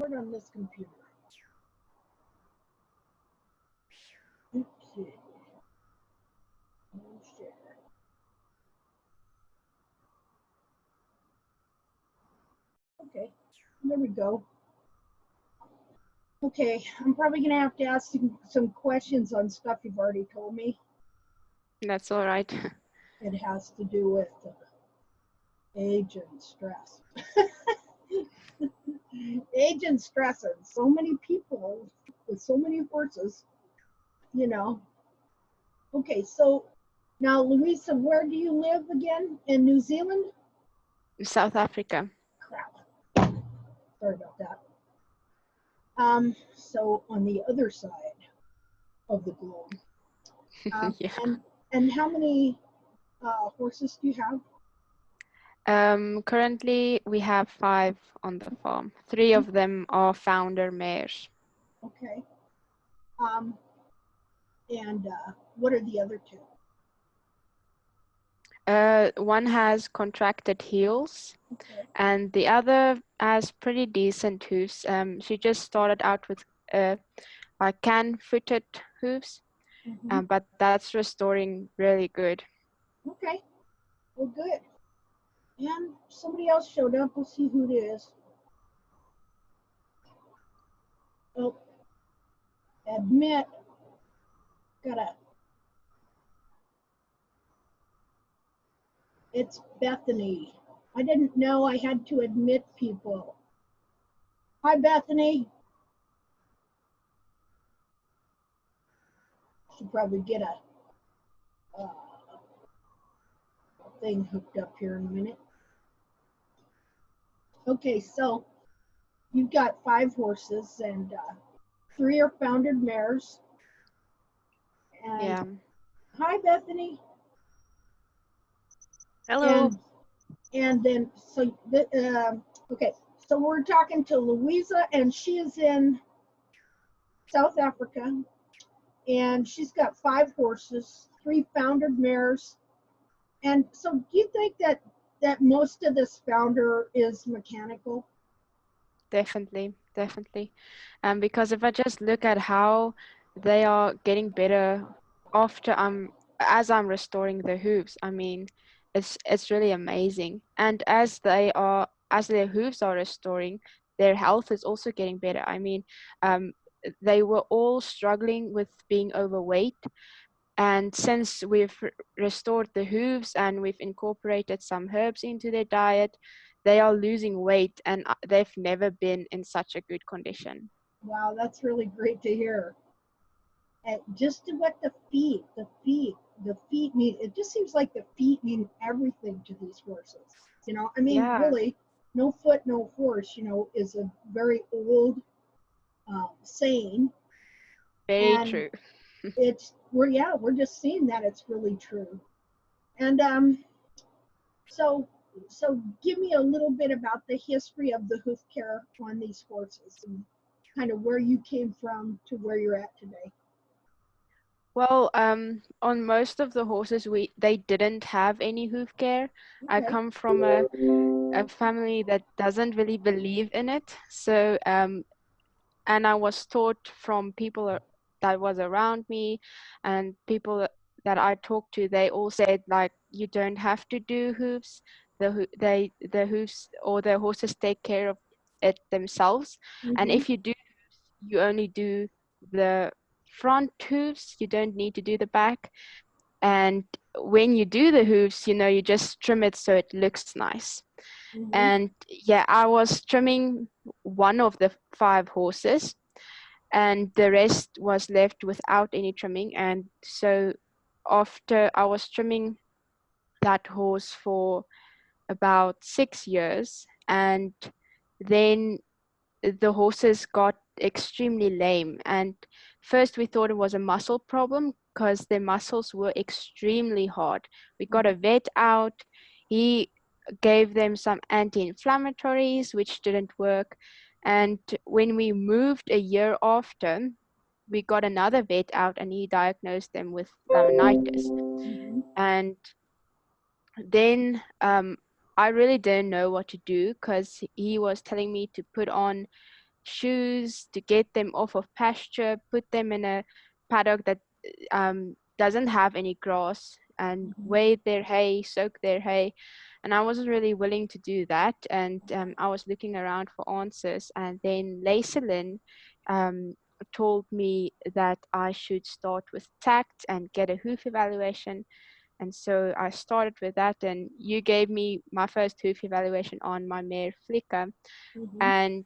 Record on this computer. Okay. Share. Okay, there we go. Okay, I'm probably going to have to ask some questions on stuff you've already told me. That's all right. It has to do with age and stress. Age and stress, and so many people with so many horses, you know. Okay, so now, Louisa, where do you live again? In New Zealand? South Africa. Crap. Sorry about that. So on the other side of the globe. Yeah. And how many horses do you have? Currently, we have 5 on the farm. 3 of them are founder mares. Okay. And what are the other 2? One has contracted heels, Okay. and the other has pretty decent hooves. She just started out with like can-footed hooves, but that's restoring really good. Okay. Well, good. And somebody else showed up. We'll see who it is. Oh, admit. Gotta. It's Bethany. I didn't know I had to admit people. Hi, Bethany. Should probably get a thing hooked up here in a minute. Okay, so you've got 5 horses, and 3 are foundered mares. And Yeah. hi, Bethany. Hello. And then so okay, so we're talking to Louisa, and she is in South Africa, and she's got 5 horses, 3 foundered mares. And so, do you think that most of this founder is mechanical? Definitely. Because if I just look at how they are getting better after as I'm restoring the hooves, I mean, it's really amazing. And as their hooves are restoring, their health is also getting better. I mean, they were all struggling with being overweight, and since we've restored the hooves and we've incorporated some herbs into their diet, they are losing weight, and they've never been in such a good condition. Wow, that's really great to hear. And just to what the feet mean, it just seems like the feet mean everything to these horses. I mean, Yeah, really, no foot, no horse, is a very old saying. very And true. we're just seeing that it's really true. And so give me a little bit about the history of the hoof care on these horses, and kind of where you came from to where you're at today. Well, on most of the horses, they didn't have any hoof care. I Okay. come from a family that doesn't really believe in it. So, and I was taught from people that was around me, and people that I talked to, they all said like you don't have to do hooves. The hooves or the horses take care of it themselves. And Mm-hmm. if you do, you only do the front hooves. You don't need to do the back. And when you do the hooves, you just trim it so it looks nice. Mm-hmm. And yeah, I was trimming one of the 5 horses, and the rest was left without any trimming. And so after I was trimming that horse for about 6 years, and then the horses got extremely lame. And first we thought it was a muscle problem because their muscles were extremely hard. We got a vet out. He gave them some anti-inflammatories, which didn't work. And when we moved a year after, we got another vet out, and he diagnosed them with laminitis. Mm-hmm. And then I really didn't know what to do, because he was telling me to put on shoes to get them off of pasture, put them in a paddock that doesn't have any grass, and weigh their hay, soak their hay. And I wasn't really willing to do that. And I was looking around for answers. And then Laiselin told me that I should start with tact and get a hoof evaluation. And so I started with that. And you gave me my first hoof evaluation on my mare Flicker. And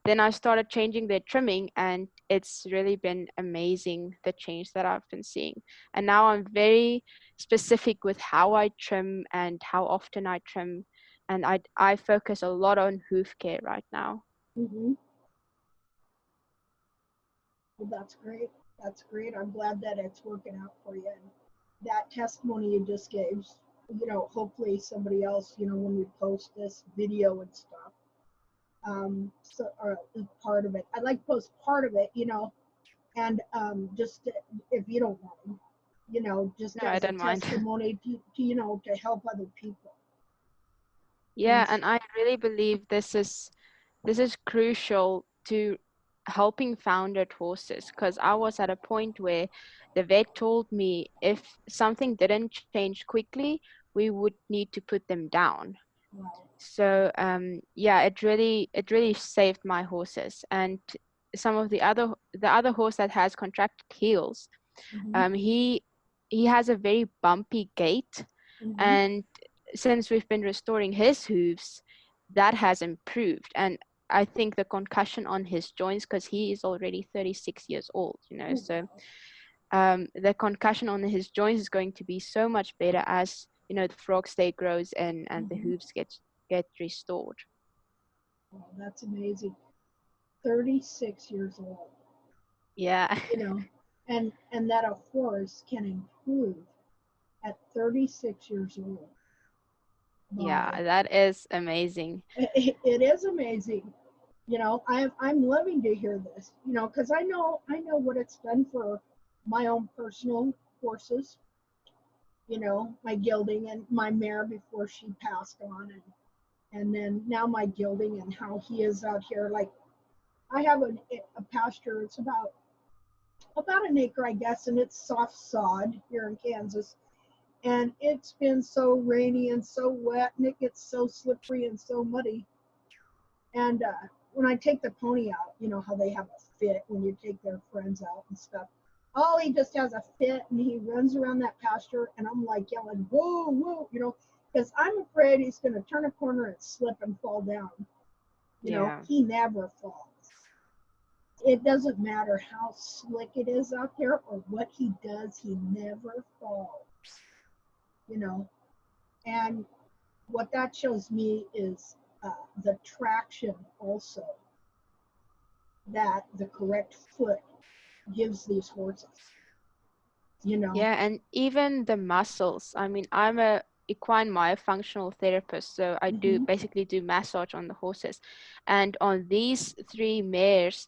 then I started changing their trimming, and it's really been amazing, the change that I've been seeing. And now I'm very specific with how I trim and how often I trim. And I focus a lot on hoof care right now. Well, that's great. That's great. I'm glad that it's working out for you. And that testimony you just gave, you know, hopefully somebody else, you know, when we post this video and stuff, so or part of it. I'd like to post part of it, you know, and just if you don't mind, you know, just No, I as a don't mind. testimony to you know, to help other people. Yeah, and I really believe this is crucial to helping foundered horses, because I was at a point where the vet told me if something didn't change quickly, we would need to put them down. Wow. So yeah, it really saved my horses. And some of the other horse that has contracted heels, he has a very bumpy gait, and since we've been restoring his hooves, that has improved. And I think the concussion on his joints, because he is already 36 years old, you know, so the concussion on his joints is going to be so much better as, you know, the frog stay grows in and the hooves get restored. Oh, that's amazing. 36 years old. Yeah. You know, and that a horse can improve at 36 years old. Wow. Yeah, that is amazing. It is amazing. You know, I'm loving to hear this, you know, because I know what it's done for my own personal horses, you know, my gelding and my mare before she passed on, and then now my gelding and how he is out here. Like I have a pasture, it's about an acre, I guess, and it's soft sod here in Kansas. And it's been so rainy and so wet, and it gets so slippery and so muddy. And when I take the pony out, you know how they have a fit when you take their friends out and stuff. Oh, he just has a fit, and he runs around that pasture, and I'm like yelling, whoa, whoa, you know, because I'm afraid he's going to turn a corner and slip and fall down. You know, he never falls. It doesn't matter how slick it is out there or what he does, he never falls. You know, and what that shows me is the traction also that the correct foot gives these horses, you know. Yeah, and even the muscles. I mean, I'm a equine myofunctional therapist, so I basically do massage on the horses. And on these three mares,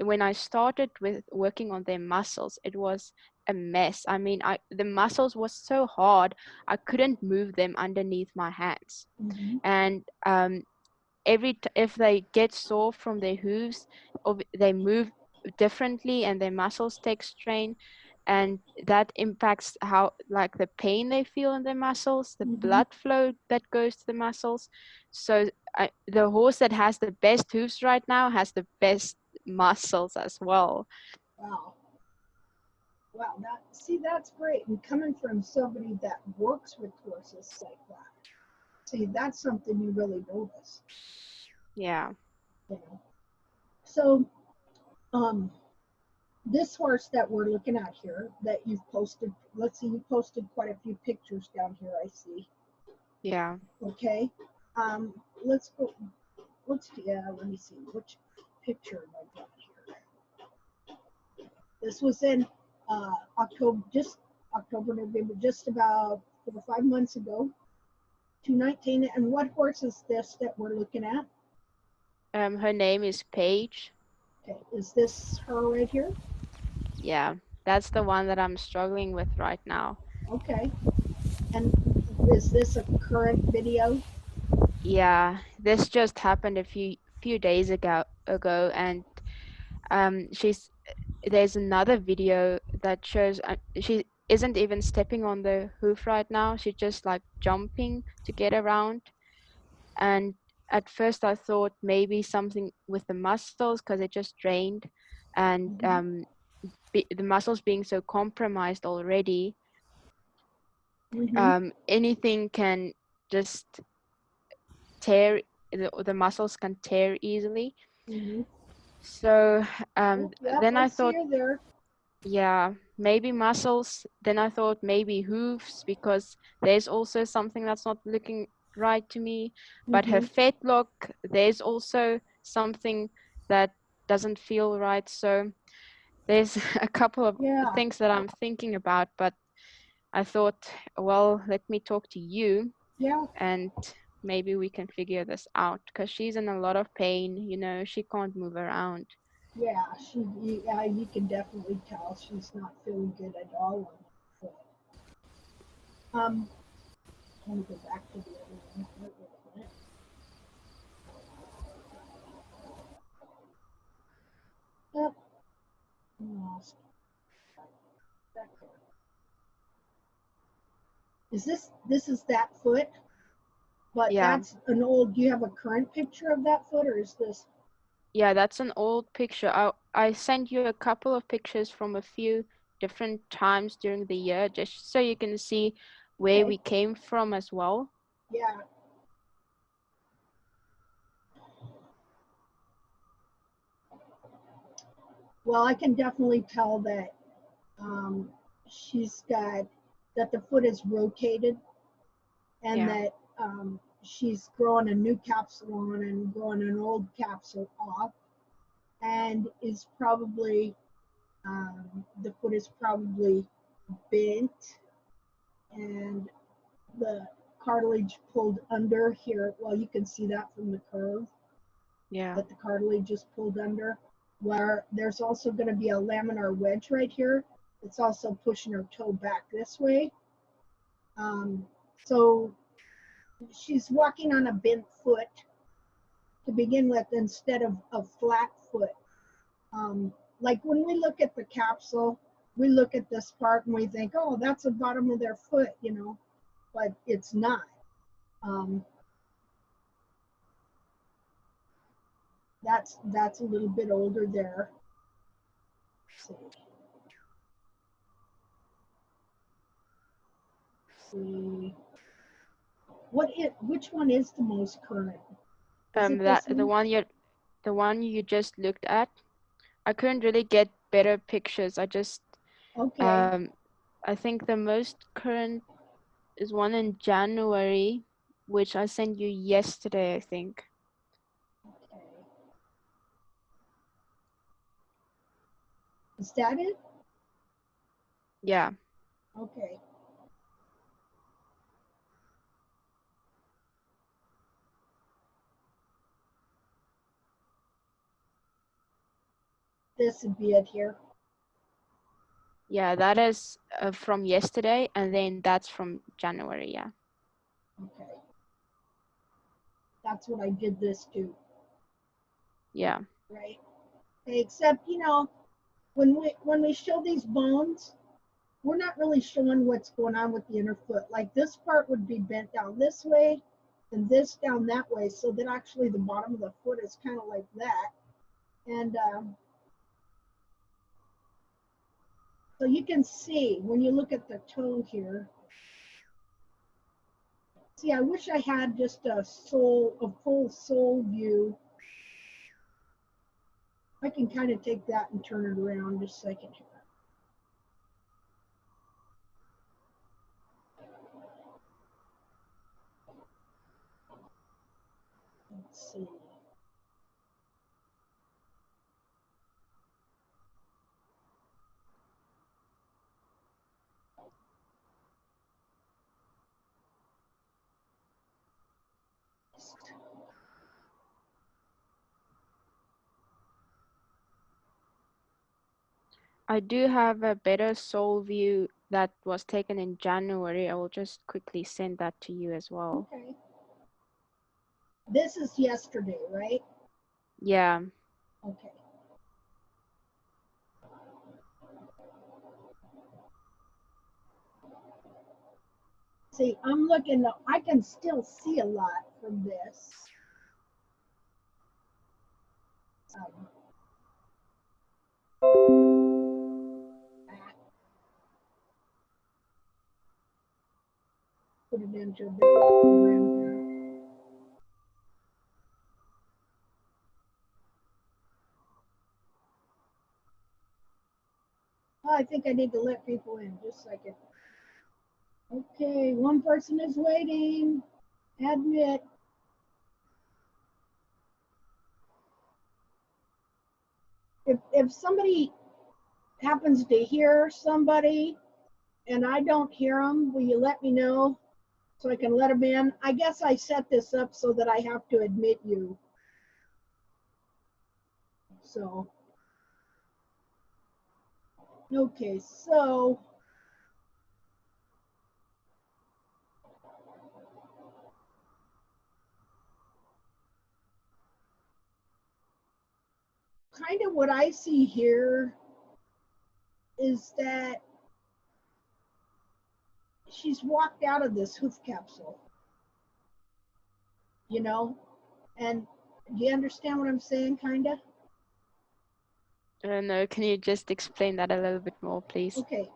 when I started with working on their muscles, it was a mess. I mean, the muscles was so hard, I couldn't move them underneath my hands. And if they get sore from their hooves, or they move differently and their muscles take strain, and that impacts how, like, the pain they feel in their muscles, the blood flow that goes to the muscles. So the horse that has the best hooves right now has the best muscles as well. Wow. That's great. And coming from somebody that works with horses like that, see, that's something you really notice. Yeah. You know? So this horse that we're looking at here that you've posted, let's see, you posted quite a few pictures down here, I see. Yeah. Okay. Let me see which picture I got here. This was in October, November, just about 4 or 5 months ago, 2019. And what horse is this that we're looking at? Her name is Paige. Okay, is this her right here? Yeah, that's the one that I'm struggling with right now. Okay. And is this a current video? Yeah, this just happened a few days ago, and there's another video that shows she isn't even stepping on the hoof right now. She's just like jumping to get around. And at first I thought maybe something with the muscles because it just drained, and the muscles being so compromised already, anything can just tear, the muscles can tear easily. So then I thought, yeah, maybe muscles. Then I thought maybe hoofs, because there's also something that's not looking right to me. But her fetlock, there's also something that doesn't feel right. So there's a couple of things that I'm thinking about, but I thought, well, let me talk to you. Yeah. And maybe we can figure this out, because she's in a lot of pain, you know, she can't move around. Yeah, you can definitely tell she's not feeling good at all. Let me go back to the other one. Oh, lost. Back there. This is that foot? But Yeah. that's an old, do you have a current picture of that foot, or is this? Yeah, that's an old picture. I sent you a couple of pictures from a few different times during the year, just so you can see where we came from as well. Yeah. Well, I can definitely tell that she's got, that the foot is rotated, and that she's growing a new capsule on and growing an old capsule off, and is probably, the foot is probably bent, and the cartilage pulled under here. Well, you can see that from the curve. Yeah. That the cartilage is pulled under. Where there's also going to be a laminar wedge right here. It's also pushing her toe back this way. So she's walking on a bent foot to begin with, instead of a flat foot. Like when we look at the capsule, we look at this part and we think, oh, that's the bottom of their foot, you know, but it's not. That's a little bit older there. Let's see. Which one is the most current? The one you just looked at. I couldn't really get better pictures. I just I think the most current is one in January, which I sent you yesterday, I think. Okay. Is that it? Yeah. Okay. This would be it here. Yeah, that is from yesterday, and then that's from January, yeah. Okay. That's what I did this to. Yeah. Right. Except, you know, when we show these bones, we're not really showing what's going on with the inner foot. Like this part would be bent down this way and this down that way, so that actually the bottom of the foot is kind of like that. And so you can see when you look at the toe here. See, I wish I had just a full sole view. I can kind of take that and turn it around just a second here. Let's see. I do have a better sole view that was taken in January. I will just quickly send that to you as well. Okay. This is yesterday, right? Yeah. Okay. See, I'm looking, I can still see a lot from this. Put it into a different program here. Oh, I think I need to let people in just a second. Okay, one person is waiting. Admit. If somebody happens to hear somebody and I don't hear them, will you let me know so I can let them in? I guess I set this up so that I have to admit you. So, okay, so kind of what I see here is that she's walked out of this hoof capsule, you know? And do you understand what I'm saying, kind of? I don't know. Can you just explain that a little bit more, please? Okay.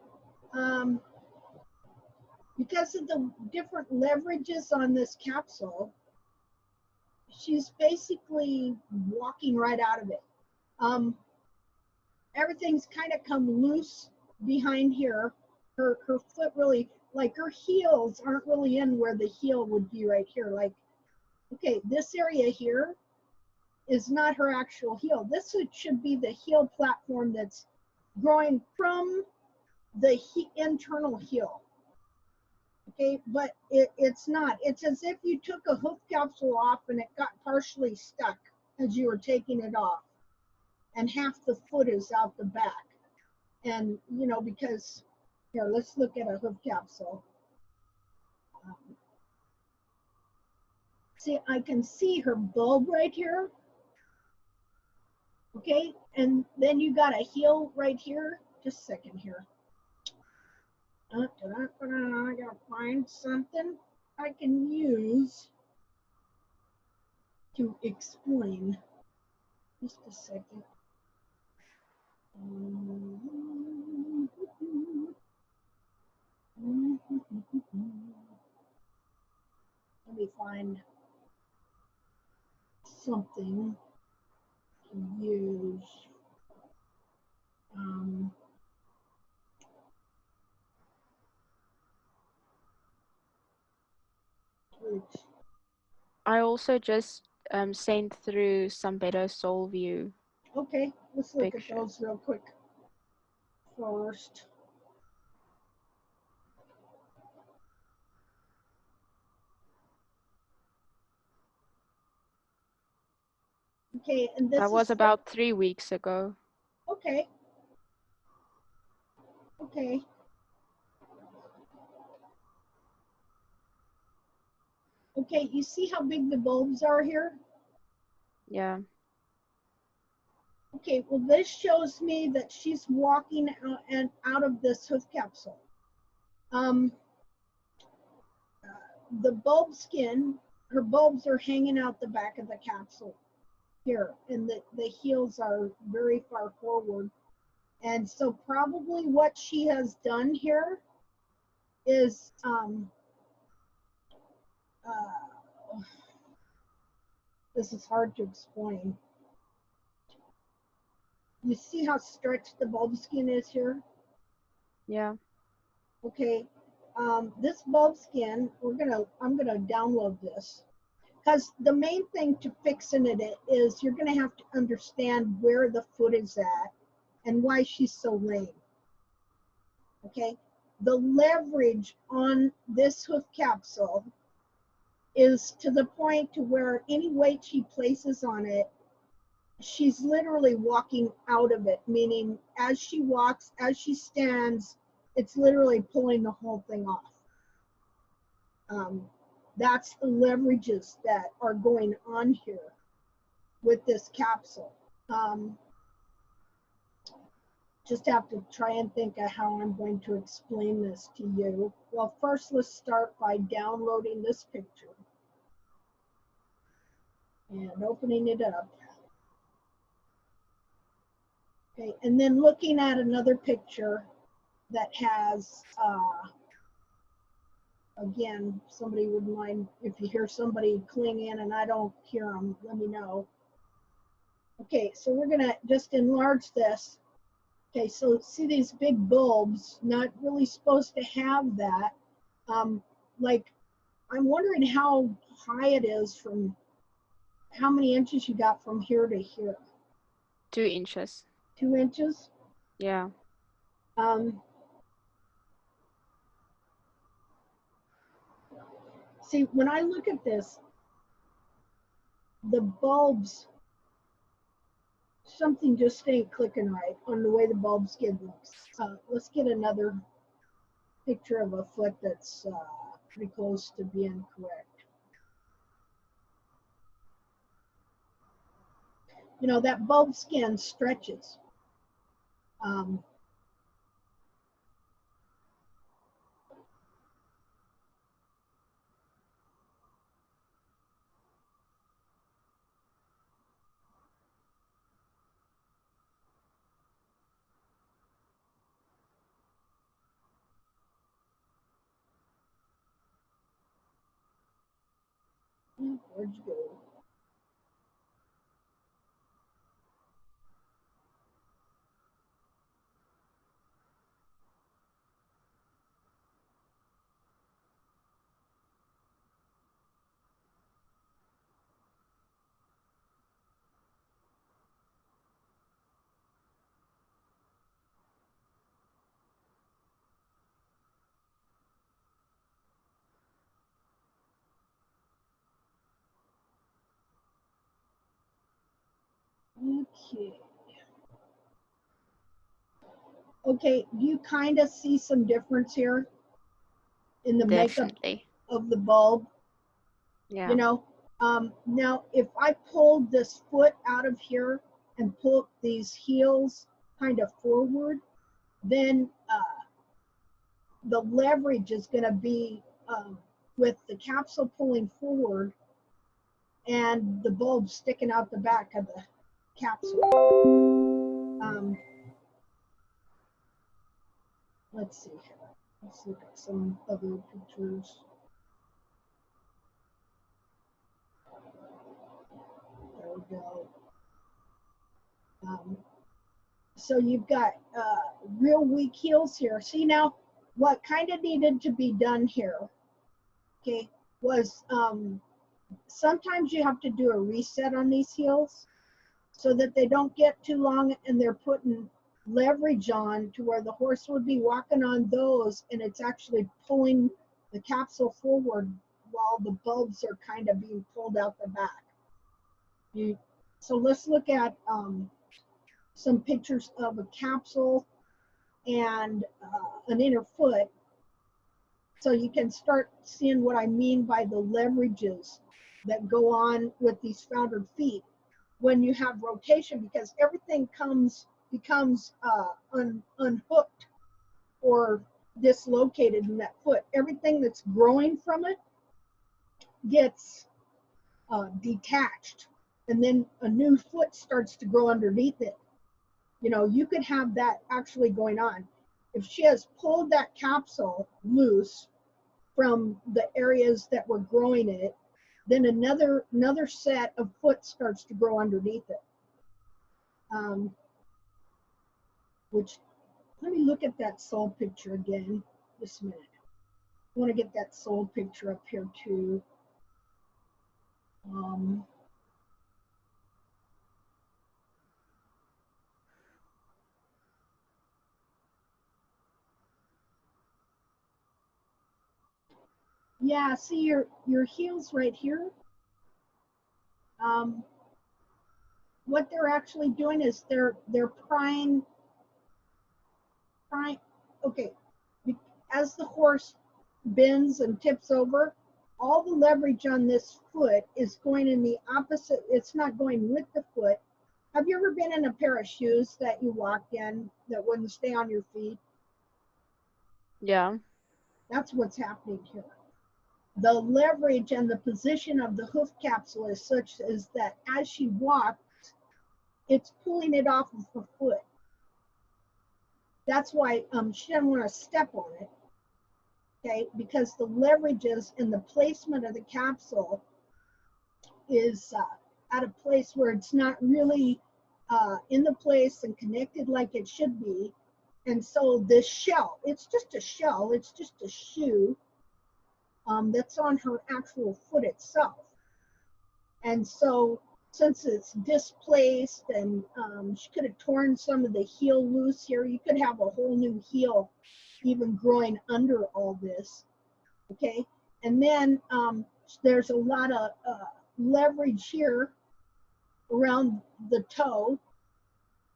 Because of the different leverages on this capsule, she's basically walking right out of it. Everything's kind of come loose behind here. Her foot really, like her heels aren't really in where the heel would be right here. Like, okay, this area here is not her actual heel. This should be the heel platform that's growing from the internal heel. Okay, but it's not. It's as if you took a hoof capsule off and it got partially stuck as you were taking it off, and half the foot is out the back. And, you know, because, here, let's look at a hoof capsule. See, I can see her bulb right here. Okay, and then you got a heel right here. Just a second here. I gotta find something I can use to explain. Just a second. Let me find something to use. I also just sent through some better soul view. Okay, let's look pictures. at those real quick first. Okay, and this That was about 3 weeks ago. Okay. Okay. Okay, you see how big the bulbs are here? Yeah. Okay, well, this shows me that she's walking out of this hoof capsule. The bulb skin, her bulbs are hanging out the back of the capsule here, and the heels are very far forward. And so probably what she has done here is this is hard to explain. You see how stretched the bulb skin is here? Yeah. Okay, this bulb skin, I'm gonna download this, because the main thing to fixing it is you're gonna have to understand where the foot is at and why she's so lame. Okay, the leverage on this hoof capsule is to the point to where any weight she places on it, she's literally walking out of it, meaning as she walks, as she stands, it's literally pulling the whole thing off. That's the leverages that are going on here. with this capsule. Just have to try and think of how I'm going to explain this to you. Well, first let's start by downloading this picture and opening it up. Okay, and then looking at another picture that has, again, somebody wouldn't mind if you hear somebody cling in and I don't hear them, let me know. Okay, so we're gonna just enlarge this. Okay, so see these big bulbs, not really supposed to have that. Like, I'm wondering how high it is from, how many inches you got from here to here? 2 inches. 2 inches? Yeah. See, when I look at this, the bulbs, something just ain't clicking right on the way the bulbs get looks. Let's get another picture of a foot that's pretty close to being correct. You know, that bulb skin stretches. Where'd you go? Okay. Okay, do you kind of see some difference here in the makeup Definitely. of the bulb? Yeah. You know, now if I pulled this foot out of here and pulled these heels kind of forward, then the leverage is going to be with the capsule pulling forward and the bulb sticking out the back of the capsule. Let's see. Let's look at some other pictures. There we go. So you've got real weak heels here. See now, what kind of needed to be done here, okay, was sometimes you have to do a reset on these heels so that they don't get too long and they're putting leverage on to where the horse would be walking on those and it's actually pulling the capsule forward while the bulbs are kind of being pulled out the back. So let's look at some pictures of a capsule and an inner foot so you can start seeing what I mean by the leverages that go on with these foundered feet when you have rotation, because everything becomes unhooked or dislocated in that foot. Everything that's growing from it gets detached, and then a new foot starts to grow underneath it. You know, you could have that actually going on. If she has pulled that capsule loose from the areas that were growing it, then another set of foot starts to grow underneath it. Which, let me look at that sole picture again this minute. I want to get that sole picture up here too. Yeah, see your heels right here. What they're actually doing is they're prying. Okay, as the horse bends and tips over, all the leverage on this foot is going in the opposite. It's not going with the foot. Have you ever been in a pair of shoes that you walked in that wouldn't stay on your feet? Yeah. That's what's happening here. The leverage and the position of the hoof capsule is such as that as she walks, it's pulling it off of her foot. That's why she doesn't want to step on it, okay? Because the leverages and the placement of the capsule is at a place where it's not really in the place and connected like it should be. And so this shell, it's just a shell, it's just a shoe that's on her actual foot itself. And so since it's displaced and she could have torn some of the heel loose here, you could have a whole new heel even growing under all this, okay? And then there's a lot of leverage here around the toe,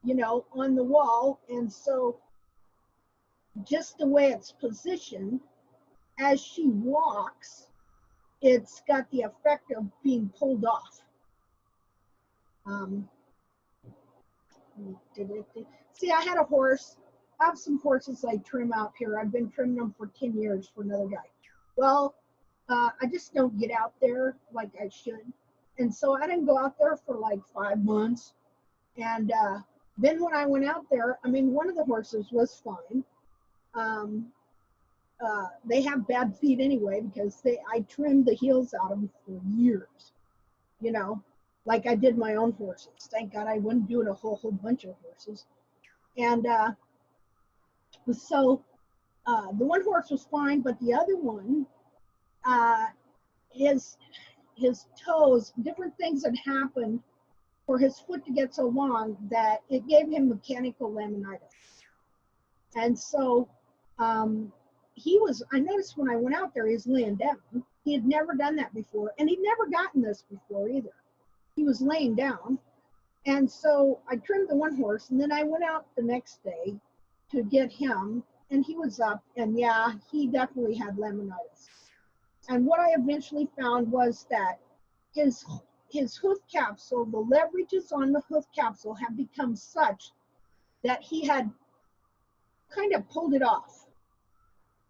you know, on the wall. And so just the way it's positioned, as she walks, it's got the effect of being pulled off. See, I had a horse. I have some horses I trim out here. I've been trimming them for 10 years for another guy. Well, I just don't get out there like I should. And so I didn't go out there for like 5 months. And then when I went out there, I mean, one of the horses was fine. They have bad feet anyway because I trimmed the heels out of them for years, you know, like I did my own horses. Thank God I wasn't doing a whole bunch of horses. And so the one horse was fine, but the other one, his toes, different things had happened for his foot to get so long that it gave him mechanical laminitis. And so I noticed when I went out there, he was laying down. He had never done that before, and he'd never gotten this before either. He was laying down. And so I trimmed the one horse, and then I went out the next day to get him, and he was up, and yeah, he definitely had laminitis. And what I eventually found was that his hoof capsule, the leverages on the hoof capsule have become such that he had kind of pulled it off.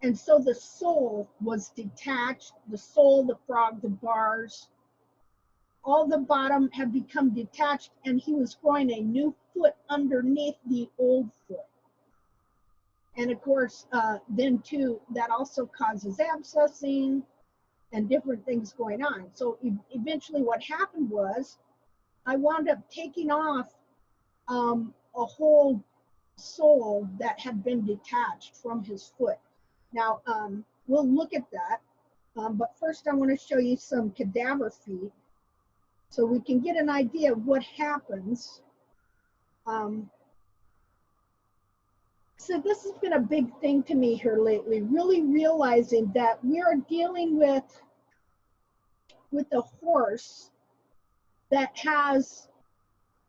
And so the sole was detached, the sole, the frog, the bars, all the bottom had become detached, and he was growing a new foot underneath the old foot. And of course, then too, that also causes abscessing and different things going on. So eventually what happened was I wound up taking off a whole sole that had been detached from his foot. Now, we'll look at that, but first I want to show you some cadaver feet so we can get an idea of what happens. So this has been a big thing to me here lately, really realizing that we are dealing with a horse that has,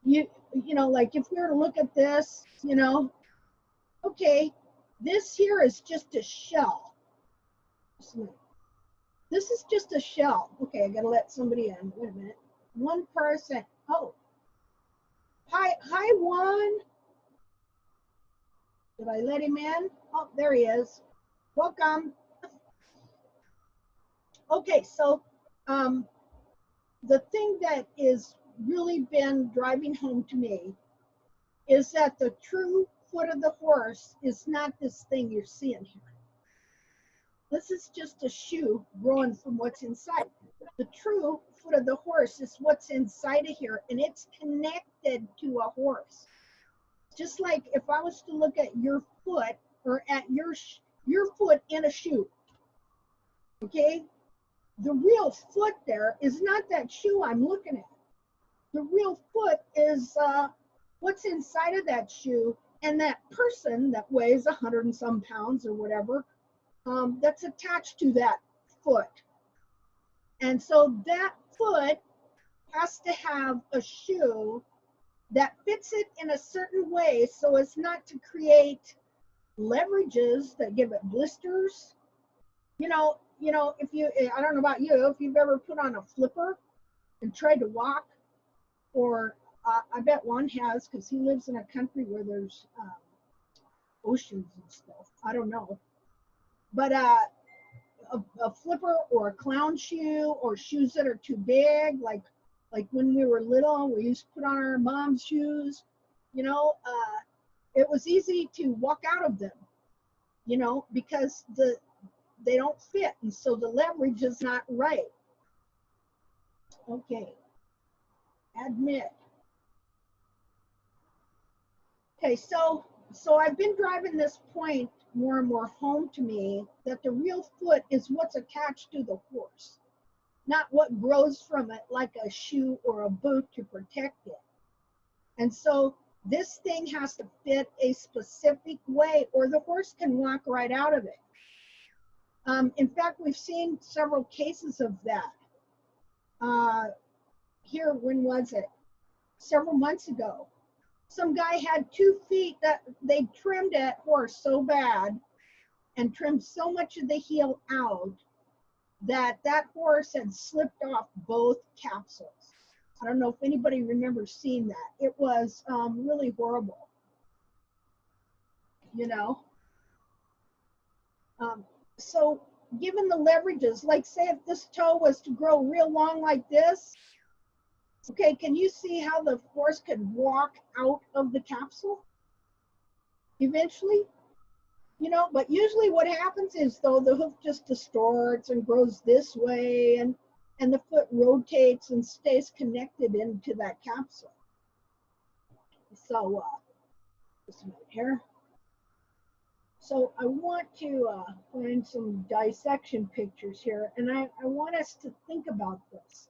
you know, like if we were to look at this, you know, okay, this here is just a shell. This is just a shell. Okay, I gotta let somebody in. Wait a minute. One person. Oh, hi, Juan. Did I let him in? Oh, there he is. Welcome. Okay, so the thing that is really been driving home to me is that the true foot of the horse is not this thing you're seeing here. This is just a shoe growing from what's inside. The true foot of the horse is what's inside of here, and it's connected to a horse. Just like if I was to look at your foot or at your foot in a shoe, okay? The real foot there is not that shoe I'm looking at. The real foot is what's inside of that shoe, and that person that weighs 100 and some pounds or whatever, that's attached to that foot. And so that foot has to have a shoe that fits it in a certain way so as not to create leverages that give it blisters. You know, you know, if you, I don't know about you, if you've ever put on a flipper and tried to walk, or I bet Juan has, because he lives in a country where there's oceans and stuff. I don't know. But a flipper or a clown shoe or shoes that are too big, like when we were little, we used to put on our mom's shoes, you know, it was easy to walk out of them, you know, because they don't fit, and so the leverage is not right. Okay, admit. Okay, so I've been driving this point more and more home to me, that the real foot is what's attached to the horse, not what grows from it like a shoe or a boot to protect it. And so this thing has to fit a specific way, or the horse can walk right out of it. In fact, we've seen several cases of that. Here, when was it? Several months ago. Some guy had 2 feet that they trimmed that horse so bad and trimmed so much of the heel out that that horse had slipped off both capsules. I don't know if anybody remembers seeing that. It was really horrible, you know. So given the leverages, like say if this toe was to grow real long like this, okay, can you see how the horse could walk out of the capsule eventually? You know, but usually what happens is, though, the hoof just distorts and grows this way, and the foot rotates and stays connected into that capsule. So, just a minute here. So I want to find some dissection pictures here, and I want us to think about this.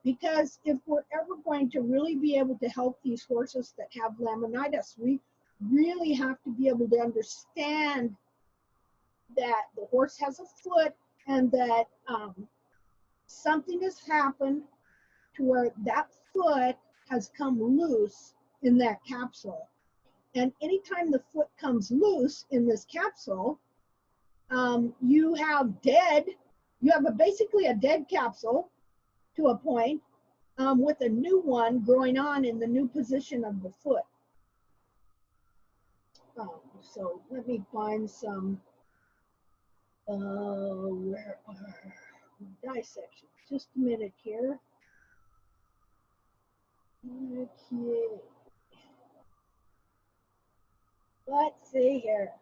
Because if we're ever going to really be able to help these horses that have laminitis, we really have to be able to understand that the horse has a foot, and that something has happened to where that foot has come loose in that capsule. And anytime the foot comes loose in this capsule, you have basically a dead capsule to a point, with a new one growing on in the new position of the foot. So let me find some, where are dissections? Just a minute here. Okay. Let's see here.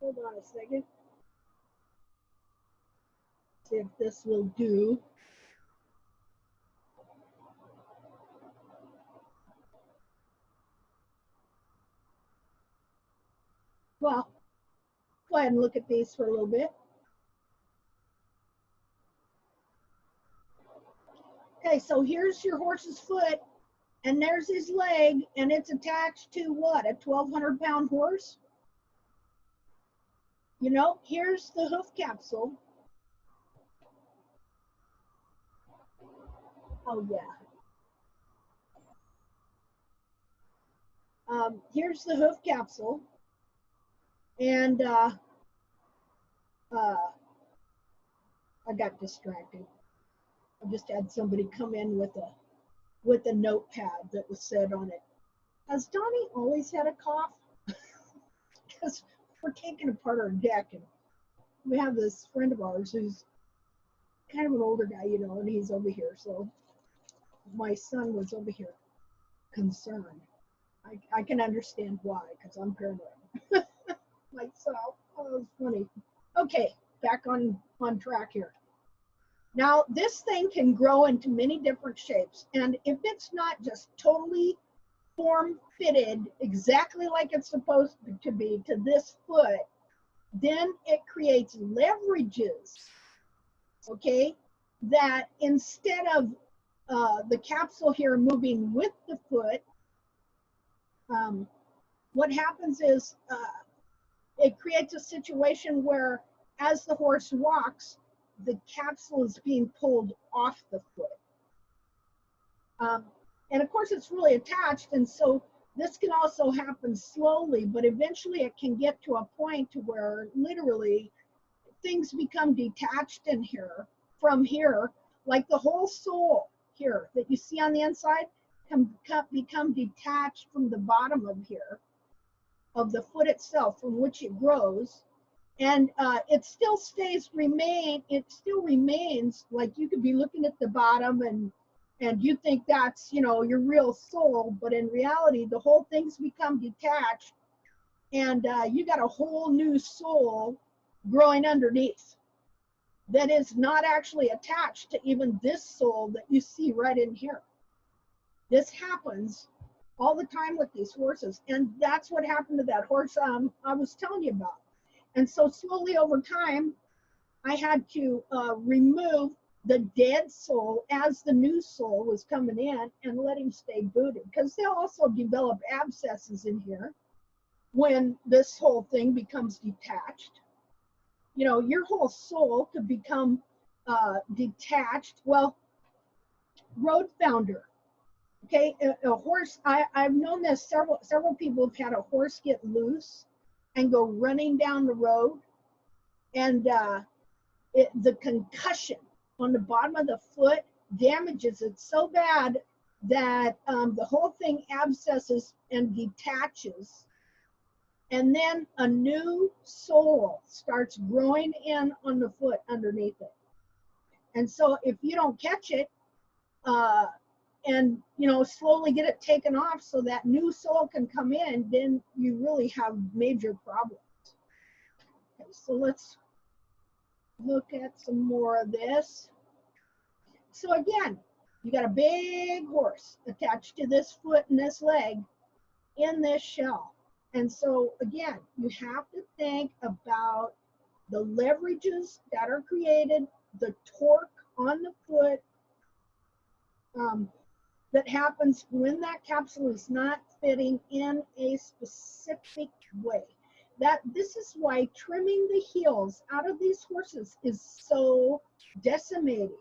Hold on a second. See if this will do. Well, go ahead and look at these for a little bit. Okay, so here's your horse's foot, and there's his leg, and it's attached to what, a 1,200-pound horse? You know, here's the hoof capsule. Oh, yeah. Here's the hoof capsule, and I got distracted. I just had somebody come in with a notepad that was said on it. Has Donnie always had a cough? Because we're taking apart our deck, and we have this friend of ours who's kind of an older guy, you know, and he's over here. So my son was over here concerned. I can understand why, because I'm paranoid myself. Oh, it was funny. Okay, back on track here. Now, this thing can grow into many different shapes, and if it's not just totally form fitted exactly like it's supposed to be to this foot, then it creates leverages, okay, that instead of the capsule here moving with the foot, what happens is it creates a situation where as the horse walks, the capsule is being pulled off the foot. And of course, it's really attached, and so this can also happen slowly, but eventually it can get to a point to where literally things become detached in here, from here, like the whole sole here that you see on the inside can become detached from the bottom of here, of the foot itself, from which it grows. And it still it still remains, like you could be looking at the bottom and you think that's, you know, your real sole, but in reality, the whole thing's become detached, and you got a whole new sole growing underneath that is not actually attached to even this sole that you see right in here. This happens all the time with these horses, and that's what happened to that horse I was telling you about. And so slowly over time, I had to remove the dead sole as the new sole was coming in and let him stay booted, because they'll also develop abscesses in here when this whole thing becomes detached. You know, your whole sole could become detached. Well, road founder. Okay, a horse, I've known this, several people have had a horse get loose and go running down the road, and the concussion on the bottom of the foot damages it so bad that the whole thing abscesses and detaches, and then a new sole starts growing in on the foot underneath it. And so if you don't catch it and, you know, slowly get it taken off so that new sole can come in, then you really have major problems. Okay, so let's look at some more of this. So again, you got a big horse attached to this foot and this leg in this shell. And so again, you have to think about the leverages that are created, the torque on the foot that happens when that capsule is not fitting in a specific way. This is why trimming the heels out of these horses is so decimating,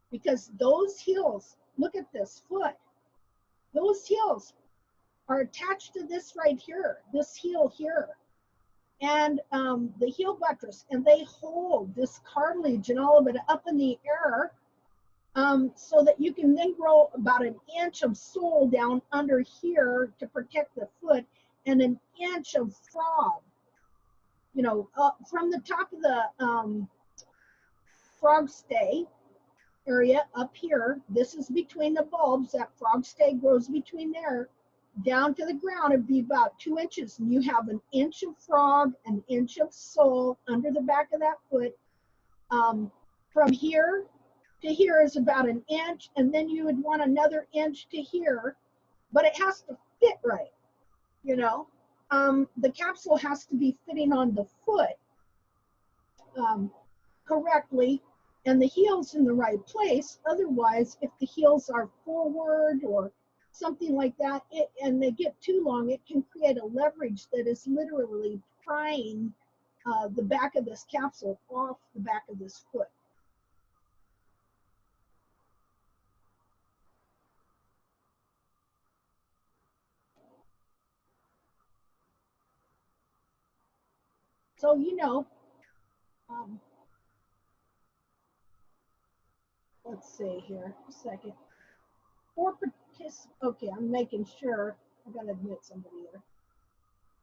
because those heels, look at this foot, those heels are attached to this right here, this heel here, and the heel buttress, and they hold this cartilage and all of it up in the air, so that you can then grow about an inch of sole down under here to protect the foot, and an inch of frog, you know, from the top of the frog stay area up here. This is between the bulbs. That frog stay grows between there. Down to the ground, it'd be about 2 inches, and you have an inch of frog, an inch of sole under the back of that foot. From here to here is about an inch, and then you would want another inch to here, but it has to fit right, you know. The capsule has to be fitting on the foot correctly, and the heel's in the right place. Otherwise, if the heels are forward or something like that, and they get too long, it can create a leverage that is literally prying the back of this capsule off the back of this foot. So, you know, let's see here, a second. Okay, I'm making sure. I gotta admit somebody here.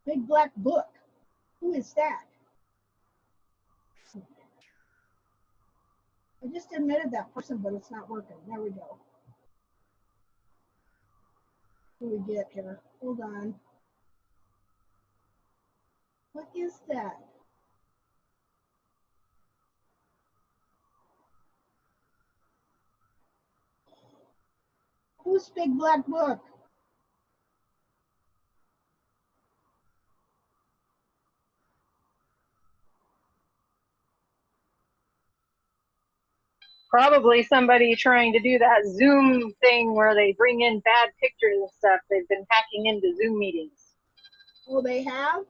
Big Black Book. Who is that? I just admitted that person, but it's not working. There we go. Who do we get here? Hold on. What is that? Who's Big Black Book? Probably somebody trying to do that Zoom thing where they bring in bad pictures and stuff. They've been hacking into Zoom meetings. Oh, they have?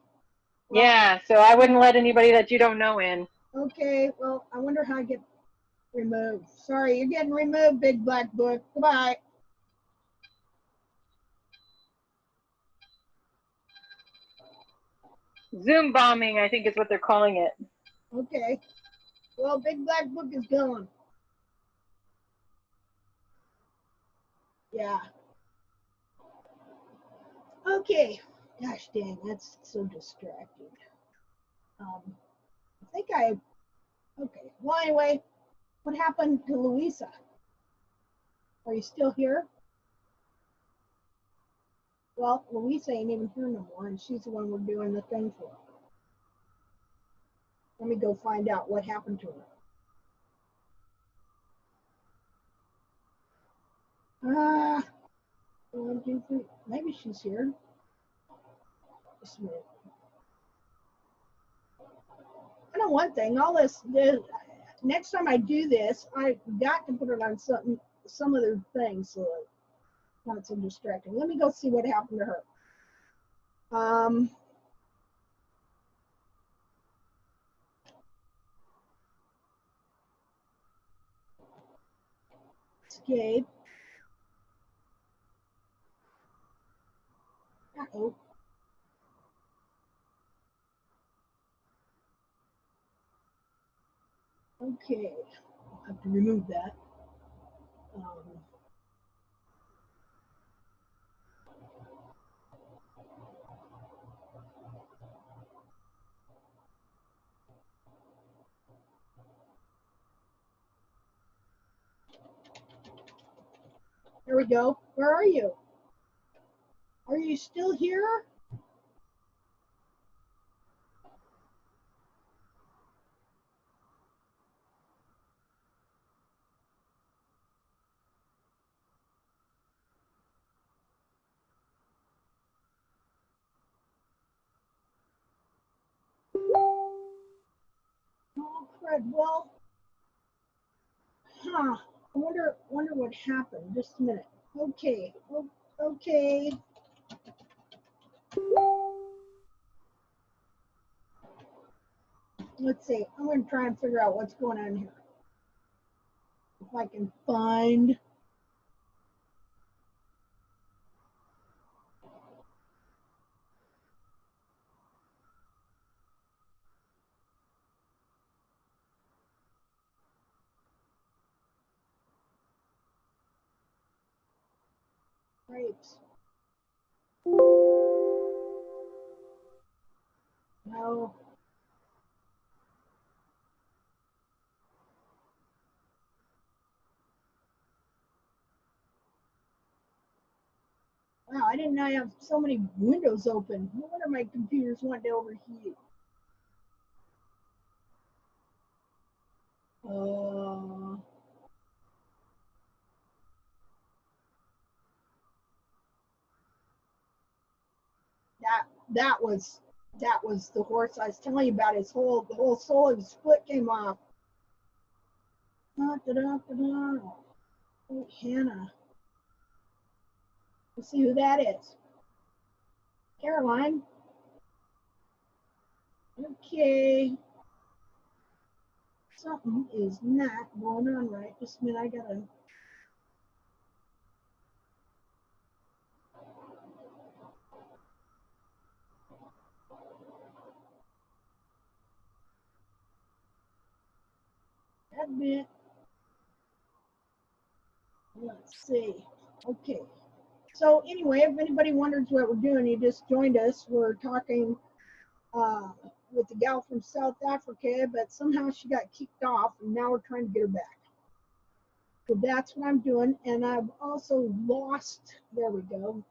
Well, yeah, so I wouldn't let anybody that you don't know in. Okay, well, I wonder how I get removed. Sorry, you're getting removed, big black book. Goodbye. Zoom bombing, I think is what they're calling it. Okay. Well, big black book is gone. Yeah. Okay. Gosh dang, that's so distracting. I think okay. Well, anyway, what happened to Louisa? Are you still here? Well, Louisa ain't even here no more, and she's the one we're doing the thing for. Let me go find out what happened to her. Ah, 1, 2, 3. Maybe she's here. Just a minute. I know one thing. All this, next time I do this, I got to put it on some other thing so it's not so distracting. Let me go see what happened to her. Escape. Uh-oh. Okay, I'll have to remove that. There we go. Where are you? Are you still here? Oh, crud. Well, huh. I wonder what happened. Just a minute. Okay. Oh, okay. Let's see. I'm going to try and figure out what's going on here. If I can find. Grapes. No. Wow, I didn't know I have so many windows open. No wonder my computer's wanting to overheat. That was the horse I was telling you about. The whole sole of his foot came off. Oh, Hannah. Let's see who that is. Caroline. Okay. Something is not going on right. Just a minute, I gotta. Admit. Let's see. Okay. So anyway, if anybody wonders what we're doing, you just joined us. We're talking with the gal from South Africa, but somehow she got kicked off, and now we're trying to get her back. So that's what I'm doing, and I've also lost. There we go.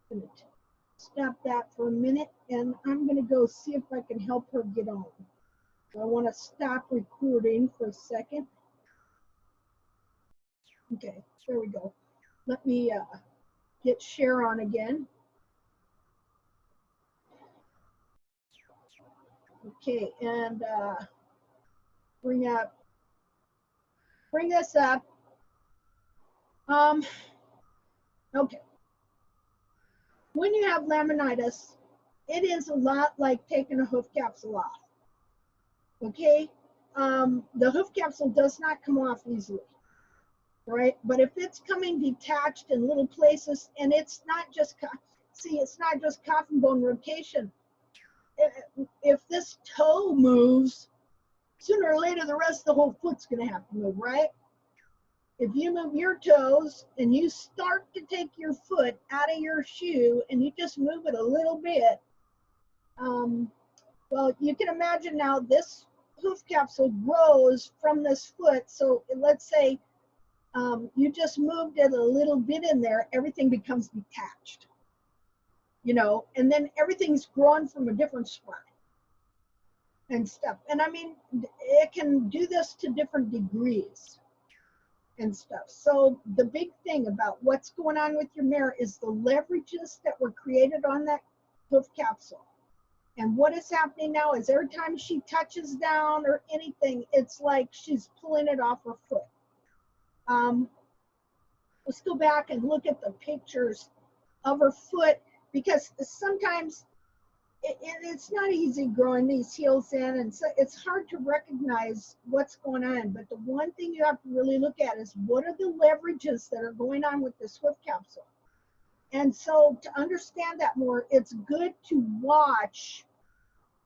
I'm gonna stop that for a minute, and I'm gonna go see if I can help her get on. So I want to stop recording for a second. Okay, there we go. Let me get share on again. Okay, and bring this up. Okay. When you have laminitis, it is a lot like taking a hoof capsule off. okay? The hoof capsule does not come off easily, right? But if it's coming detached in little places, and it's not just, it's not just coffin bone rotation. If this toe moves, sooner or later, the rest of the whole foot's gonna have to move, right? If you move your toes and you start to take your foot out of your shoe and you just move it a little bit, well, you can imagine now this hoof capsule grows from this foot. So let's say you just moved it a little bit in there, everything becomes detached, you know, and then everything's grown from a different spot and stuff. And I mean, it can do this to different degrees and stuff. So the big thing about what's going on with your mare is the leverages that were created on that hoof capsule. And what is happening now is every time she touches down or anything, it's like she's pulling it off her foot. Let's go back and look at the pictures of her foot, because sometimes it's not easy growing these heels in, and so it's hard to recognize what's going on. But the one thing you have to really look at is what are the leverages that are going on with this hoof capsule. And so to understand that more, it's good to watch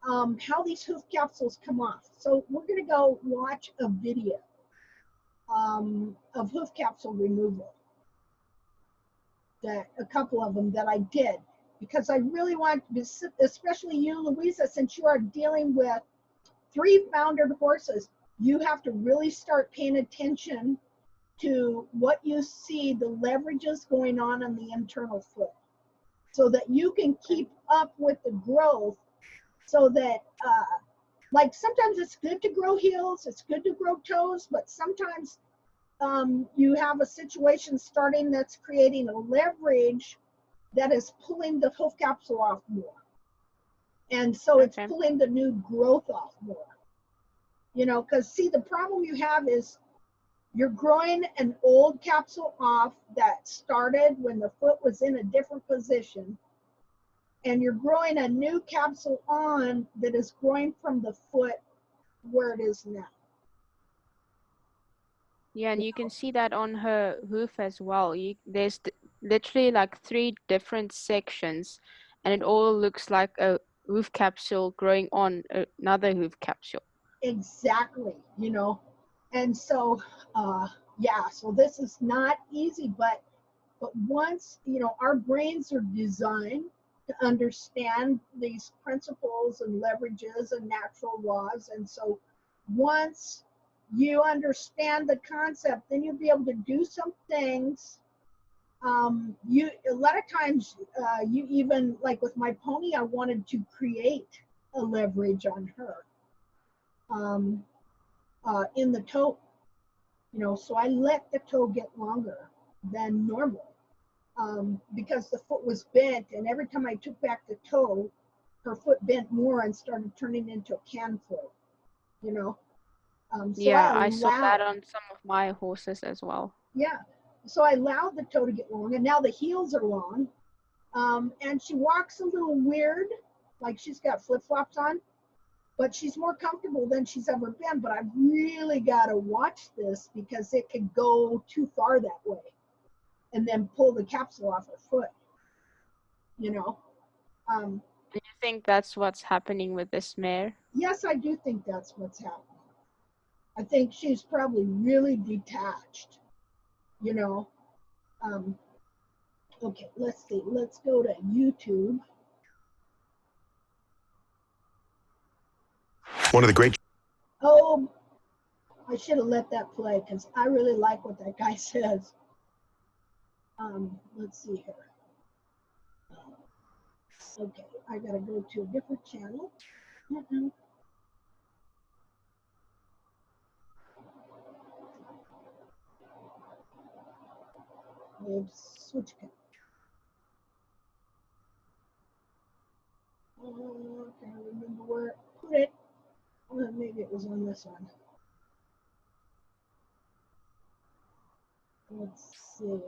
how these hoof capsules come off. So we're going to go watch a video of hoof capsule removal, that a couple of them that I did, because I really want, especially you, Louisa, since you are dealing with 3 foundered horses, you have to really start paying attention to what you see, the leverages going on the internal foot, so that you can keep up with the growth. So that, like sometimes it's good to grow heels, it's good to grow toes, but sometimes you have a situation starting that's creating a leverage that is pulling the hoof capsule off more. And so it's pulling the new growth off more. You know, because see, the problem you have is you're growing an old capsule off that started when the foot was in a different position, and you're growing a new capsule on that is growing from the foot where it is now. Yeah, and you can see that on her hoof as well. There's literally like 3 different sections, and it all looks like a hoof capsule growing on another hoof capsule. Exactly, you know. And so, yeah, so this is not easy, but once, you know, our brains are designed to understand these principles and leverages and natural laws. And so once you understand the concept, then you'll be able to do some things. A lot of times, you even, like with my pony, I wanted to create a leverage on her in the toe, you know, so I let the toe get longer than normal. Because the foot was bent, and every time I took back the toe, her foot bent more and started turning into a can foot, you know. So yeah, I saw that on some of my horses as well. Yeah, so I allowed the toe to get long, and now the heels are long, and she walks a little weird, like she's got flip-flops on, but she's more comfortable than she's ever been. But I've really got to watch this, because it could go too far that way and then pull the capsule off her foot, you know. Do you think that's what's happening with this mare? Yes, I do think that's what's happening. I think she's probably really detached, you know. Okay, let's see. Let's go to YouTube. One of the great. Oh, I should have let that play, because I really like what that guy says. Let's see here. Okay, I gotta go to a different channel. Let's switch. Oh, I can't remember where I put it. Maybe it was on this one. Let's see.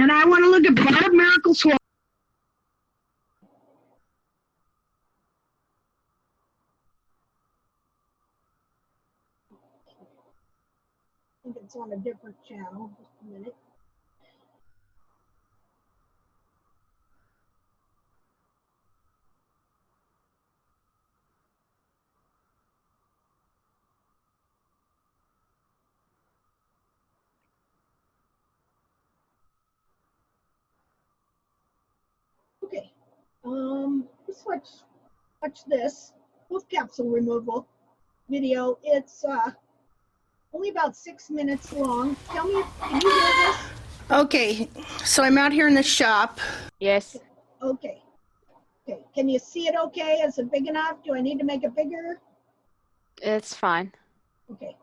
And I want to look at Barb Miracle Swap. I think it's on a different channel. Just a minute. Okay. Let's watch this hoof capsule removal video. It's only about 6 minutes long. Tell me, can you hear this? Okay, so I'm out here in the shop. Yes. Okay. Okay. Can you see it okay? Is it big enough? Do I need to make it bigger? It's fine. Okay.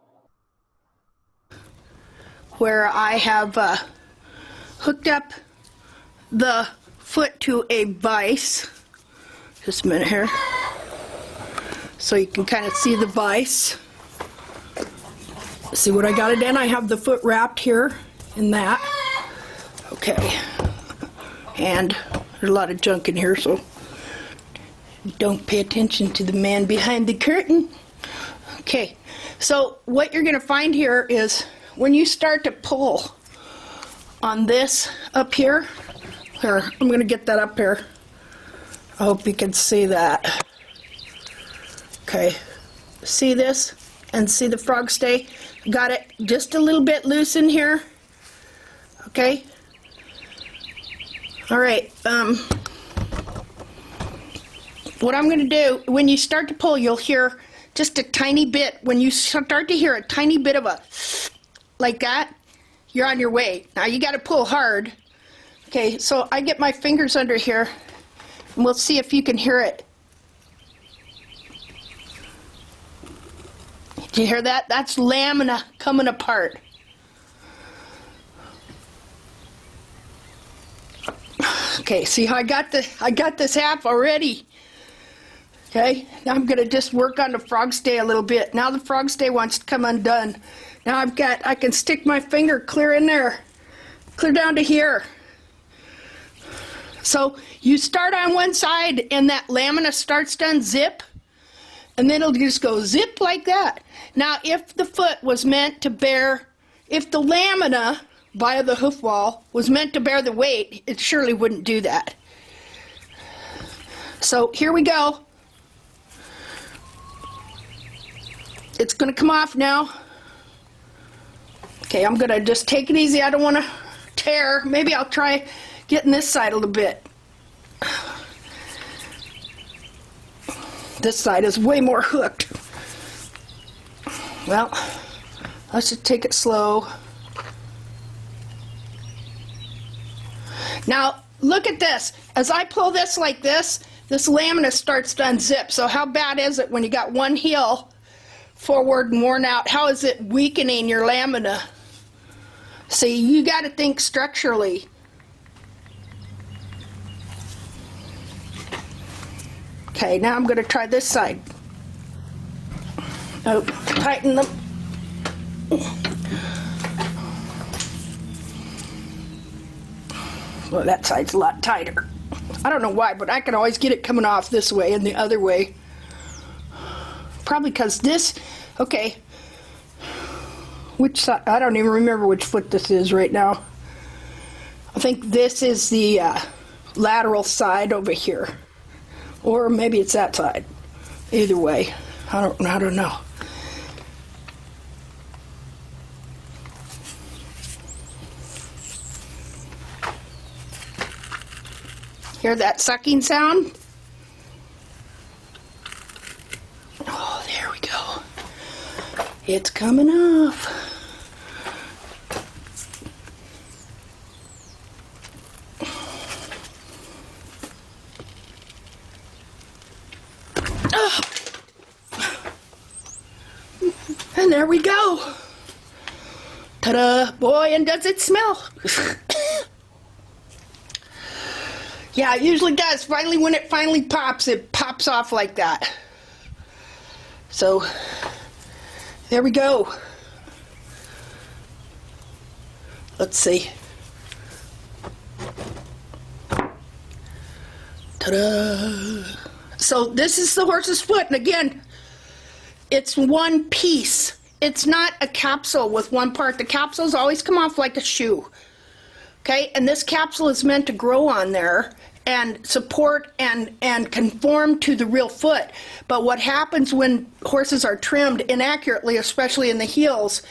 Where I have hooked up the foot to a vise. Just a minute here. So you can kind of see the vise. See what I got it in? I have the foot wrapped here in that. Okay. And there's a lot of junk in here, so don't pay attention to the man behind the curtain. Okay. So what you're going to find here is when you start to pull on this up here, here, I'm going to get that up here. I hope you can see that. Okay, see this and see the frog stay? Got it just a little bit loose in here. Okay. All right. What I'm going to do, when you start to pull, you'll hear just a tiny bit. When you start to hear a tiny bit of a like that, you're on your way. Now you got to pull hard. Okay, so I get my fingers under here, and we'll see if you can hear it. Do you hear that? That's lamina coming apart. Okay, see how I got this half already. Okay, now I'm gonna just work on the frog stay a little bit. Now the frog stay wants to come undone. Now I can stick my finger clear in there, clear down to here. So you start on one side and that lamina starts to unzip, and then it'll just go zip like that. Now if the foot was meant to bear, if the lamina via the hoof wall was meant to bear the weight, it surely wouldn't do that. So here we go. It's going to come off now. Okay, I'm going to just take it easy. I don't want to tear. Maybe I'll try getting this side a little bit. This side is way more hooked. Well, let's just take it slow. Now, look at this. As I pull this like this lamina starts to unzip. So how bad is it when you got one heel forward and worn out? How is it weakening your lamina? See, you got to think structurally. Okay, now I'm going to try this side. Oh, tighten them. Well, that side's a lot tighter. I don't know why, but I can always get it coming off this way and the other way. Probably because this, okay, which side, I don't even remember which foot this is right now. I think this is the lateral side over here. Or maybe it's that side. Either way, I don't know. Hear that sucking sound? Oh, there we go. It's coming off. Oh. And there we go. Ta-da! Boy, and does it smell. Yeah, it usually does. Finally, when it finally pops, it pops off like that. So, there we go. Let's see. Ta-da! So this is the horse's foot, and again, it's one piece. It's not a capsule with one part. The capsules always come off like a shoe. Okay, and this capsule is meant to grow on there and support and conform to the real foot. But what happens when horses are trimmed inaccurately, especially in the heels,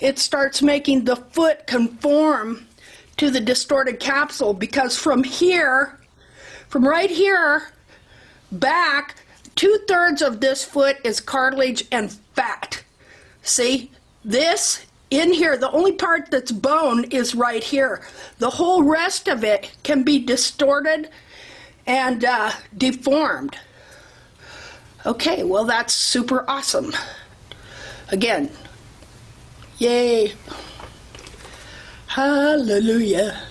it starts making the foot conform to the distorted capsule, because from here, from right here back, 2/3 of this foot is cartilage and fat. See, this in here, the only part that's bone is right here. The whole rest of it can be distorted and deformed. Okay, well, that's super awesome. Again, yay. Hallelujah.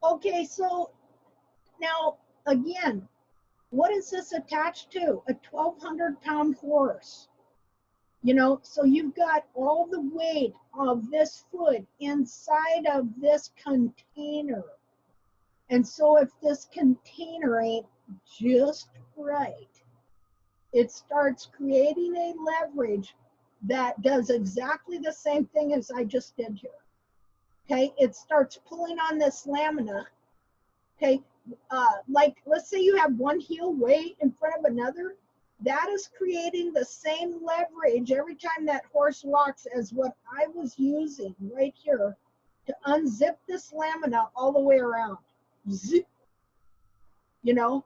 Okay, so now again, what is this attached to? A 1,200-pound horse. You know, so you've got all the weight of this foot inside of this container. And so if this container ain't just right, it starts creating a leverage that does exactly the same thing as I just did here. Okay, it starts pulling on this lamina. Okay, like let's say you have one heel way in front of another, that is creating the same leverage every time that horse walks as what I was using right here to unzip this lamina all the way around. Zip. You know,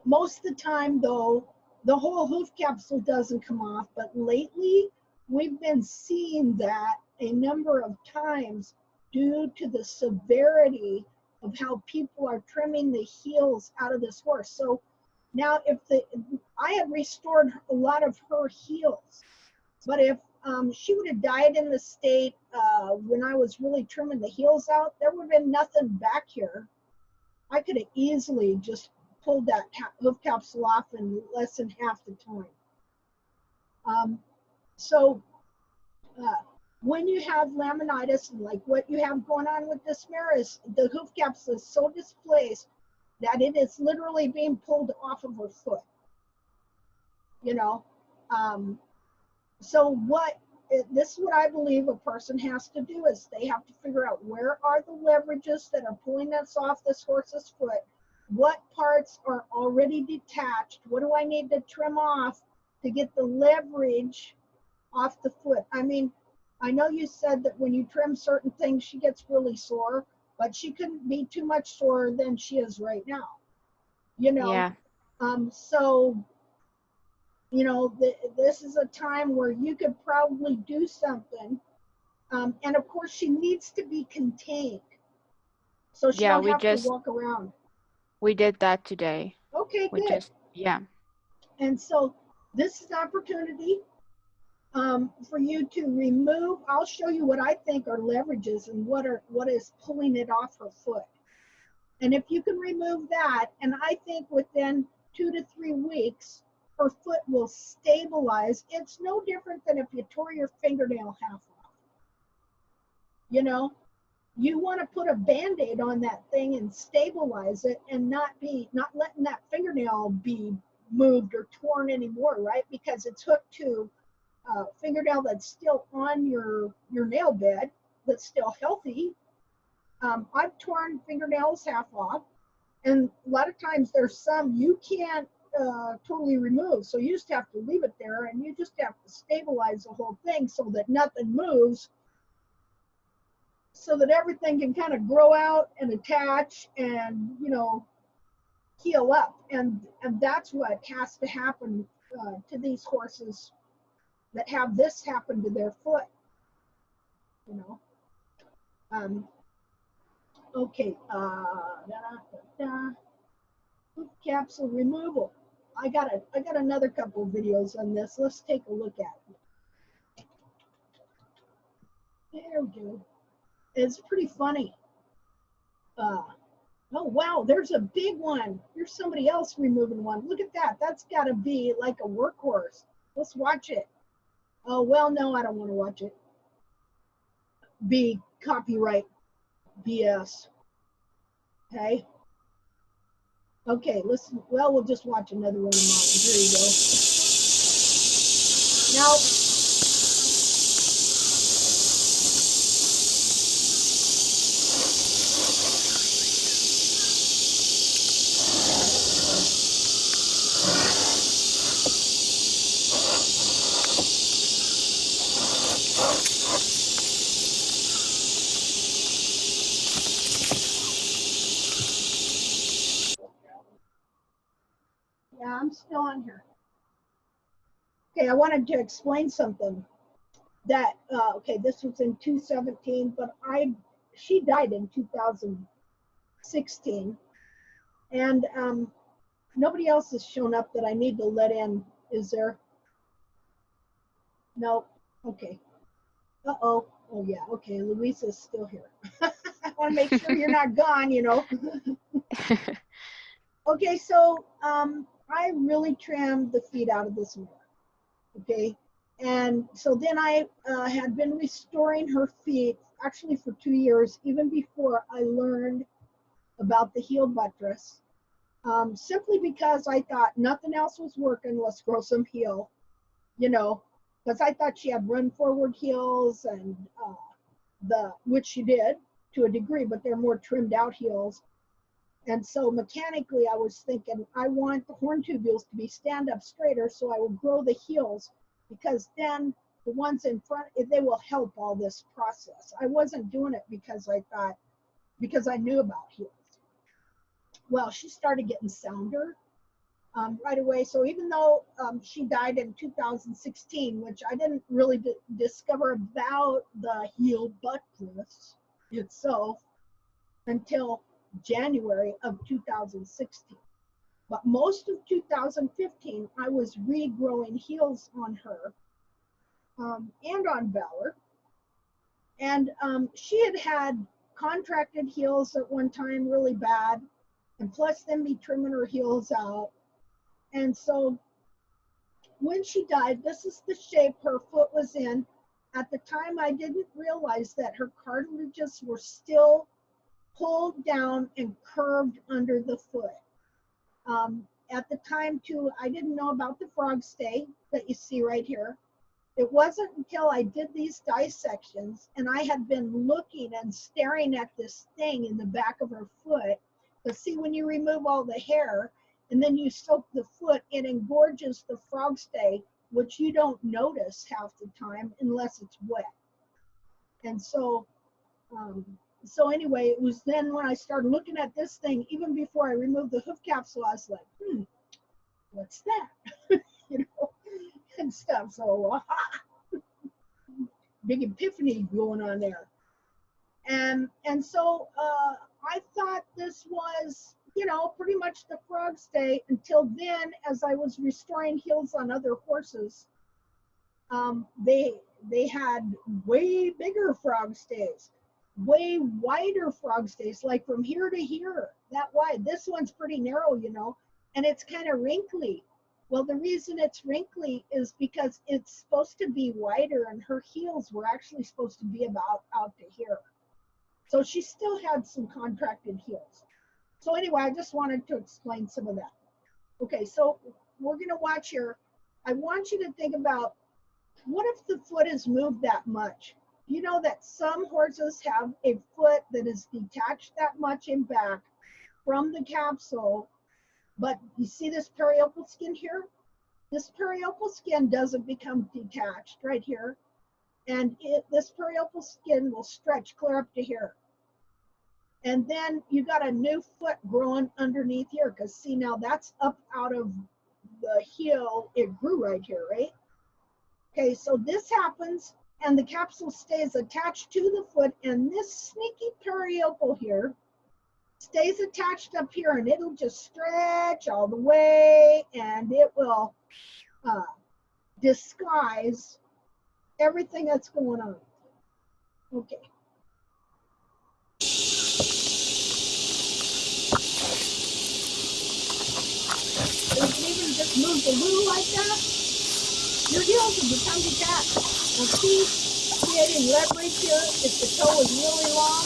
most of the time though, the whole hoof capsule doesn't come off, but lately we've been seeing that a number of times due to the severity of how people are trimming the heels out of this horse. So now I had restored a lot of her heels, but if she would have died in the state when I was really trimming the heels out, there would have been nothing back here. I could have easily just pulled that hoof capsule off in less than half the time. When you have laminitis, like what you have going on with this mare, is the hoof capsule is so displaced that it is literally being pulled off of her foot. You know, so this is what I believe a person has to do, is they have to figure out where are the leverages that are pulling us off this horse's foot, what parts are already detached, what do I need to trim off to get the leverage off the foot. I mean, I know you said that when you trim certain things, she gets really sore, but she couldn't be too much sore than she is right now. You know, Yeah. So, you know, this is a time where you could probably do something. And of course, she needs to be contained, so she don't have to walk around. We did that today. Okay, good. Yeah. And so this is an opportunity for you to remove. I'll show you what I think are leverages and what is pulling it off her foot. And if you can remove that, and I think within 2 to 3 weeks, her foot will stabilize. It's no different than if you tore your fingernail half off. You know, you want to put a Band-Aid on that thing and stabilize it, and not letting that fingernail be moved or torn anymore, right? Because it's hooked to fingernail that's still on your nail bed, that's still healthy. I've torn fingernails half off, and a lot of times there's some you can't totally remove, so you just have to leave it there, and you just have to stabilize the whole thing so that nothing moves, so that everything can kind of grow out and attach and, you know, heal up. And that's what has to happen to these horses that have this happen to their foot, you know. Okay, hoof capsule removal. I got another couple of videos on this. Let's take a look at it. There we go. It's pretty funny. Oh wow, there's a big one. Here's somebody else removing one. Look at that. That's got to be like a workhorse. Let's watch it. Oh well, no, I don't want to watch it. be copyright BS. Okay. Okay, listen. Well, we'll just watch another one of mine. Here you go. Now, yeah, I'm still on here. Okay, I wanted to explain something that, okay, this was in 2017, but she died in 2016. And nobody else has shown up that I need to let in, is there? No, okay. Uh-oh, oh yeah, okay, Louisa's still here. I wanna make sure you're not gone, you know. Okay, so I really trimmed the feet out of this mare, okay? And so then I had been restoring her feet actually for 2 years, even before I learned about the heel buttress, simply because I thought nothing else was working, let's grow some heel, you know, because I thought she had run forward heels and which she did to a degree, but they're more trimmed out heels. And so mechanically, I was thinking, I want the horn tubules to be stand up straighter, so I will grow the heels, because then the ones in front, they will help all this process. I wasn't doing it because I thought, because I knew about heels. Well, she started getting sounder right away. So even though she died in 2016, which I didn't really discover about the heel buttress itself until January of 2016. But most of 2015, I was regrowing heels on her and on Valor. And she had contracted heels at one time really bad, and plus then be trimming her heels out. And so when she died, this is the shape her foot was in. At the time, I didn't realize that her cartilages were still pulled down and curved under the foot. At the time too, I didn't know about the frog stay that you see right here. It wasn't until I did these dissections and I had been looking and staring at this thing in the back of her foot, to see when you remove all the hair and then you soak the foot, it engorges the frog stay, which you don't notice half the time unless it's wet. And so, so anyway, it was then when I started looking at this thing, even before I removed the hoof capsule, I was like, what's that? You know, and stuff. So, big epiphany going on there. And so I thought this was, you know, pretty much the frog stay until then, as I was restoring heels on other horses, they had way bigger frog stays, way wider frog stays, like from here to here, that wide. This one's pretty narrow, you know, and it's kind of wrinkly. Well, the reason it's wrinkly is because it's supposed to be wider, and her heels were actually supposed to be about out to here. So she still had some contracted heels. So anyway, I just wanted to explain some of that. Okay, so we're gonna watch here. I want you to think about, what if the foot is moved that much? You know that some horses have a foot that is detached that much in back from the capsule, but you see this periopal skin here? This periopal skin doesn't become detached right here. And this periopal skin will stretch clear up to here. And then you got a new foot growing underneath here, because see, now that's up out of the heel. It grew right here, right? Okay, so this happens and the capsule stays attached to the foot, and this sneaky periopal here stays attached up here, and it'll just stretch all the way, and it will disguise everything that's going on. Okay. If it even just moves a little like that, your heels will become detached. Now see indicating leverage here if the toe is really long.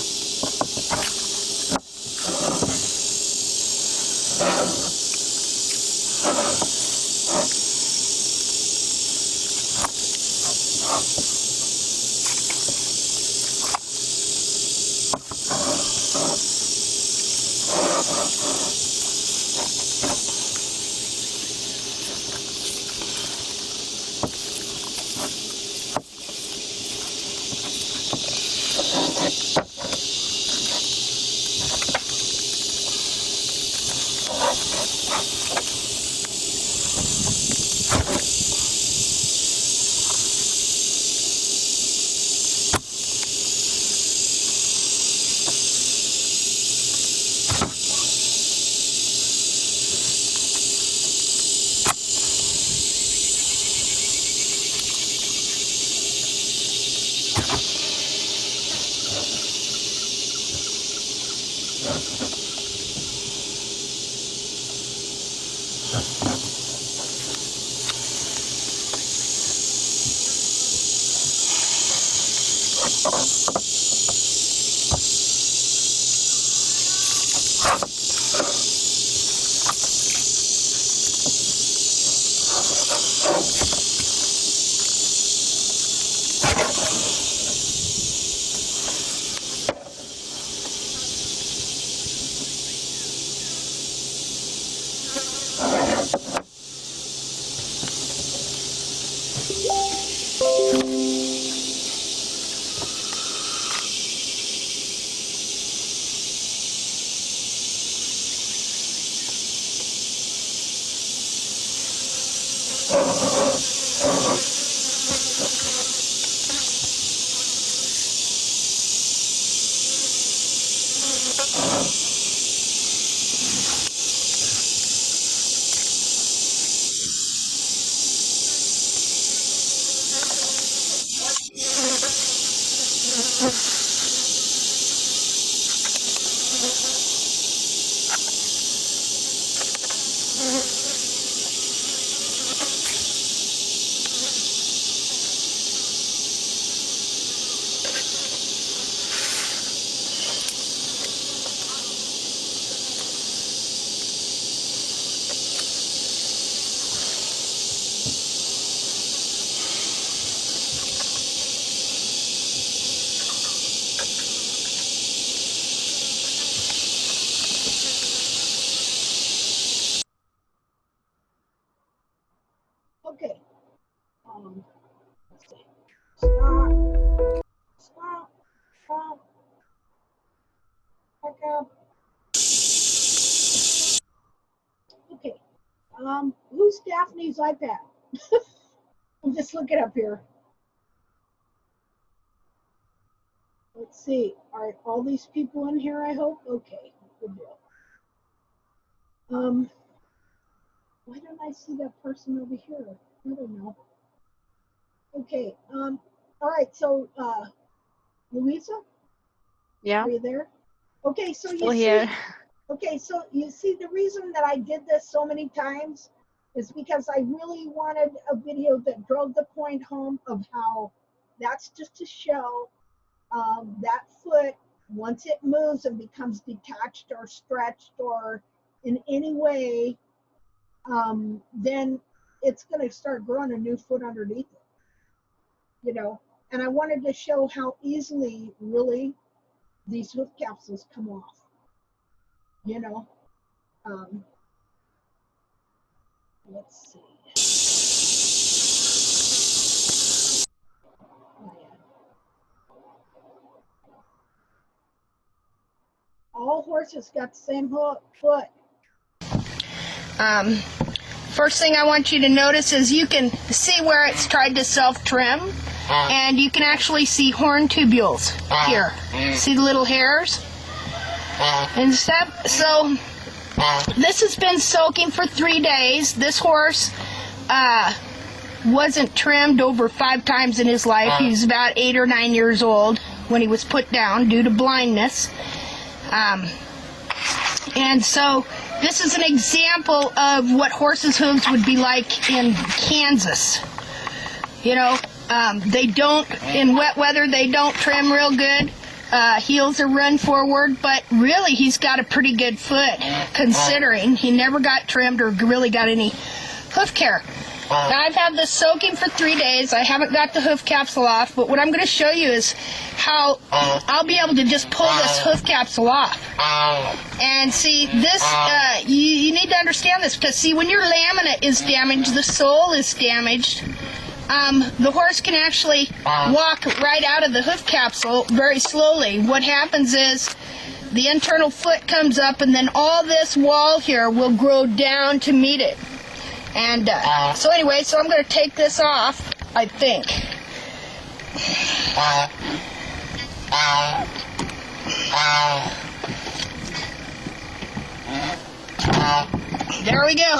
Okay. Let's see. Stop. Stop. Stop. Back up. Okay. Who's Daphne's iPad? I'm just looking up here. Let's see. Are all these people in here, I hope? Okay. Good deal. Why don't I see that person over here? I don't know. Okay. All right. So, Louisa, Yeah, are you there? Okay. So still you here. see. Okay. So you see, the reason that I did this so many times is because I really wanted a video that drove the point home of how that's just to show that foot, once it moves and becomes detached or stretched or in any way, then it's going to start growing a new foot underneath it, you know. And I wanted to show how easily, really, these hoof capsules come off, you know. Let's see. Oh, yeah. All horses got the same foot. First thing I want you to notice is you can see where it's tried to self-trim, and you can actually see horn tubules here. See the little hairs and stuff? So this has been soaking for 3 days. This horse wasn't trimmed over 5 times in his life. He was about 8 or 9 years old when he was put down due to blindness. And so this is an example of what horses' hooves would be like in Kansas. You know, They don't, in wet weather, they don't trim real good. Heels are run forward, but really he's got a pretty good foot considering he never got trimmed or really got any hoof care. Now I've had this soaking for 3 days. I haven't got the hoof capsule off, but what I'm going to show you is how I'll be able to just pull this hoof capsule off. And see, this, you need to understand this, because see, when your laminate is damaged, the sole is damaged, the horse can actually walk right out of the hoof capsule very slowly. What happens is the internal foot comes up, and then all this wall here will grow down to meet it. And so anyway, so I'm going to take this off, I think. There we go.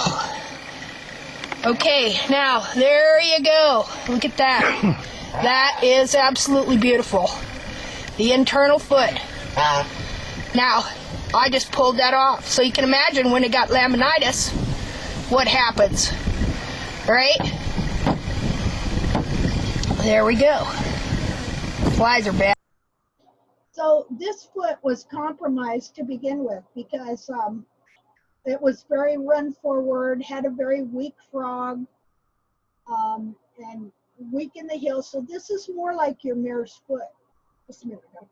Okay, now, there you go. Look at that. That is absolutely beautiful. The internal foot. Now, I just pulled that off. So you can imagine when it got laminitis, what happens. Right? There we go. Flies are bad. So this foot was compromised to begin with because it was very run forward, had a very weak frog, and weak in the heel. So this is more like your mare's foot. Just a minute, I got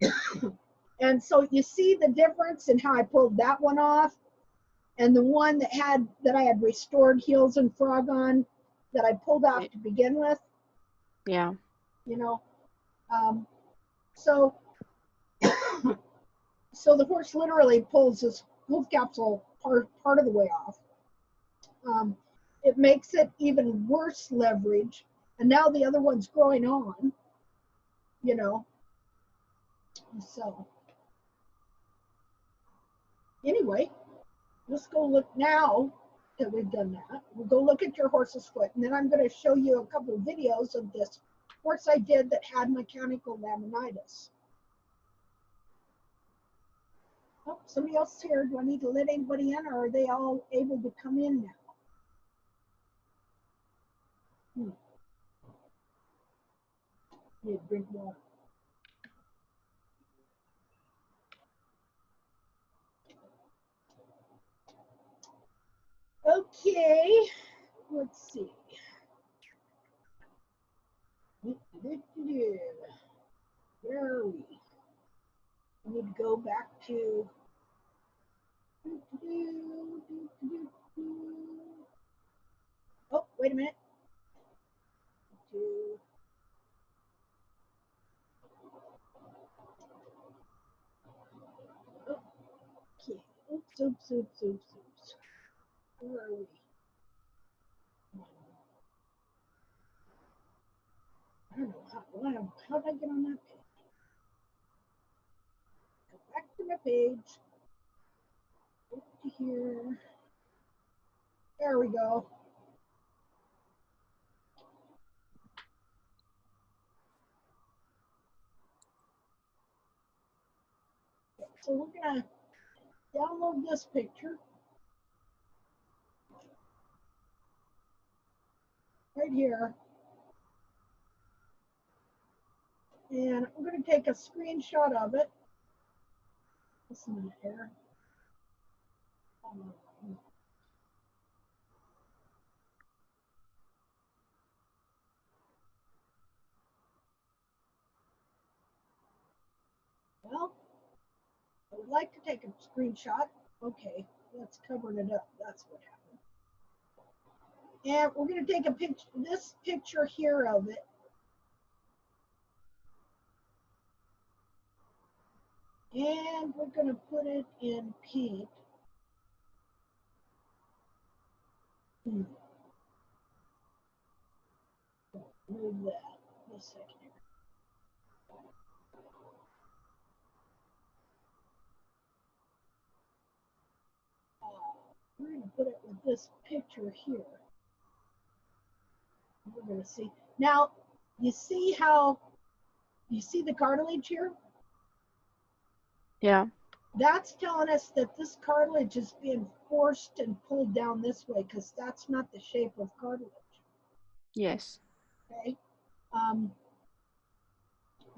a cough. And so you see the difference in how I pulled that one off and the one that I had restored heels and frog on that I pulled off to begin with. Yeah. You know, so so the horse literally pulls his hoof capsule part of the way off. It makes it even worse leverage, and now the other one's growing on, you know. So anyway, let's go look now that we've done that. We'll go look at your horse's foot, and then I'm going to show you a couple of videos of this horse I did that had mechanical laminitis. Oh, somebody else is here. Do I need to let anybody in, or are they all able to come in now? Need to drink water. Okay, let's see. Where are we? We need to go back to. Oh, wait a minute. Okay. Oops. Where are we? I don't know how did I get on that page? Go back to my page. Up to here. There we go. So we're gonna download this picture right here. And we're going to take a screenshot of it. Just a minute here. Well, I would like to take a screenshot. Okay, that's covering it up. That's what happened. And we're going to take a picture, this picture here of it. And we're going to put it in paint. Move that. Just a second here. We're going to put it with this picture here. We're going to see. Now, you see the cartilage here? Yeah. That's telling us that this cartilage is being forced and pulled down this way because that's not the shape of cartilage. Yes. Okay.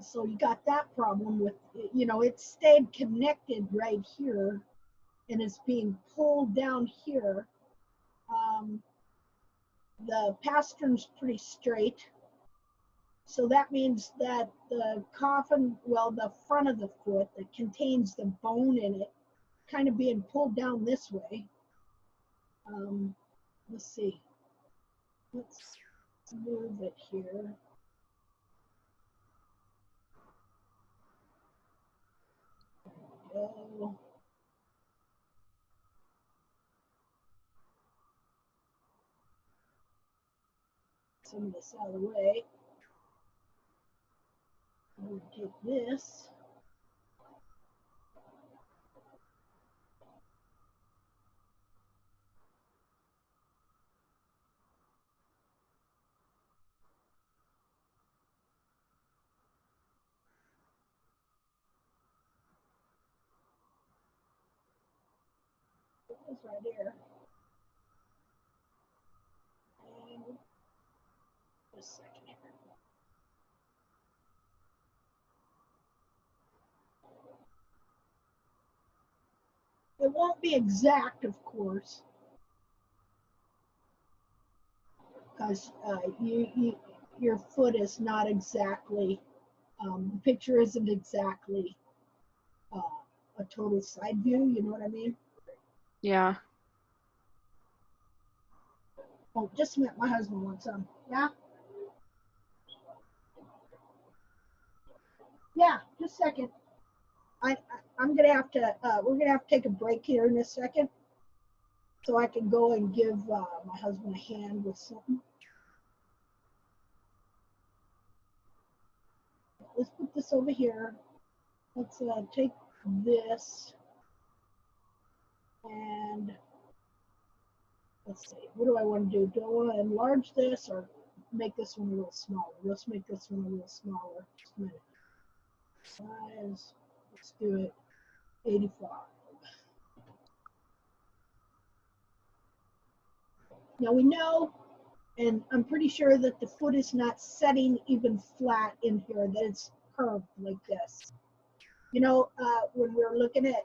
So you got that problem with, it stayed connected right here and it's being pulled down here. The pastern's pretty straight. So that means that the coffin, well, the front of the foot that contains the bone in it, kind of being pulled down this way. Let's see. Let's move it here. Go. Some of this out of the way. I'm going to take this. It's right here. And just a second here. It won't be exact, of course, because your foot is not exactly, the picture isn't exactly a total side view, you know what I mean? Yeah. Oh, just a minute, my husband wants some. Yeah? Yeah, just a second. I'm gonna have to, we're gonna have to take a break here in a second so I can go and give my husband a hand with something. Let's put this over here. Let's take this and let's see, what do I want to do? Do I want to enlarge this or make this one a little smaller? Let's make this one a little smaller. Just a minute. Size, let's do it 85. Now we know, and I'm pretty sure that the foot is not setting even flat in here, that it's curved like this. You know, when we were looking at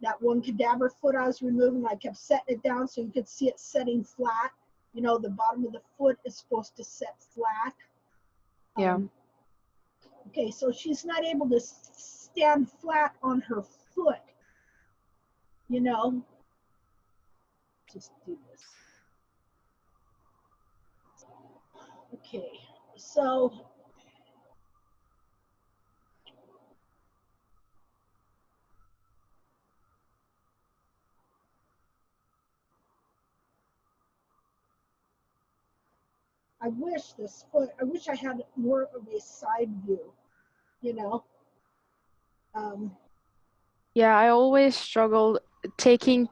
that one cadaver foot I was removing, I kept setting it down so you could see it setting flat. You know, the bottom of the foot is supposed to set flat. Yeah. Okay, so she's not able to stand flat on her foot, you know. Just do this. Okay, so I wish I had more of a side view, you know. Yeah, I always struggle taking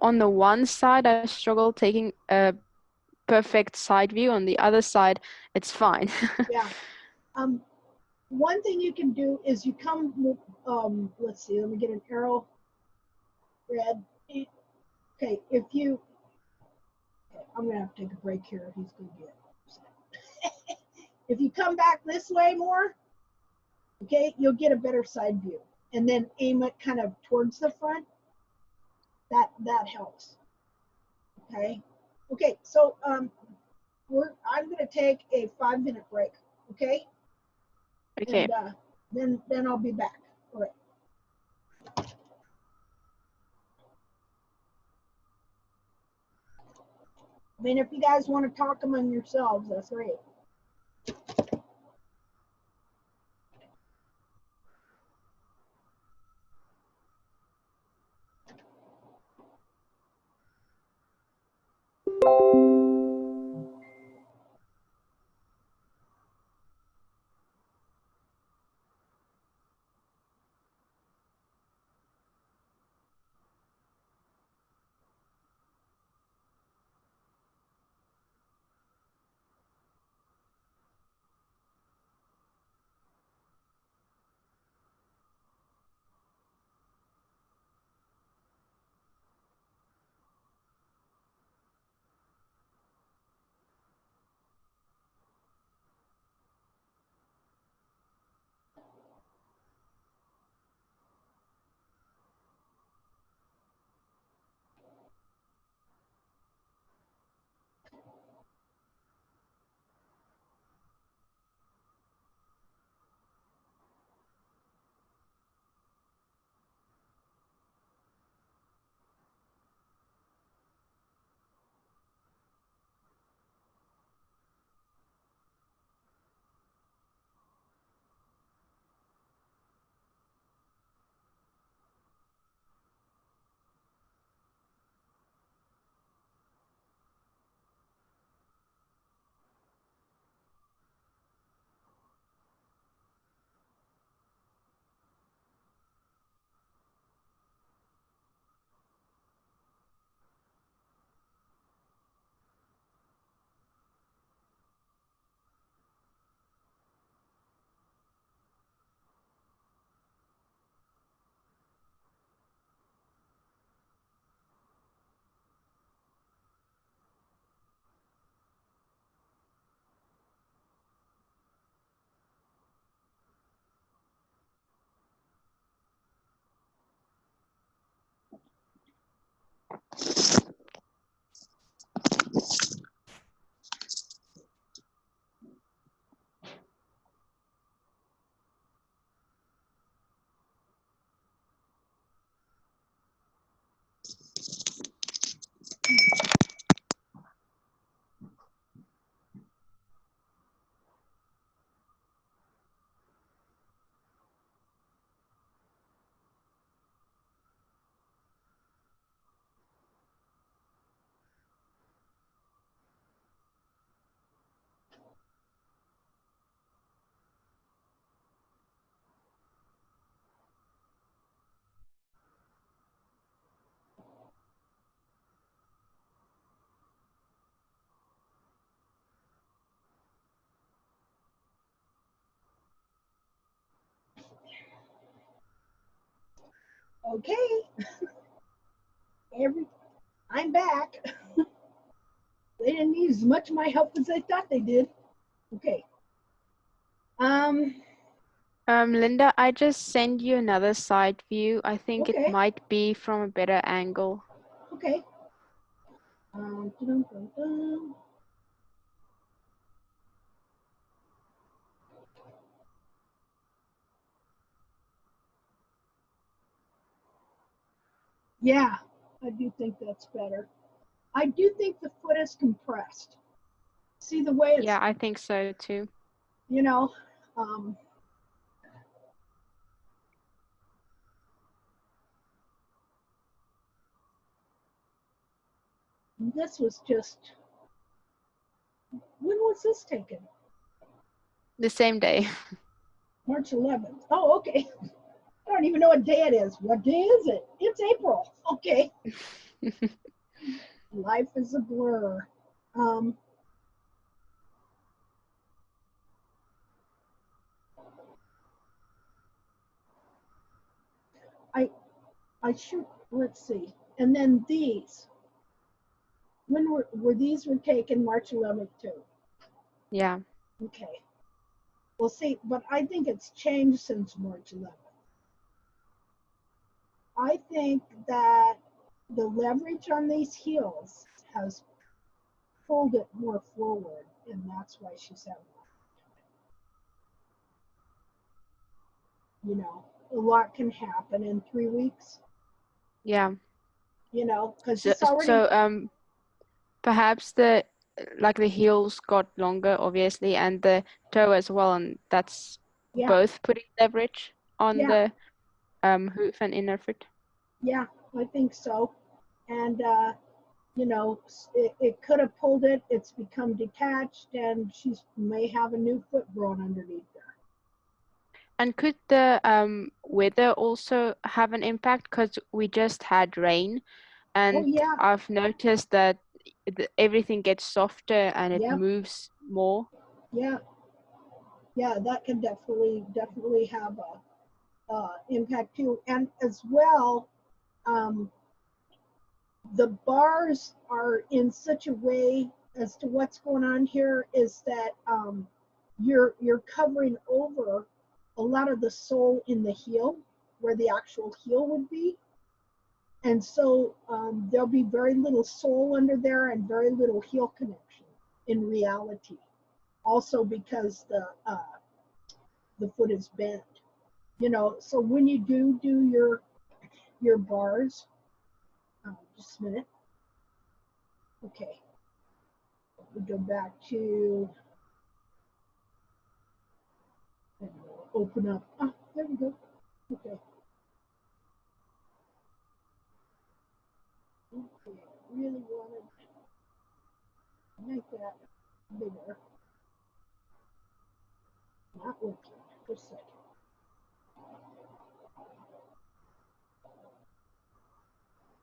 on the one side, I struggle taking a perfect side view. On the other side, it's fine. Yeah. One thing you can do is you come, let's see, let me get an arrow, red. Okay, if you, okay, I'm gonna have to take a break here. He's gonna get upset. If you come back this way more, okay, you'll get a better side view. And then aim it kind of towards the front. That helps. Okay. Okay, so I'm gonna take a 5-minute break. Okay. Okay. And then I'll be back. All right. I mean, if you guys want to talk among yourselves, that's great. Okay. I'm back. They didn't need as much of my help as they thought they did. Okay. Linda, I just sent you another side view. I think it Okay. might be from a better angle. Okay. Dun, dun, dun. Yeah, I do think that's better. I do think the foot is compressed. See the way it's, Yeah, I think so too. you know, this was just, when was this taken? The same day. March 11th. Oh, okay. I don't even know what day it is. What day is it? It's April. Okay. Life is a blur. I shoot, let's see. And then these, when were these were taken March 11th too? Yeah. Okay. Well, see, but I think it's changed since March 11th. I think that the leverage on these heels has pulled it more forward, and that's why she's having, you know, a lot can happen in 3 weeks, Yeah. you know, because So, it's already, perhaps the heels got longer, obviously, and the toe as well, and that's yeah, both putting leverage on yeah, the hoof and inner foot. yeah, I think so. And, you know, it could have pulled it, it's become detached, and she's may have a new foot growing underneath there. And could the weather also have an impact? Because we just had rain, Oh, and yeah, I've noticed that everything gets softer and it yeah, moves more. yeah, yeah, that can definitely have a impact too. And as well, um, the bars are in such a way as to what's going on here is that you're covering over a lot of the sole in the heel where the actual heel would be. And so there'll be very little sole under there and very little heel connection in reality. Also because the foot is bent, you know. So when you do your bars, just a minute. Okay, we go back to open up. Ah, there we go. Okay. Okay, really wanted to make that bigger. Not working. Just a second.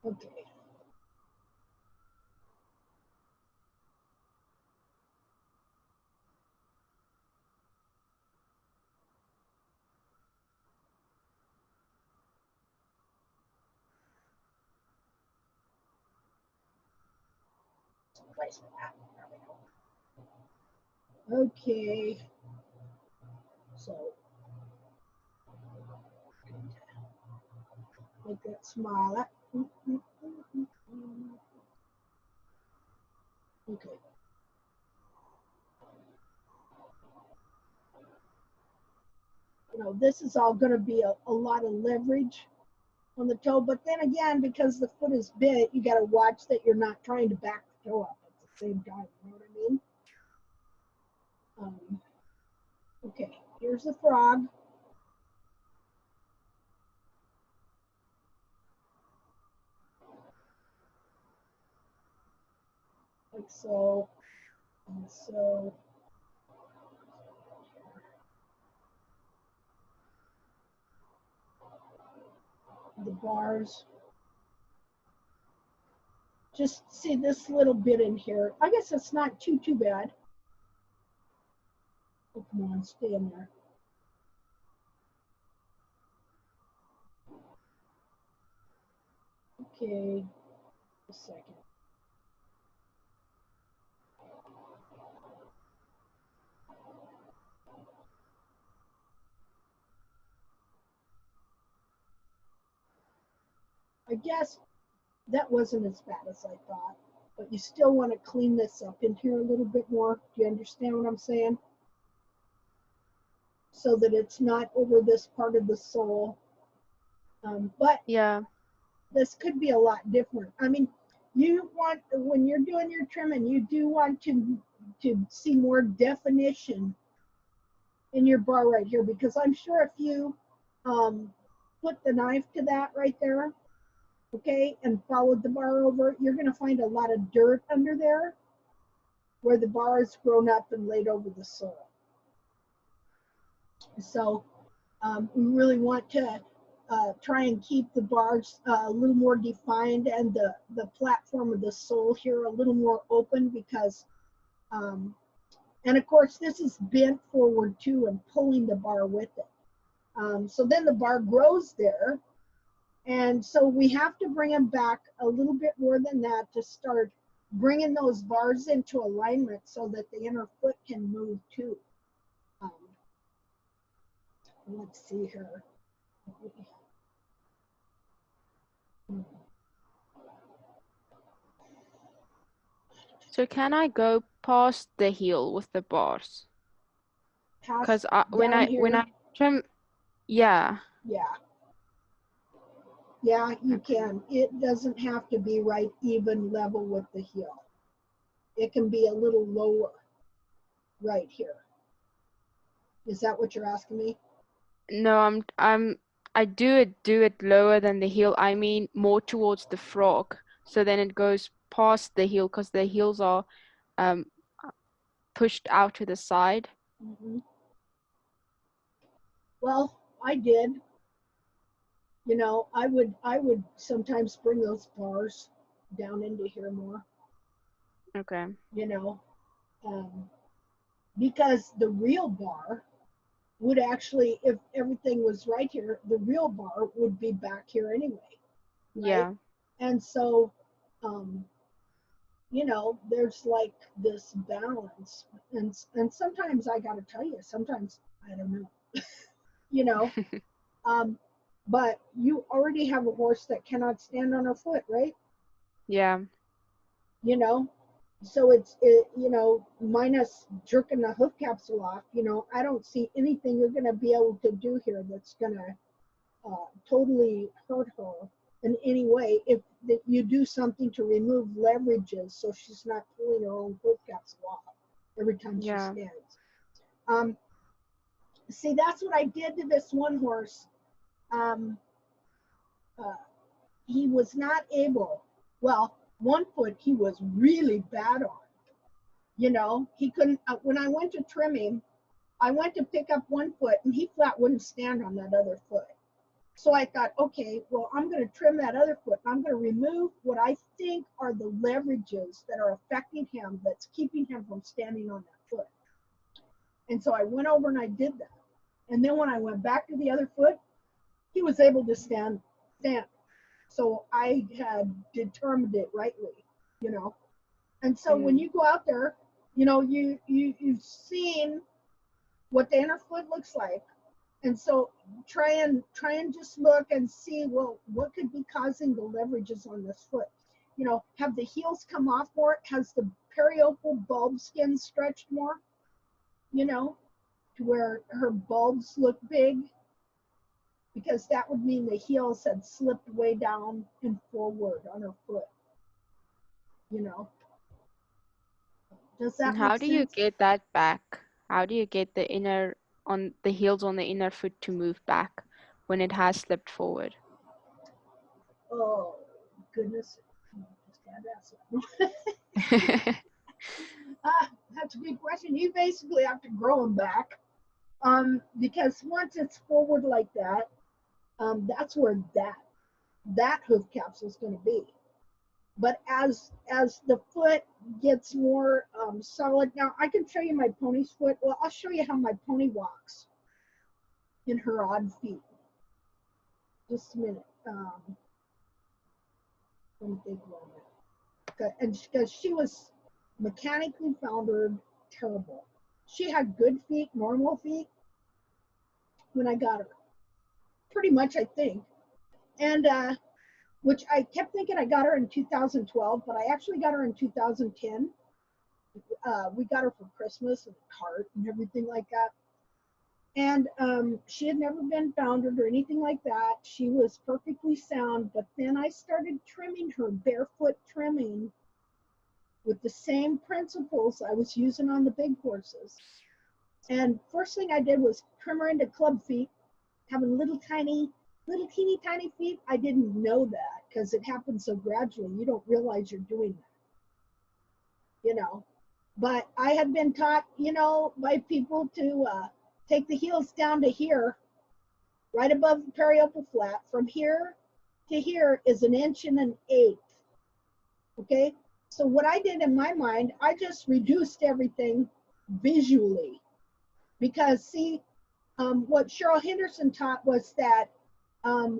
Okay. Okay. So make that smaller. Okay. You know, this is all going to be a lot of leverage on the toe. But then again, because the foot is bent, you got to watch that you're not trying to back the toe up at the same time. You know what I mean? Okay, here's the frog. Like so, and so. The bars. Just see this little bit in here. I guess it's not too bad. Oh, come on, stay in there. Okay, a second. I guess that wasn't as bad as I thought, but you still want to clean this up in here a little bit more. Do you understand what I'm saying? So that it's not over this part of the sole. But Yeah. this could be a lot different. I mean, you want, when you're doing your trimming, you do want to see more definition in your bar right here, because I'm sure if you put the knife to that right there, okay, and followed the bar over, you're going to find a lot of dirt under there where the bar has grown up and laid over the sole. So we really want to try and keep the bars a little more defined, and the platform of the sole here a little more open, because and of course this is bent forward too and pulling the bar with it. So then the bar grows there, and so we have to bring them back a little bit more than that to start bringing those bars into alignment so that the inner foot can move too. Let's see here. So can I go past the heel with the bars? Because when I trim, yeah. Yeah, you can. It doesn't have to be right even level with the heel. It can be a little lower right here. Is that what you're asking me? No, I do it lower than the heel. I mean more towards the frog. So then it goes past the heel, because the heels are pushed out to the side. Mm-hmm. Well, I did. You know, I would sometimes bring those bars down into here more. Okay. You know, because the real bar would actually, if everything was right here, the real bar would be back here anyway. Right? Yeah. And so, you know, there's like this balance, and sometimes I got to tell you, sometimes I don't know, you know, but you already have a horse that cannot stand on her foot, right? Yeah. You know, so you know, minus jerking the hoof capsule off, you know, I don't see anything you're going to be able to do here that's going to totally hurt her in any way if you do something to remove leverages so she's not pulling her own hoof capsule off every time she stands. See, that's what I did to this one horse. He was not able, well, one foot he was really bad on. You know, he couldn't, when I went to trim him, I went to pick up one foot and he flat wouldn't stand on that other foot. So I thought, okay, well, I'm going to trim that other foot. I'm going to remove what I think are the leverages that are affecting him, that's keeping him from standing on that foot. And so I went over and I did that. And then when I went back to the other foot, he was able to stand. So I had determined it rightly, you know. And so when you go out there, you know, you've seen what the inner foot looks like. And so try and just look and see, well, what could be causing the leverages on this foot? You know, have the heels come off more? Has the periople bulb skin stretched more? You know, to where her bulbs look big? because that would mean the heels had slipped way down and forward on her foot. You know, does that And how make do you sense? get that back? How do you get the heels on the inner foot to move back when it has slipped forward? Oh, goodness. That's a good question. You basically have to grow them back, because once it's forward like that, that's where that hoof capsule is going to be. But as the foot gets more solid, now I can show you my pony's foot. Well, I'll show you how my pony walks in her odd feet. Just a minute. Let me think about it. And because she was mechanically foundered, terrible. She had good feet, normal feet when I got her. Pretty much, I think. And which I kept thinking I got her in 2012, but I actually got her in 2010. We got her for Christmas and a cart and everything like that. And she had never been foundered or anything like that. She was perfectly sound, but then I started trimming her, barefoot trimming, with the same principles I was using on the big horses. And first thing I did was trim her into club feet, having little teeny tiny feet. I didn't know that because it happens so gradually. You don't realize you're doing that, you know. But I had been taught, you know, by people to take the heels down to here, right above the periopal flat. From here to here is 1 1/8 inches. Okay, so what I did in my mind, I just reduced everything visually, because see, what Cheryl Henderson taught was that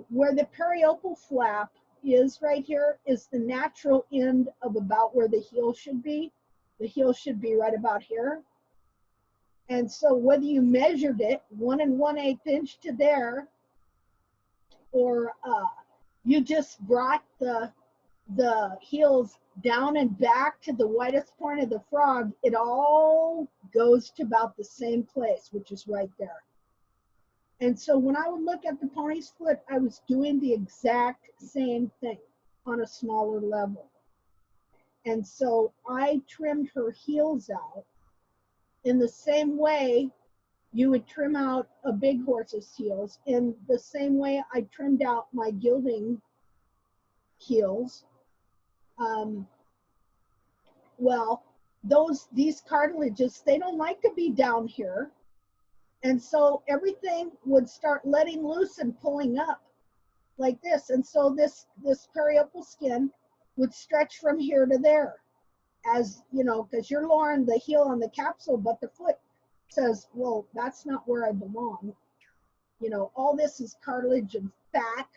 where the periopal flap is right here is the natural end of about where the heel should be. The heel should be right about here. And so whether you measured it 1 1/8 inch to there, or you just brought the heels down and back to the widest point of the frog, it all goes to about the same place, which is right there. And so when I would look at the pony's foot, I was doing the exact same thing on a smaller level. And so I trimmed her heels out in the same way you would trim out a big horse's heels. In the same way I trimmed out my gilding heels. Well, these cartilages, they don't like to be down here. And so everything would start letting loose and pulling up like this. And so this periopal skin would stretch from here to there, as you know, because you're lowering the heel on the capsule, but the foot says, well, that's not where I belong. You know, all this is cartilage and fat.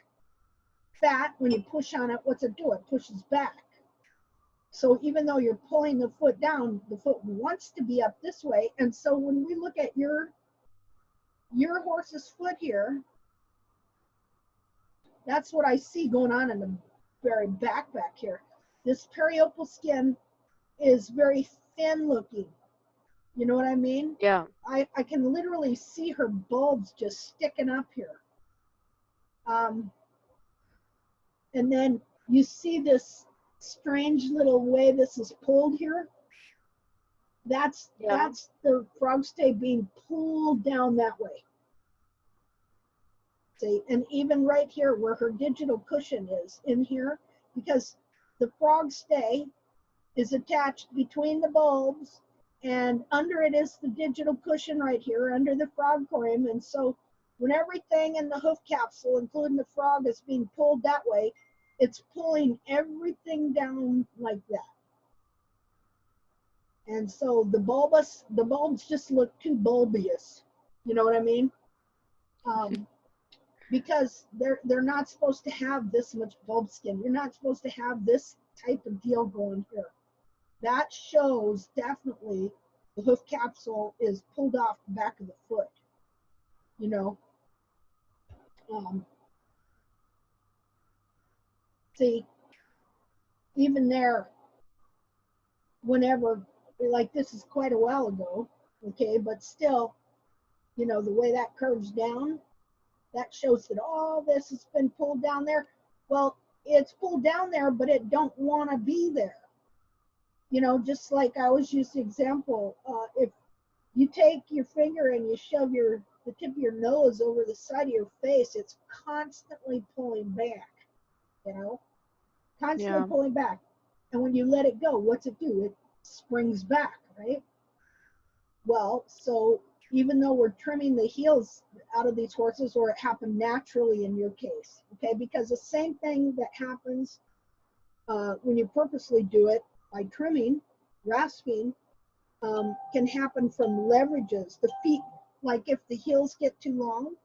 Fat, when you push on it, what's it do? It pushes back. So even though you're pulling the foot down, the foot wants to be up this way. And so when we look at your horse's foot here, that's what I see going on in the very back here. This periopal skin is very thin looking. You know what I mean? Yeah. I can literally see her bulbs just sticking up here. And then you see this strange little way this is pulled here. That's the frog stay being pulled down that way. See, and even right here where her digital cushion is in here, because the frog stay is attached between the bulbs, and under it is the digital cushion right here under the frog corium. And so when everything in the hoof capsule, including the frog, is being pulled that way, it's pulling everything down like that. And so the bulbs just look too bulbous. You know what I mean? Because they're not supposed to have this much bulb skin. You're not supposed to have this type of deal going here. That shows definitely the hoof capsule is pulled off the back of the foot. You know? See, even there, whenever, like this is quite a while ago, okay, but still, you know, the way that curves down, that shows that all this has been pulled down there. Well, it's pulled down there, but it don't want to be there. You know, just like I always use the example, if you take your finger and you shove the tip of your nose over the side of your face, it's constantly pulling back, you know, constantly pulling back. And when you let it go, what's it do? It springs back, right? Well, so even though we're trimming the heels out of these horses, or it happened naturally in your case, okay, because the same thing that happens when you purposely do it by trimming, rasping, can happen from leverages. The feet, like if the heels get too long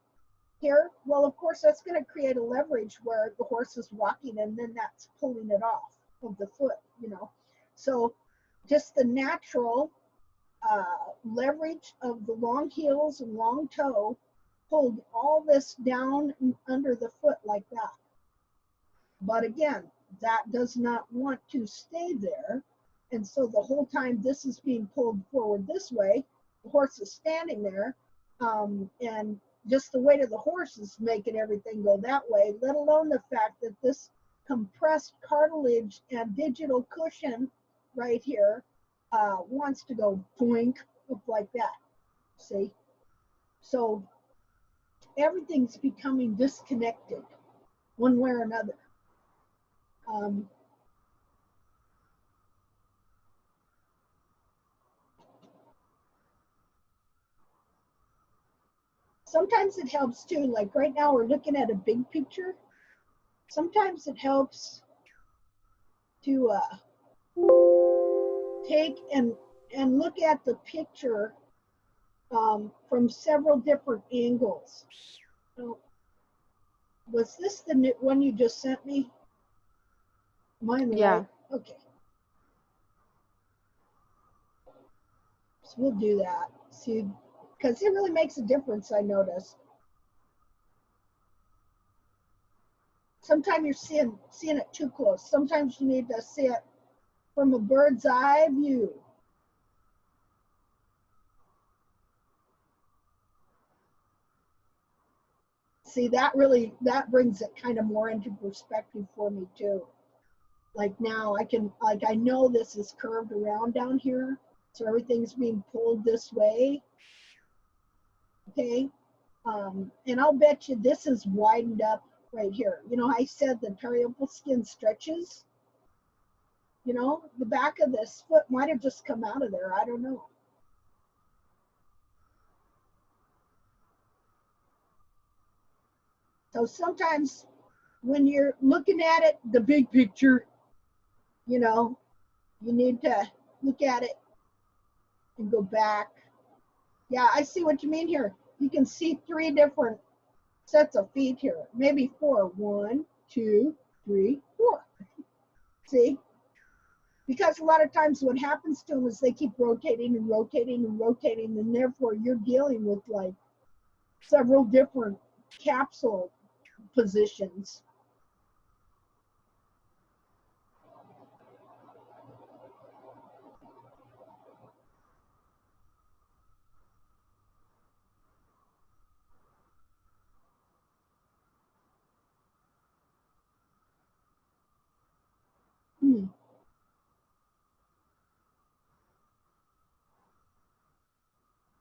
here, well, of course, that's going to create a leverage where the horse is walking, and then that's pulling it off of the foot, you know. So just the natural leverage of the long heels and long toe pulled all this down under the foot like that. But again, that does not want to stay there. And so the whole time this is being pulled forward this way, the horse is standing there, and just the weight of the horse is making everything go that way, let alone the fact that this compressed cartilage and digital cushion right here wants to go boink up like that, see? So everything's becoming disconnected one way or another. Sometimes it helps too, like right now we're looking at a big picture. Sometimes it helps to take and look at the picture from several different angles. So, was this the one you just sent me? Mine, Yeah. right? Okay. So we'll do that. See, because it really makes a difference, I notice. Sometimes you're seeing it too close. Sometimes you need to see it from a bird's eye view. See, that brings it kind of more into perspective for me too. Like now I know this is curved around down here, so everything's being pulled this way. Okay. And I'll bet you this is widened up right here. You know, I said the periopal skin stretches. You know, the back of this foot might have just come out of there. I don't know. So sometimes when you're looking at it, the big picture, you know, you need to look at it and go back. Yeah, I see what you mean here. You can see 3 different sets of feet here, maybe 4. 1, 2, 3, 4. See? Because a lot of times what happens to them is they keep rotating and rotating and rotating, and therefore you're dealing with like several different capsule positions.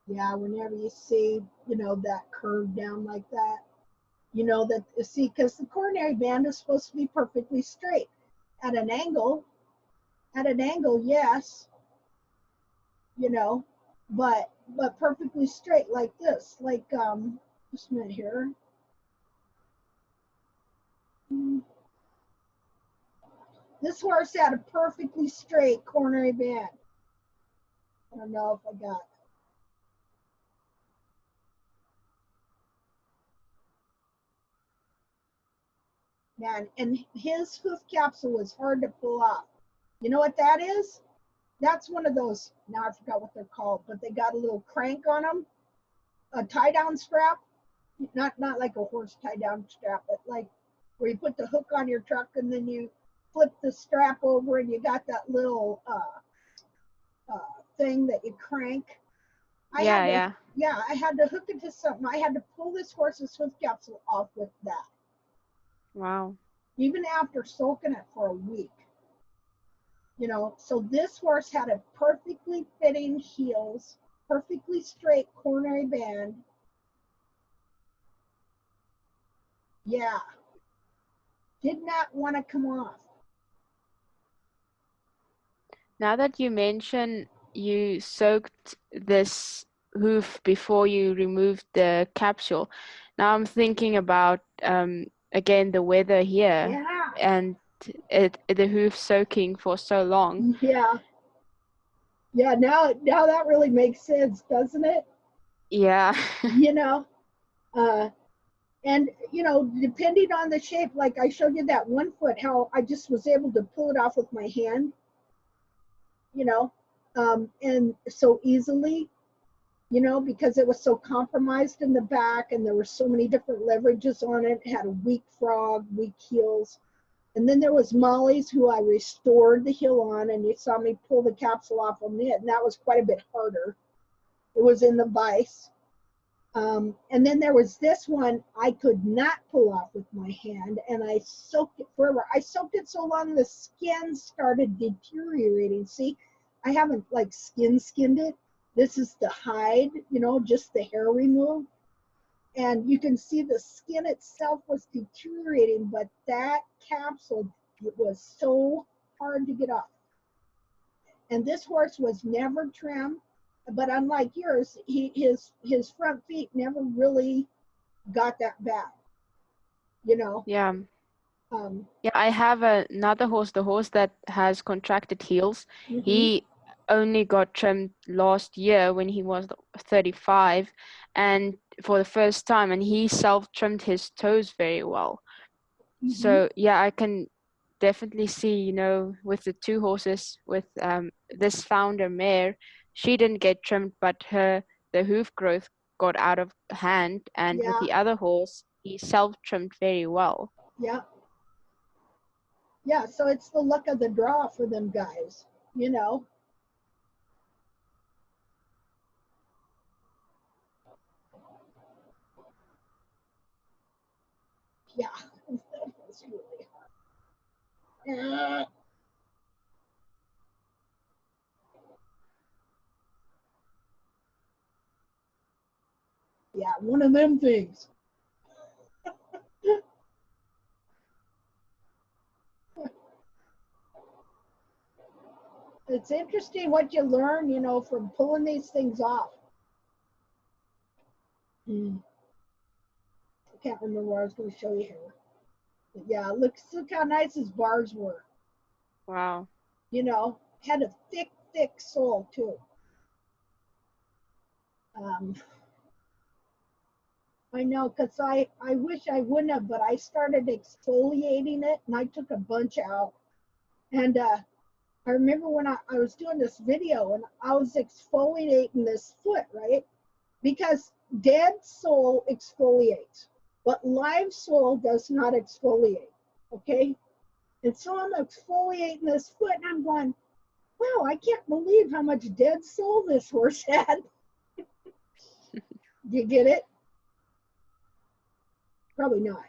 Yeah, whenever you see, you know, that curve down like that, you know that, see, because the coronary band is supposed to be perfectly straight. At an angle, yes, you know, but perfectly straight like this, like, just a minute here. This horse had a perfectly straight coronary band. I don't know if I got it. Man, and his hoof capsule was hard to pull off. You know what that is? That's one of those, now I forgot what they're called, but they got a little crank on them, a tie-down strap, not like a horse tie-down strap, but like where you put the hook on your truck and then you flip the strap over and you got that little thing that you crank. I Yeah, had to, yeah. yeah, I had to hook it to something. I had to pull this horse's hoof capsule off with that, Wow. even after soaking it for a week. You know, so this horse had a perfectly fitting heels, perfectly straight coronary band. Yeah, did not want to come off. Now that you mention you soaked this hoof before you removed the capsule, now I'm thinking about again the weather here Yeah, and the hoof soaking for so long. yeah, yeah. Now that really makes sense, doesn't it? Yeah. You know, uh, and you know, depending on the shape, like I showed you that one foot, how I just was able to pull it off with my hand. You know, and so easily. You know, because it was so compromised in the back and there were so many different leverages on it. It had a weak frog, weak heels. And then there was Molly's, who I restored the heel on, and you saw me pull the capsule off on it, and that was quite a bit harder. It was in the vise. And then there was this one I could not pull off with my hand, and I soaked it forever. I soaked it so long the skin started deteriorating. See, I haven't like skinned it. This is the hide, you know, just the hair removed. And you can see the skin itself was deteriorating, but that capsule, it was so hard to get off. And this horse was never trimmed, but unlike yours, his front feet never really got that bad, you know. Yeah. Um, Yeah, I have another horse, the horse that has contracted heels. mhm, He only got trimmed last year when he was 35 and for the first time, and he self-trimmed his toes very well. mhm. So yeah, I can definitely see, you know, with the two horses, with this founder mare, she didn't get trimmed, but the hoof growth got out of hand, and with Yeah, the other horse, he self-trimmed very well. yeah, yeah. So it's the luck of the draw for them guys, you know. Yeah, that was really hard. Yeah, one of them things. It's interesting what you learn, you know, from pulling these things off. I can't remember what I was going to show you here. But yeah, look how nice his bars were. Wow. You know, had a thick sole too. Um, I know, because I wish I wouldn't have, but I started exfoliating it and I took a bunch out. And I remember when I was doing this video and I was exfoliating this foot, right? Because dead sole exfoliates, but live sole does not exfoliate, okay? And so I'm exfoliating this foot and I'm going, wow, I can't believe how much dead sole this horse had. You get it? Probably not.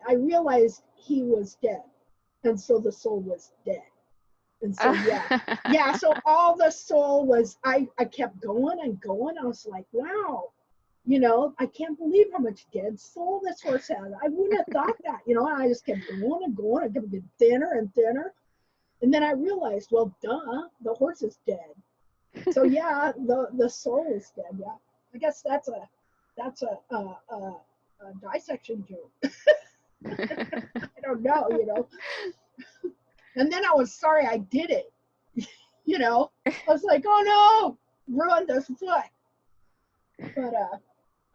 I realized he was dead, and so the sole was dead. And so yeah. So all the sole was. I kept going and going. I was like, wow, you know, I can't believe how much dead sole this horse had. I wouldn't have thought that, you know. And I just kept going and going. I kept getting thinner and thinner, and then I realized, well, duh, the horse is dead. So yeah, the sole is dead. Yeah, I guess that's a dissection joke. I don't know, you know. And then I was sorry I did it. You know, I was like, oh no, ruined this foot. But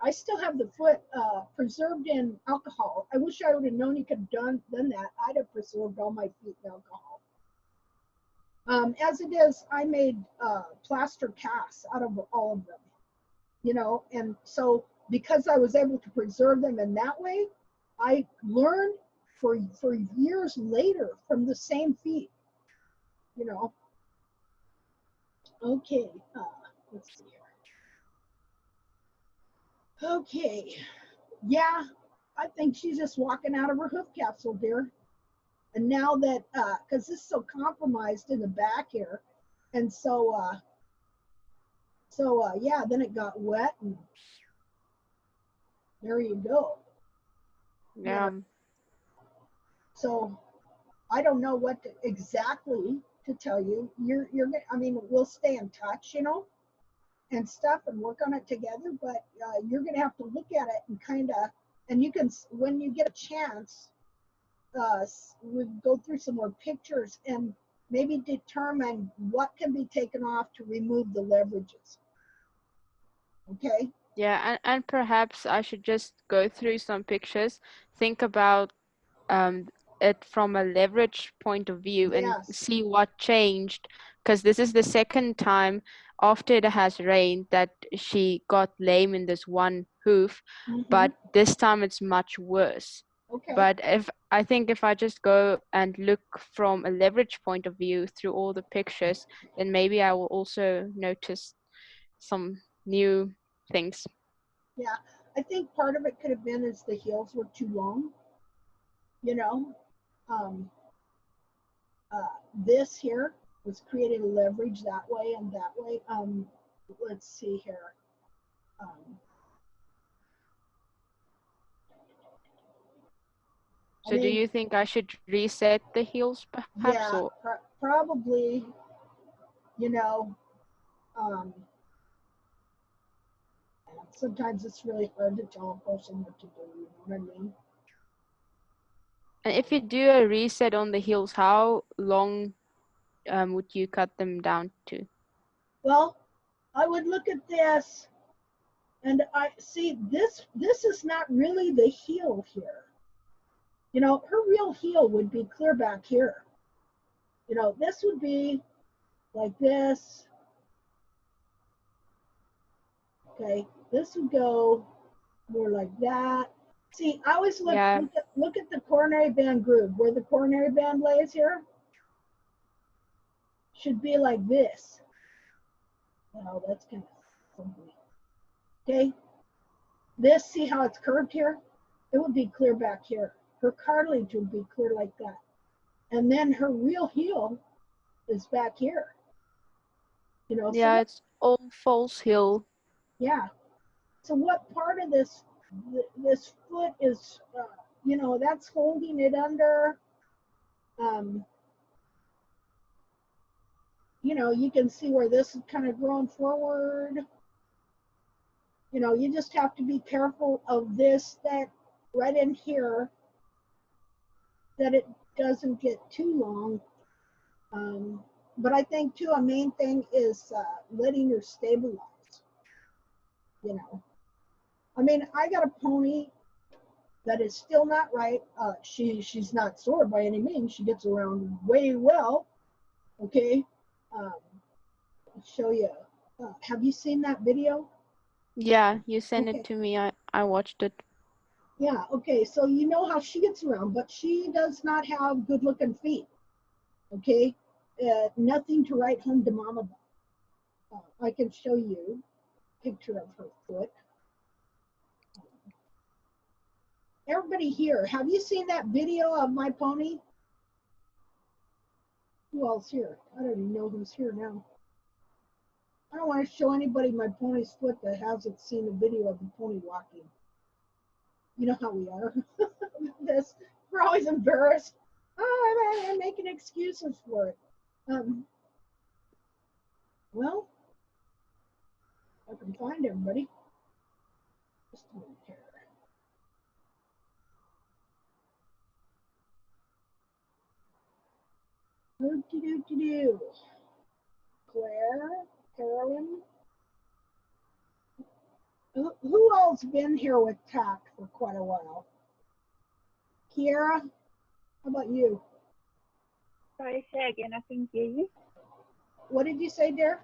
I still have the foot preserved in alcohol. I wish I would have known you could have done that. I'd have preserved all my feet in alcohol. As it is, I made plaster casts out of all of them. You know, and so because I was able to preserve them in that way, I learned for years later from the same feet, you know. Okay, let's see here. Okay. Yeah, I think she's just walking out of her hoof capsule, dear. And now that, because this is so compromised in the back here, and yeah, then it got wet, and there you go. Yeah. So I don't know what exactly to tell you. I mean, we'll stay in touch, and stuff, and work on it together. But you're gonna have to look at it and kind of, and you can, when you get a chance, we go through some more pictures and maybe determine what can be taken off to remove the leverages. Okay. Yeah, and perhaps I should just go through some pictures, think about it from a leverage point of view, and Yes. see what changed, because this is the second time after it has rained that she got lame in this one hoof, but this time it's much worse. Okay. But I think if I just go and look from a leverage point of view through all the pictures, then maybe I will also notice some new things. Yeah, I think part of it could have been is the heels were too long. Um, this here was creating leverage that way and that way. Let's see here. So do you think I should reset the heels perhaps? Yeah, or probably, um, sometimes it's really hard to tell a person what to do, you know what I mean? And if you do a reset on the heels, how long would you cut them down to? Well, I would look at this, and I see this is not really the heel here. Her real heel would be clear back here. This would be like this. Okay, this would go more like that. See, I always look at the coronary band groove, where the coronary band lays here. Should be like this. Oh, that's kind of funky. Okay, this, see how it's curved here? It would be clear back here. Her cartilage would be clear like that. And then her real heel is back here. Yeah, so it's all false heel. Yeah. So what part of this foot is, that's holding it under? You can see where this is kind of growing forward. You just have to be careful of this, that right in here, that it doesn't get too long. But I think too, a main thing is letting her stabilize. I mean, I got a pony that is still not right. She's not sore by any means. She gets around way well. Okay. I'll show you. Have you seen that video? Yeah, you sent it to me. I watched it. Yeah. Okay. So you know how she gets around, but she does not have good looking feet. Okay. Nothing to write home to mama about. I can show you a picture of her foot. Everybody here, have you seen that video of my pony? Who else here? I don't even know who's here now. I don't want to show anybody my pony's foot that hasn't seen a video of the pony walking. You know how we are. We're always embarrassed. Oh, I'm making excuses for it. Well, I can find everybody. Just a minute here. Do. Claire, Carolyn. Who else been here with TAC for quite a while? Kiara, how about you? Sorry, say again, I couldn't hear you. What did you say, dear?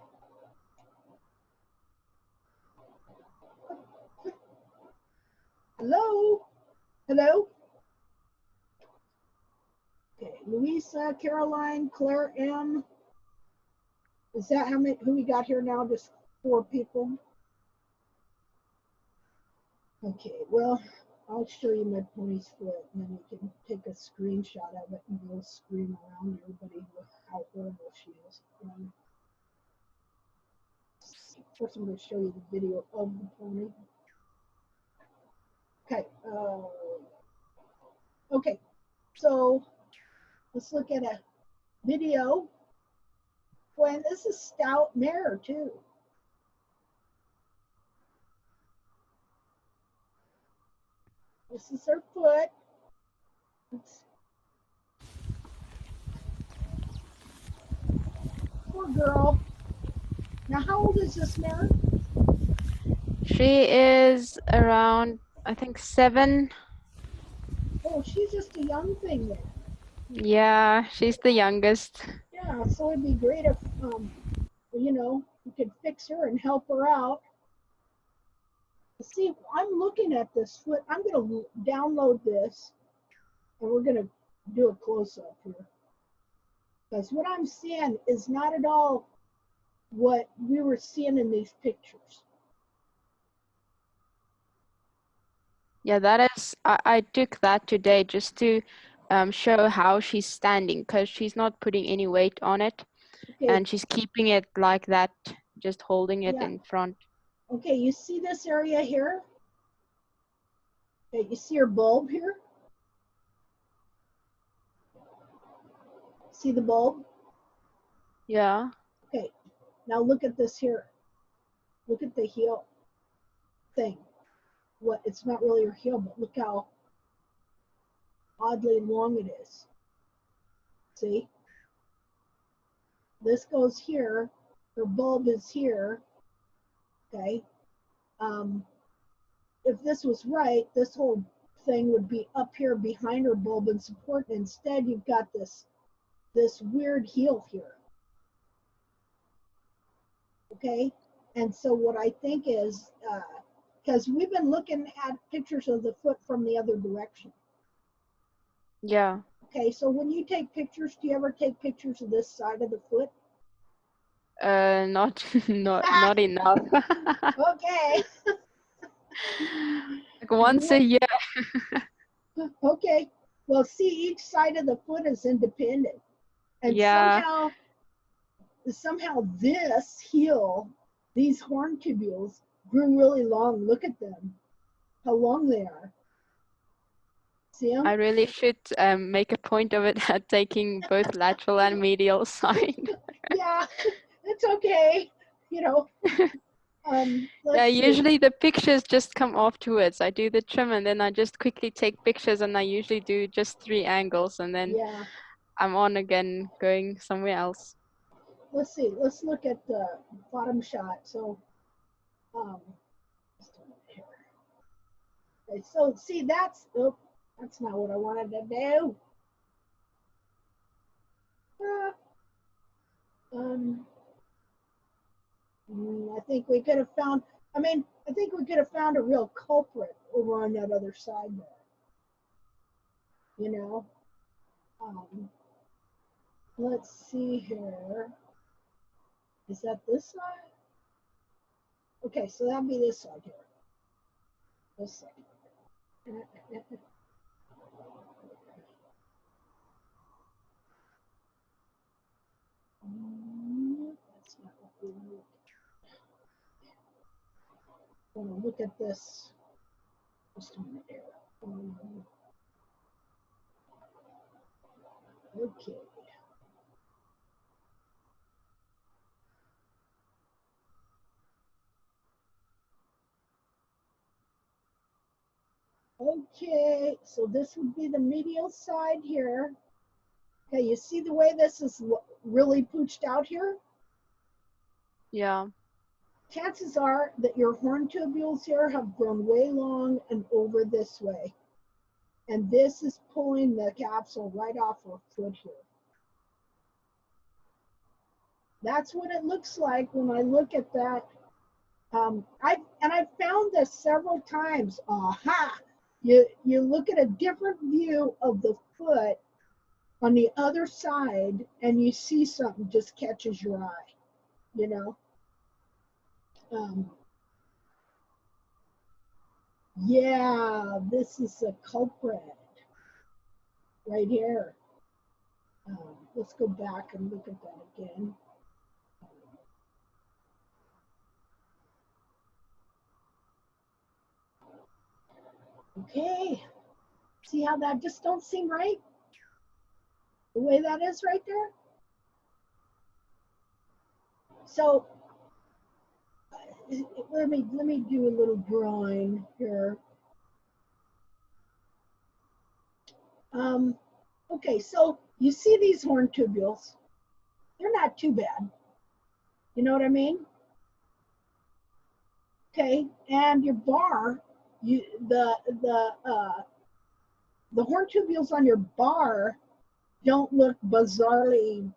Hello? Hello? Okay, Louisa, Caroline, Claire M. Is that who we got here now? Just 4 people? Okay, well, I'll show you my pony's foot, and then you can take a screenshot of it and go scream around everybody with how horrible she is. First, I'm going to show you the video of the pony. Okay. Okay. So let's look at a video. Boy, and this is stout mare too. This is her foot. Poor girl. Now, how old is this mare? She is around, I think, 7. Oh, she's just a young thing then. Yeah, she's the youngest. Yeah, so it'd be great if, you know, you could fix her and help her out. See, I'm looking at this foot. I'm going to download this, and we're going to do a close-up here. Because what I'm seeing is not at all what we were seeing in these pictures. Yeah, that is, I took that today just to show how she's standing, because she's not putting any weight on it, Okay. and she's keeping it like that, just holding it Yeah. in front. Okay, you see this area here? Okay, you see her bulb here? See the bulb? Yeah. Okay, now look at this here. Look at the heel thing. What? It's not really her heel, but look how oddly long it is. See? This goes here. Her bulb is here. Okay. If this was right, this whole thing would be up here behind her bulb and support. Instead, you've got this weird heel here. Okay. And so what I think is, because we've been looking at pictures of the foot from the other direction. Yeah. Okay, so when you take pictures, do you ever take pictures of this side of the foot? Not not enough. Okay. Like once a year. Okay. Well, see, each side of the foot is independent. And Yeah. somehow this heel, these horn tubules, grew really long. Look at them, how long they are. See them? I really should make a point of it at taking both lateral and medial side. Yeah, it's okay. You know, Yeah, let's see. usually the pictures just come afterwards. I do the trim and then I just quickly take pictures, and I usually do just 3 angles, and then Yeah, I'm on again going somewhere else. let's see. Let's look at the bottom shot. So, just a minute here. Okay, so see, that's not what I wanted to do. I think we could have found. I think we could have found a real culprit over on that other side there. You know. Let's see here. Is that this side? Okay, so that'd be this side here. This side. That's not what we need. I want to look at this. Just a minute here. Okay. Okay, so this would be the medial side here. Okay, you see the way this is really pooched out here? Yeah. Chances are that your horn tubules here have grown way long and over this way. And this is pulling the capsule right off her foot here. That's what it looks like when I look at that. I've found this several times. Aha! You look at a different view of the foot on the other side, and you see something just catches your eye. You know. Yeah, this is a culprit right here. Let's go back and look at that again. Okay, see how that just don't seem right? The way that is right there? So let me do a little drawing here. Okay, so you see these horn tubules. They're not too bad. You know what I mean? Okay, and your bar, the horn tubules on your bar don't look bizarrely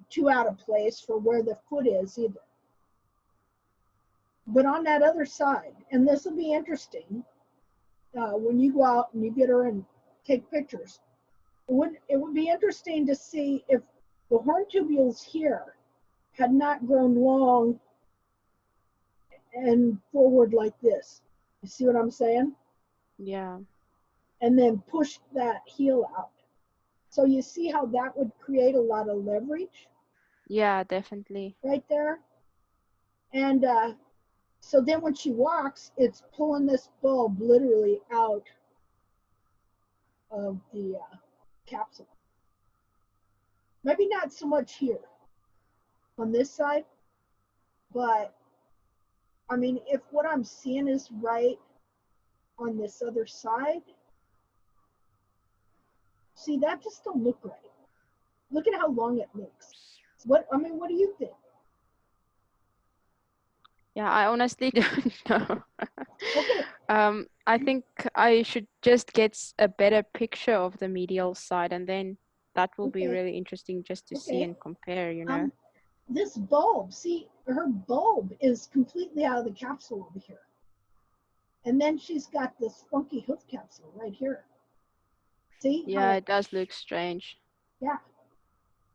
too out of place for where the foot is either. But on that other side, and this will be interesting when you go out and you get her and take pictures. It would be interesting to see if the horn tubules here had not grown long and forward like this. You see what I'm saying? Yeah. And then push that heel out. So you see how that would create a lot of leverage Yeah, definitely. right there. And so then when she walks, it's pulling this bulb literally out of the capsule. Maybe not so much here on this side, but I mean, if what I'm seeing is right on this other side, see, that just don't look right. Look at how long it looks. What do you think? Yeah, I honestly don't know. Okay. I think I should just get a better picture of the medial side, and then that will be Okay. really interesting just to see Okay. and compare, you know. This bulb, see, her bulb is completely out of the capsule over here. And then she's got this funky hoof capsule right here. See? Yeah, it does look strange. Yeah.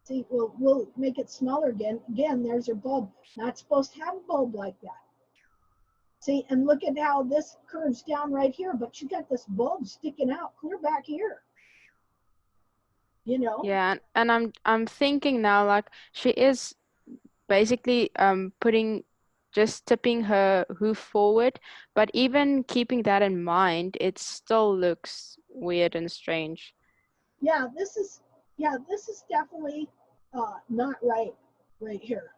See, we'll make it smaller again. Again, there's her bulb. Not supposed to have a bulb like that. See, and look at how this curves down right here, but you got this bulb sticking out clear back here. You know? Yeah, and I'm thinking now, like, she is basically just tipping her hoof forward, but even keeping that in mind, it still looks weird and strange. Yeah, this is definitely not right here.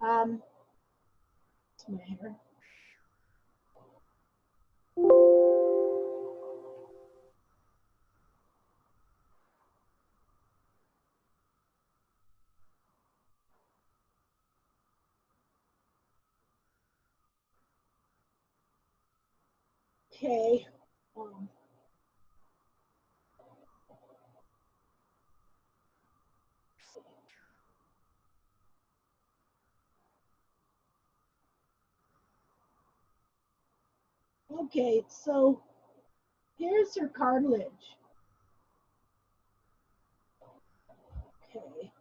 It's my hair. Okay. Okay, so here's her cartilage. Okay,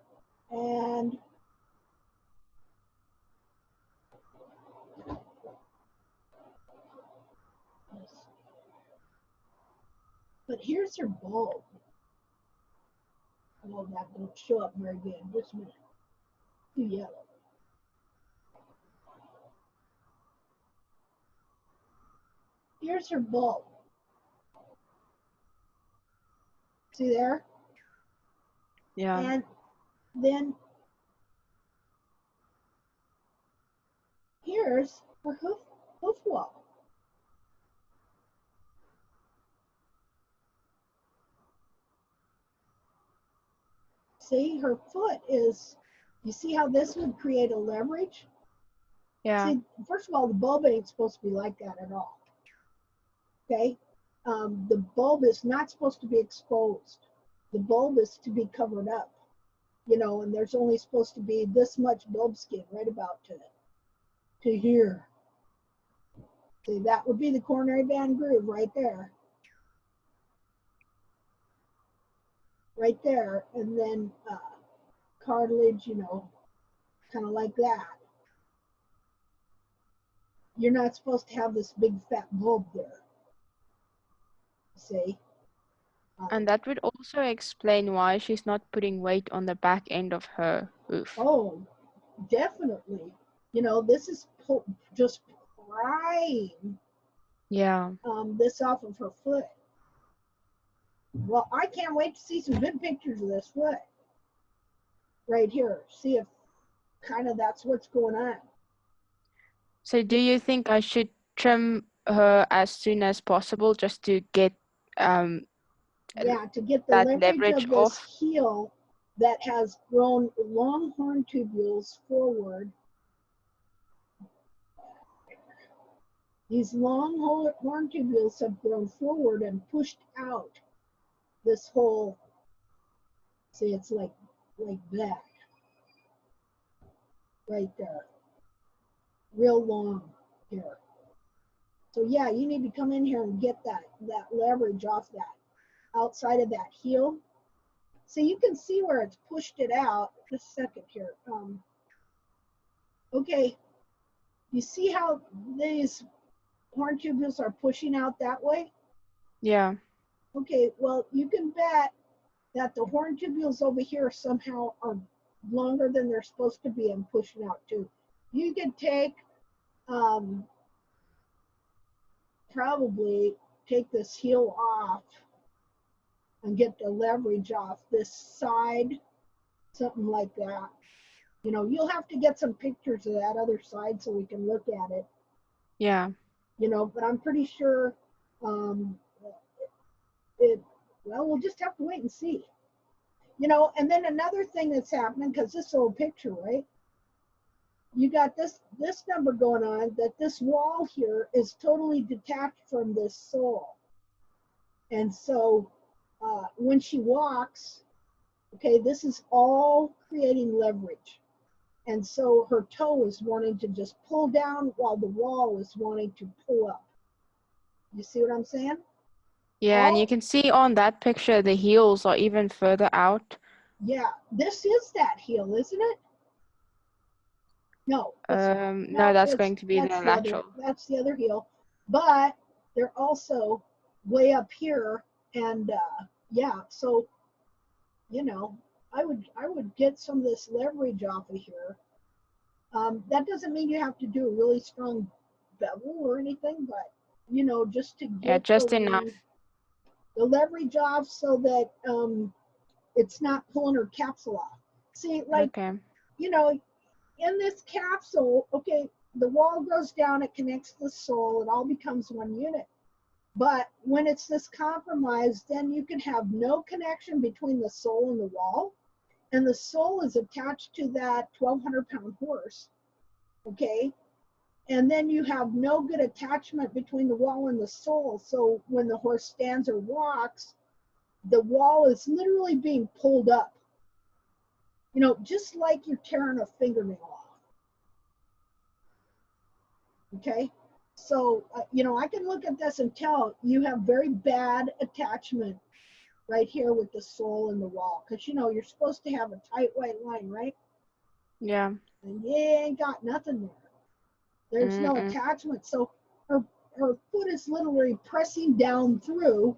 and but here's her bulb. Oh, that don't show up very good. Just a minute. Too yellow. Here's her bulb. See there? Yeah. And then here's her hoof wall. See, her foot is, you see how this would create a leverage? Yeah. See, first of all, the bulb ain't supposed to be like that at all. Okay? The bulb is not supposed to be exposed. The bulb is to be covered up, you know, and there's only supposed to be this much bulb skin right about to here. See, that would be the coronary band groove right there. Right there, and then cartilage, you know, kind of like that. You're not supposed to have this big fat bulb there. See? And that would also explain why she's not putting weight on the back end of her hoof. Oh, definitely. You know, this is just prying Yeah. this off of her foot. Well, I can't wait to see some good pictures of this foot right here. See if kind of that's what's going on. So do you think I should trim her as soon as possible just to get Yeah, to get the that leverage leverage of this off? heel that has grown long horn tubules forward. These long horn tubules have grown forward and pushed out this whole, see, it's like that, right there, real long here. So yeah, you need to come in here and get that leverage off that outside of that heel. So you can see where it's pushed it out. Just a second here. Okay, you see how these horn tubules are pushing out that way? Yeah. Okay, well, you can bet that the horn tubules over here somehow are longer than they're supposed to be and pushing out too. You could take, probably take this heel off and get the leverage off this side, something like that. You know, you'll have to get some pictures of that other side so we can look at it. Yeah. You know, but I'm pretty sure well, we'll just have to wait and see. You know, and then another thing that's happening, because this old picture, right? You got this number going on, that this wall here is totally detached from this sole. And so when she walks, okay, this is all creating leverage. And so her toe is wanting to just pull down while the wall is wanting to pull up. You see what I'm saying? Yeah, and you can see on that picture the heels are even further out. Yeah, this is that heel, isn't it? No. No, that's going to be the lateral. That's the other heel. But they're also way up here, and yeah, so you know, I would get some of this leverage off of here. That doesn't mean you have to do a really strong bevel or anything, but you know, just to get just enough. the leverage off so that it's not pulling her capsule off. See, like, you know, in this capsule, okay, the wall goes down, it connects the sole, it all becomes one unit. But when it's this compromised, then you can have no connection between the sole and the wall. And the sole is attached to that 1,200-pound horse, okay? And then you have no good attachment between the wall and the sole. So when the horse stands or walks, the wall is literally being pulled up. You know, just like you're tearing a fingernail off. Okay? So, you know, I can look at this and tell you have very bad attachment right here with the sole and the wall. Because, you know, you're supposed to have a tight white line, right? Yeah. And you ain't got nothing there. There's no attachment. So her foot is literally pressing down through.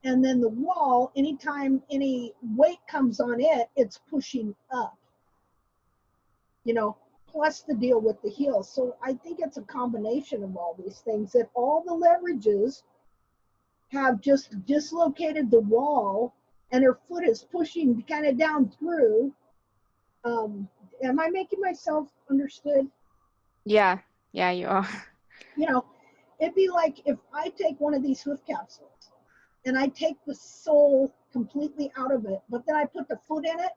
And then the wall, anytime any weight comes on it, it's pushing up. You know, plus the deal with the heel. So I think it's a combination of all these things, that all the leverages have just dislocated the wall and her foot is pushing kind of down through. Am I making myself understood? Yeah, you are. You know, it'd be like if I take one of these hoof capsules and I take the sole completely out of it, but then I put the foot in it.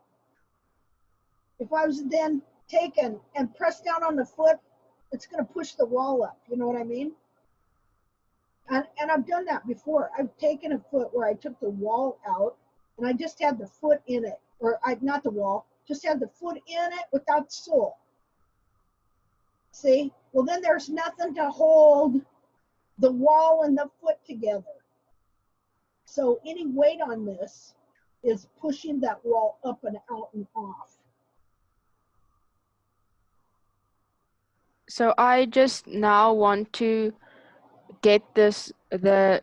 If I was then taken and pressed down on the foot, it's going to push the wall up. You know what I mean? And I've done that before. I've taken a foot where I took the wall out and I just had the foot in it, or not the wall, just had the foot in it without the sole. See? Well, then there's nothing to hold the wall and the foot together. So any weight on this is pushing that wall up and out and off. So I just now want to get the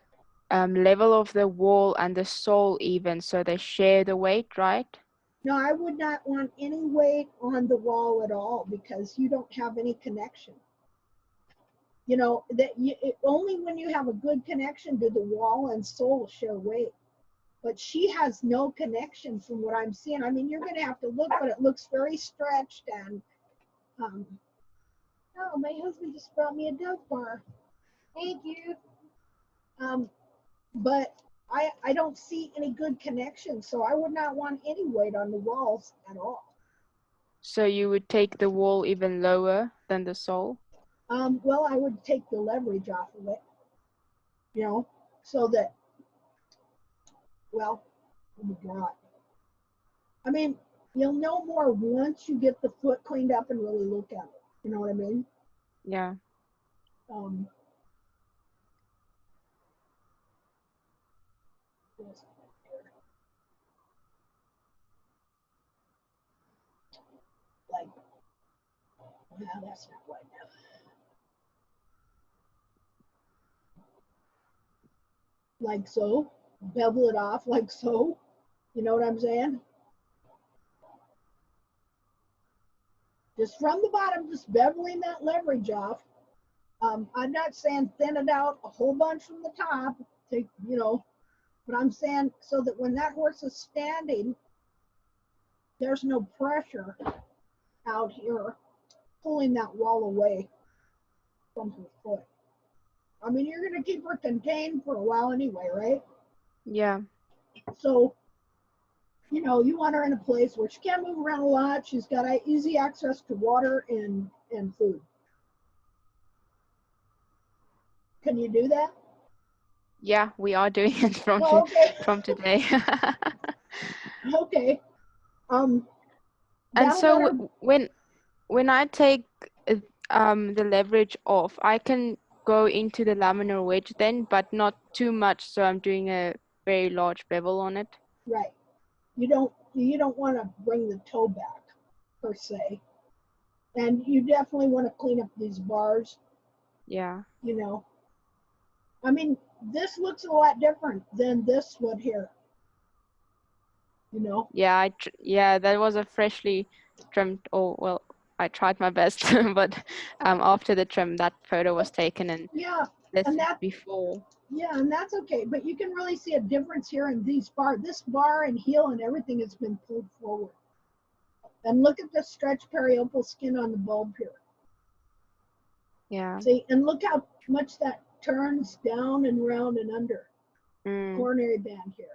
level of the wall and the sole even, so they share the weight, right? No, I would not want any weight on the wall at all because you don't have any connection. You know, only when you have a good connection do the wall and sole share weight. But she has no connection from what I'm seeing. I mean, you're going to have to look, but it looks very stretched. And oh, my husband just brought me a Dove bar. Thank you. But I don't see any good connection, so I would not want any weight on the walls at all. So you would take the wall even lower than the sole? Well, I would take the leverage off of it, you know, so that, well, let me draw it. I mean, you'll know more once you get the foot cleaned up and really look at it. You know what I mean? Yeah. Like, well, that's not wide enough. Like so, bevel it off like so. You know what I'm saying? Just from the bottom, just beveling that leverage off. I'm not saying thin it out a whole bunch from the top, take, you know, but I'm saying so that when that horse is standing, there's no pressure out here pulling that wall away from her foot. I mean, you're going to keep her contained for a while anyway, right? Yeah. So, you know, you want her in a place where she can't move around a lot. She's got easy access to water and food. Can you do that? Yeah, we are doing it from okay. from today. Okay. And so when I take the leverage off, I can go into the laminar wedge then, but not too much, so I'm doing a very large bevel on it. Right. You don't want to bring the toe back per se. And you definitely want to clean up these bars. Yeah. You know. I mean, this looks a lot different than this one here. You know? Yeah, yeah, that was a freshly trimmed, oh, well, I tried my best, but after the trim, that photo was taken, and yeah, this and is before. Yeah, and that's okay, but you can really see a difference here in these bars. This bar and heel and everything has been pulled forward. And look at the stretch periopal skin on the bulb here. Yeah. See, and look how much that turns down and round and under. Coronary band here.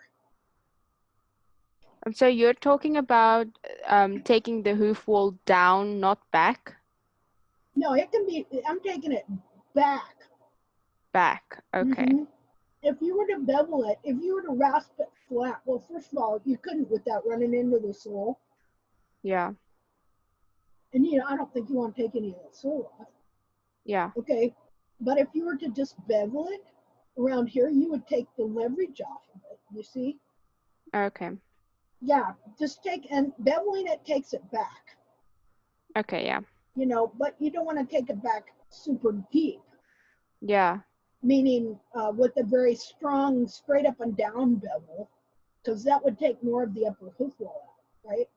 And so you're talking about taking the hoof wall down, not back? No, it can be, I'm taking it back. Back, okay. If you were to bevel it, if you were to rasp it flat, well, first of all, you couldn't without running into the sole. Yeah. And, you know, I don't think you want to take any of the sole off. Yeah. Okay, but if you were to just bevel it around here, you would take the leverage off of it, you see? Okay. Yeah, just and beveling it takes it back. Okay, yeah. You know, but you don't want to take it back super deep. Yeah. Meaning with a very strong straight up and down bevel, because that would take more of the upper hoof wall out, right?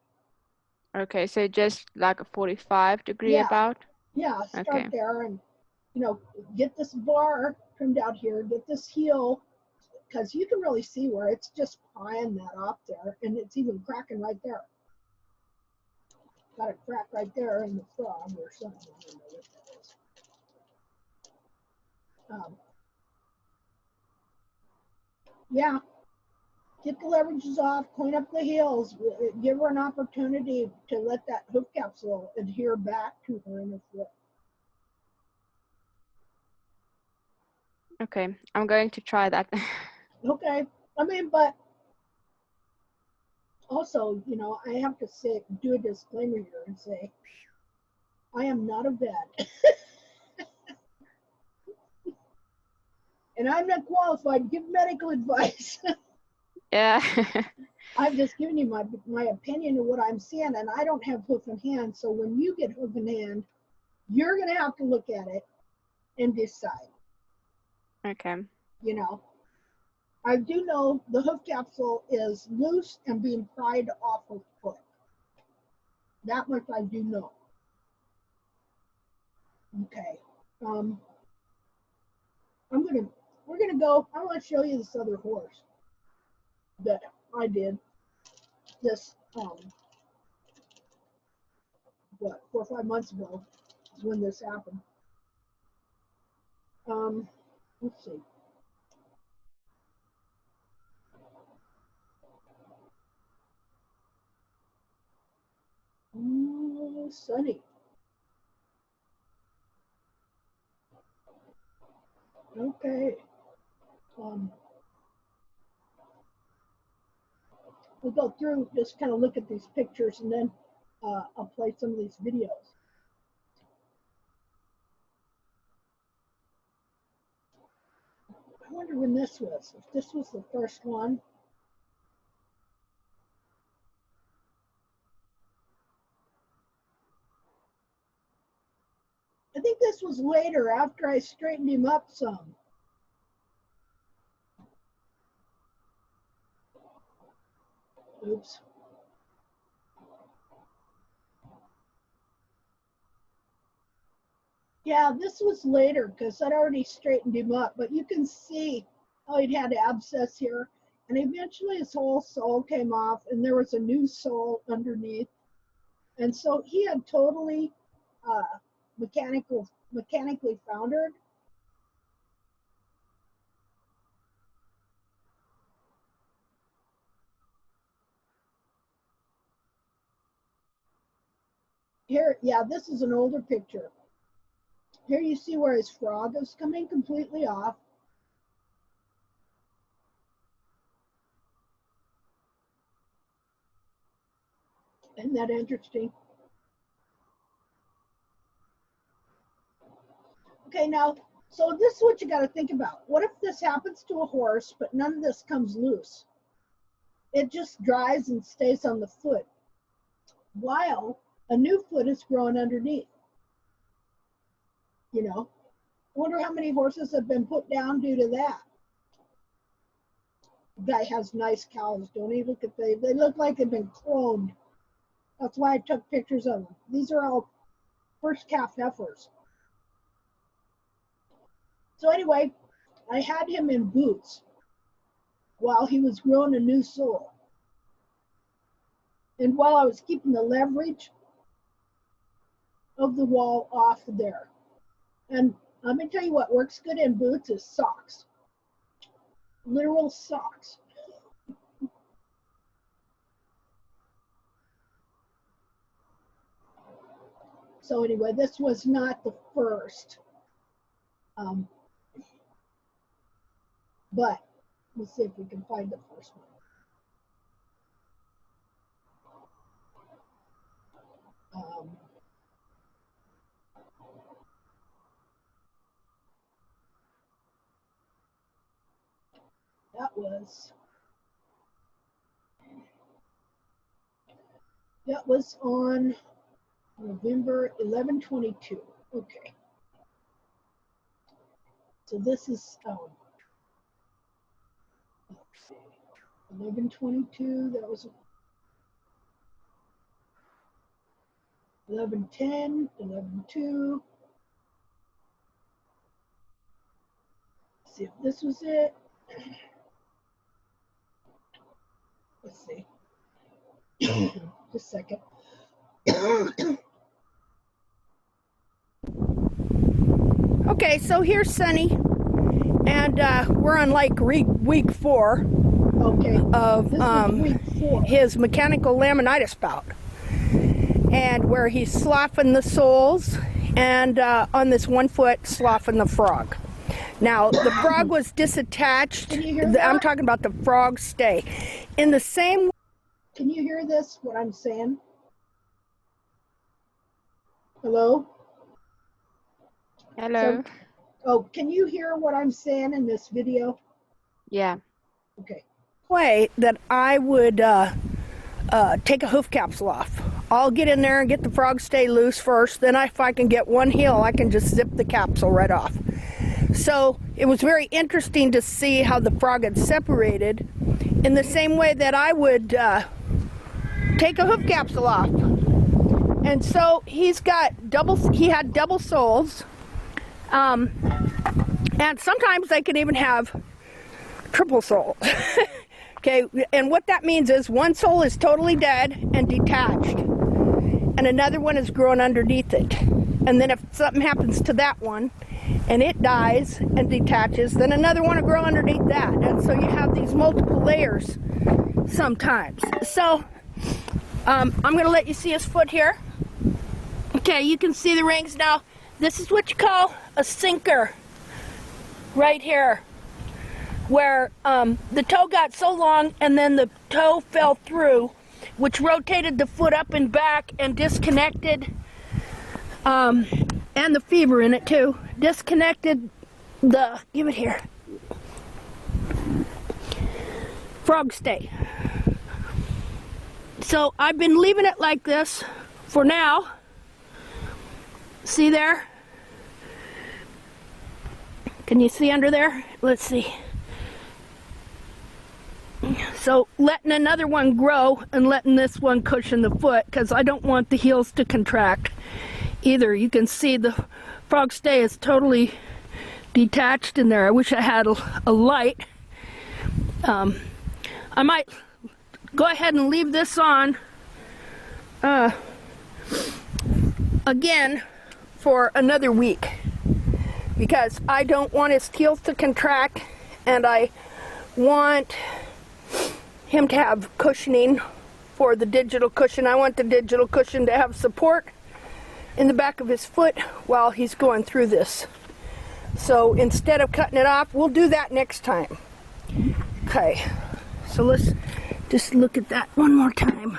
Okay, so just like a 45-degree about? Yeah, start there and, you know, get this bar trimmed out here, get this heel, because you can really see where it's just prying that off there, and it's even cracking right there. Got a crack right there in the frog or something. I don't know what that is. Yeah, get the leverages off, clean up the heels, give her an opportunity to let that hoof capsule adhere back to her in her foot. Okay, I'm going to try that. Okay, I mean, but also, you know, I have to say, do a disclaimer here and say, I am not a vet. And I'm not qualified to give medical advice. Yeah. I'm just giving you my opinion of what I'm seeing, and I don't have hoof in hand. So when you get hoof in hand, you're going to have to look at it and decide. Okay. You know, I do know the hoof capsule is loose and being pried off her foot. That much I do know. Okay. We're gonna go. I want to show you this other horse that I did. This what, 4 or 5 months ago is when this happened. Let's see. Ooh, sunny. Okay. We'll go through, just kind of look at these pictures, and then I'll play some of these videos. I wonder when this was, if this was the first one. I think this was later, after I straightened him up some. Oops. Yeah, this was later because I'd already straightened him up, but you can see how he'd had abscess here. And eventually his whole sole came off and there was a new sole underneath. And so he had totally mechanically foundered. Here, yeah, this is an older picture. Here you see where his frog is coming completely off. Isn't that interesting? Okay, now, so this is what you got to think about. What if this happens to a horse, but none of this comes loose? It just dries and stays on the foot, while a new foot is growing underneath. You know, I wonder how many horses have been put down due to that. The guy has nice cows, don't he? Look at they look like they've been cloned. That's why I took pictures of them. These are all first calf heifers. So anyway, I had him in boots while he was growing a new sole. And while I was keeping the leverage of the wall off there. And let me tell you what works good in boots is socks. Literal socks. So anyway, this was not the first. But let's see if we can find the first one. That was on November 11/22. Okay. So this is 11/22. That was 11/10, 11/2. See if this was it. Let's see. Just a second. Okay, so here's Sunny, and we're on like week 4 Okay. of This is week 4. his mechanical laminitis bout, and where he's sloughing the soles, and on this one foot sloughing the frog. Now the frog was disattached. Can you hear that? I'm talking about the frog stay. In the same. Can you hear this? What I'm saying? Hello? Hello. Oh, can you hear what I'm saying in this video? Yeah. Okay. Way that I would take a hoof capsule off. I'll get in there and get the frog stay loose first. Then if I can get one heel, I can just zip the capsule right off. So it was very interesting to see how the frog had separated in the same way that I would take a hoof capsule off. And so he had double soles, and sometimes they can even have triple soles. Okay, and what that means is one sole is totally dead and detached, and another one is growing underneath it. And then if something happens to that one and it dies and detaches, then another one will grow underneath that. And so you have these multiple layers sometimes. So I'm going to let you see his foot here. Okay, you can see the rings now. This is what you call a sinker right here, where the toe got so long and then the toe fell through, which rotated the foot up and back and disconnected, and the fever in it too, disconnected the, give it here, frog stay. So I've been leaving it like this for now. See there? Can you see under there? Let's see. So letting another one grow and letting this one cushion the foot, because I don't want the heels to contract either. You can see the frog stay is totally detached in there. I wish I had a light. I might go ahead and leave this on again for another week, because I don't want his heels to contract, and I want him to have cushioning for the digital cushion. I want the digital cushion to have support in the back of his foot while he's going through this. So instead of cutting it off, we'll do that next time. Okay, so let's just look at that one more time.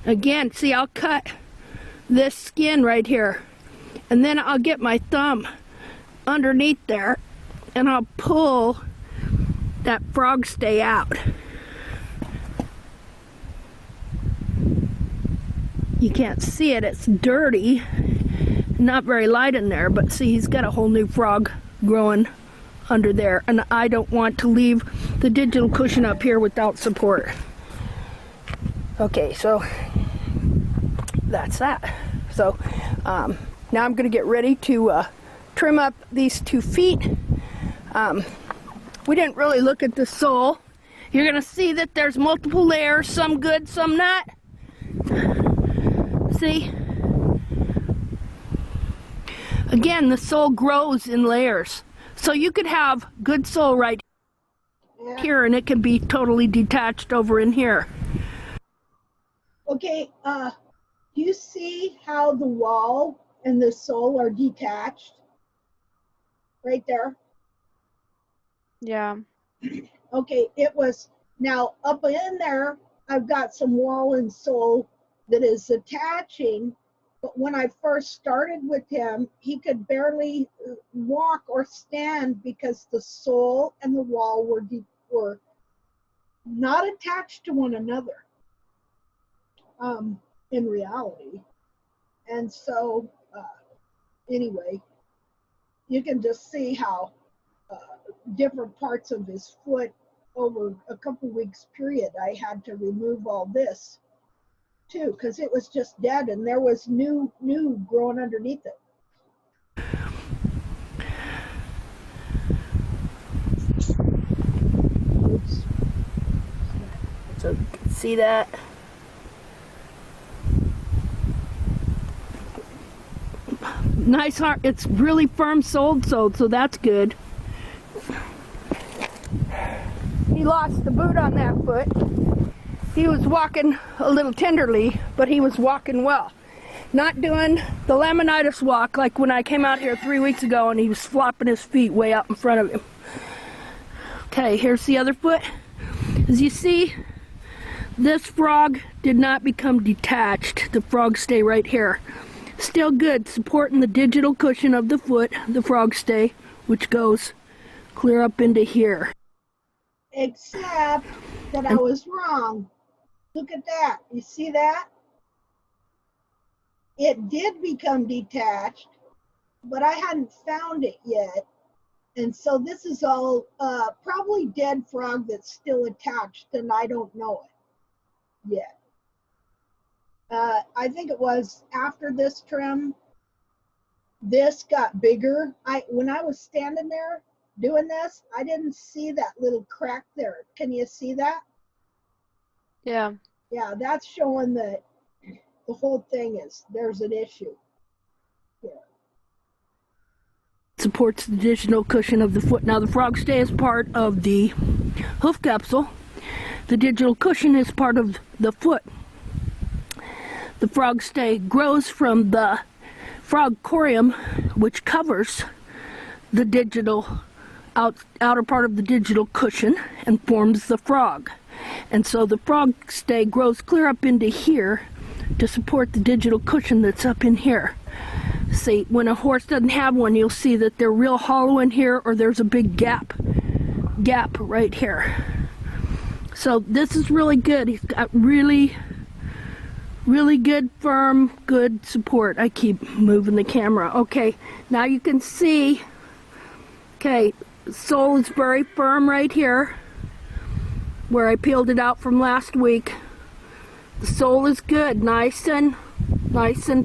Again, see, I'll cut this skin right here, and then I'll get my thumb underneath there and I'll pull that frog stay out. You can't see it, it's dirty, not very light in there, but see, he's got a whole new frog growing under there, and I don't want to leave the digital cushion up here without support. Okay, so that's that. So now I'm going to get ready to trim up these 2 feet. We didn't really look at the sole. You're going to see that there's multiple layers, some good, some not. See? Again, the sole grows in layers. So you could have good sole right here, and it can be totally detached over in here. Okay, do you see how the wall and the sole are detached? Right there? Yeah. Okay, it was, now up in there, I've got some wall and sole that is attaching, but when I first started with him, he could barely walk or stand because the sole and the wall were not attached to one another. In reality. And so anyway, you can just see how different parts of his foot over a couple weeks period, I had to remove all this too, because it was just dead and there was new growing underneath it. Oops. So see that? Nice heart. It's really firm soled, so that's good. He lost the boot on that foot. He was walking a little tenderly, but he was walking well. Not doing the Lamintis walk like when I came out here 3 weeks ago and he was flopping his feet way out in front of him. Okay, here's the other foot. As you see, this frog did not become detached. The frog stay right here. Still good, supporting the digital cushion of the foot, the frog stay, which goes clear up into here. Except that I was wrong. Look at that. You see that? It did become detached, but I hadn't found it yet. And so this is all probably dead frog that's still attached, and I don't know it yet. I think it was after this trim, this got bigger. When I was standing there doing this, I didn't see that little crack there. Can you see that? Yeah. Yeah, that's showing that the whole thing there's an issue here. Supports the digital cushion of the foot. Now the frog stay is part of the hoof capsule. The digital cushion is part of the foot. The frog stay grows from the frog corium, which covers the digital outer part of the digital cushion and forms the frog. And so the frog stay grows clear up into here to support the digital cushion that's up in here. See, when a horse doesn't have one, you'll see that they're real hollow in here, or there's a big gap right here. So this is really good. He's got really good, firm, good support. I keep moving the camera. Okay, now you can see, okay, the sole is very firm right here, where I peeled it out from last week. The sole is good, nice and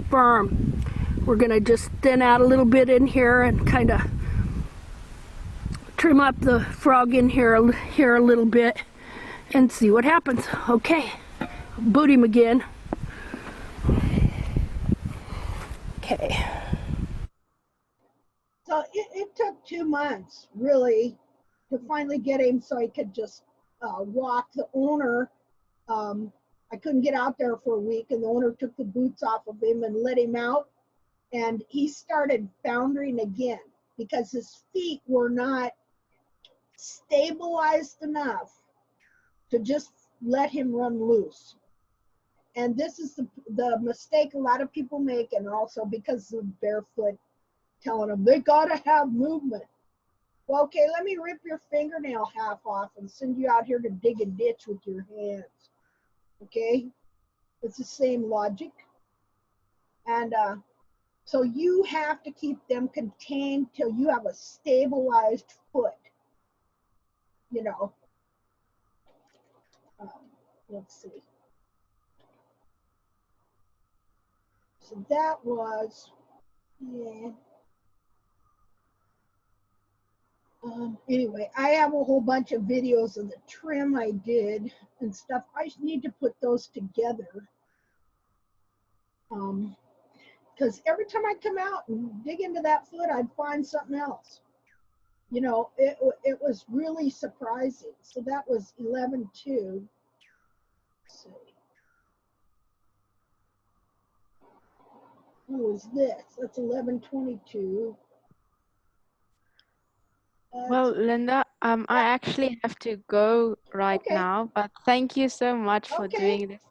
firm. We're gonna just thin out a little bit in here and kind of trim up the frog in here a little bit and see what happens. Okay, boot him again. Okay. So it took 2 months really to finally get him so he could just walk. The owner, I couldn't get out there for a week, and the owner took the boots off of him and let him out, and he started foundering again because his feet were not stabilized enough to just let him run loose. And this is the mistake a lot of people make, and also because of barefoot, telling them they gotta have movement. Well, okay, let me rip your fingernail half off and send you out here to dig a ditch with your hands. Okay, it's the same logic. And so you have to keep them contained till you have a stabilized foot. You know, let's see. So that was, yeah. Anyway, I have a whole bunch of videos of the trim I did and stuff. I need to put those together. Because every time I come out and dig into that foot, I'd find something else. You know, it was really surprising. So that was 11-2. Let's see. Who was this? That's 11-22. Well, Linda, I actually have to go right Okay. now, but thank you so much for Okay. doing this.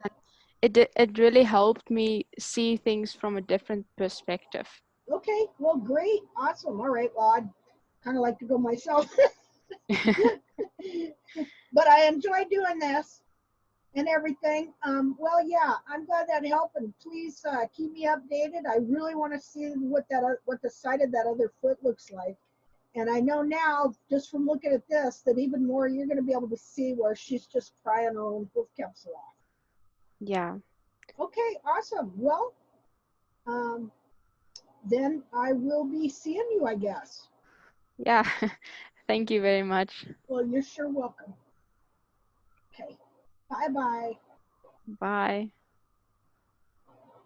And it really helped me see things from a different perspective. Okay, well, great, awesome. All right, well, I'd kind of like to go myself. But I enjoy doing this and everything. Well, yeah, I'm glad that helped, and please keep me updated. I really want to see what the side of that other foot looks like. And I know now, just from looking at this, that even more you're going to be able to see where she's just prying her own hoof capsule off. Yeah. Okay, awesome. Well, then I will be seeing you, I guess. Yeah. Thank you very much. Well, you're sure welcome. Okay, bye-bye. Bye.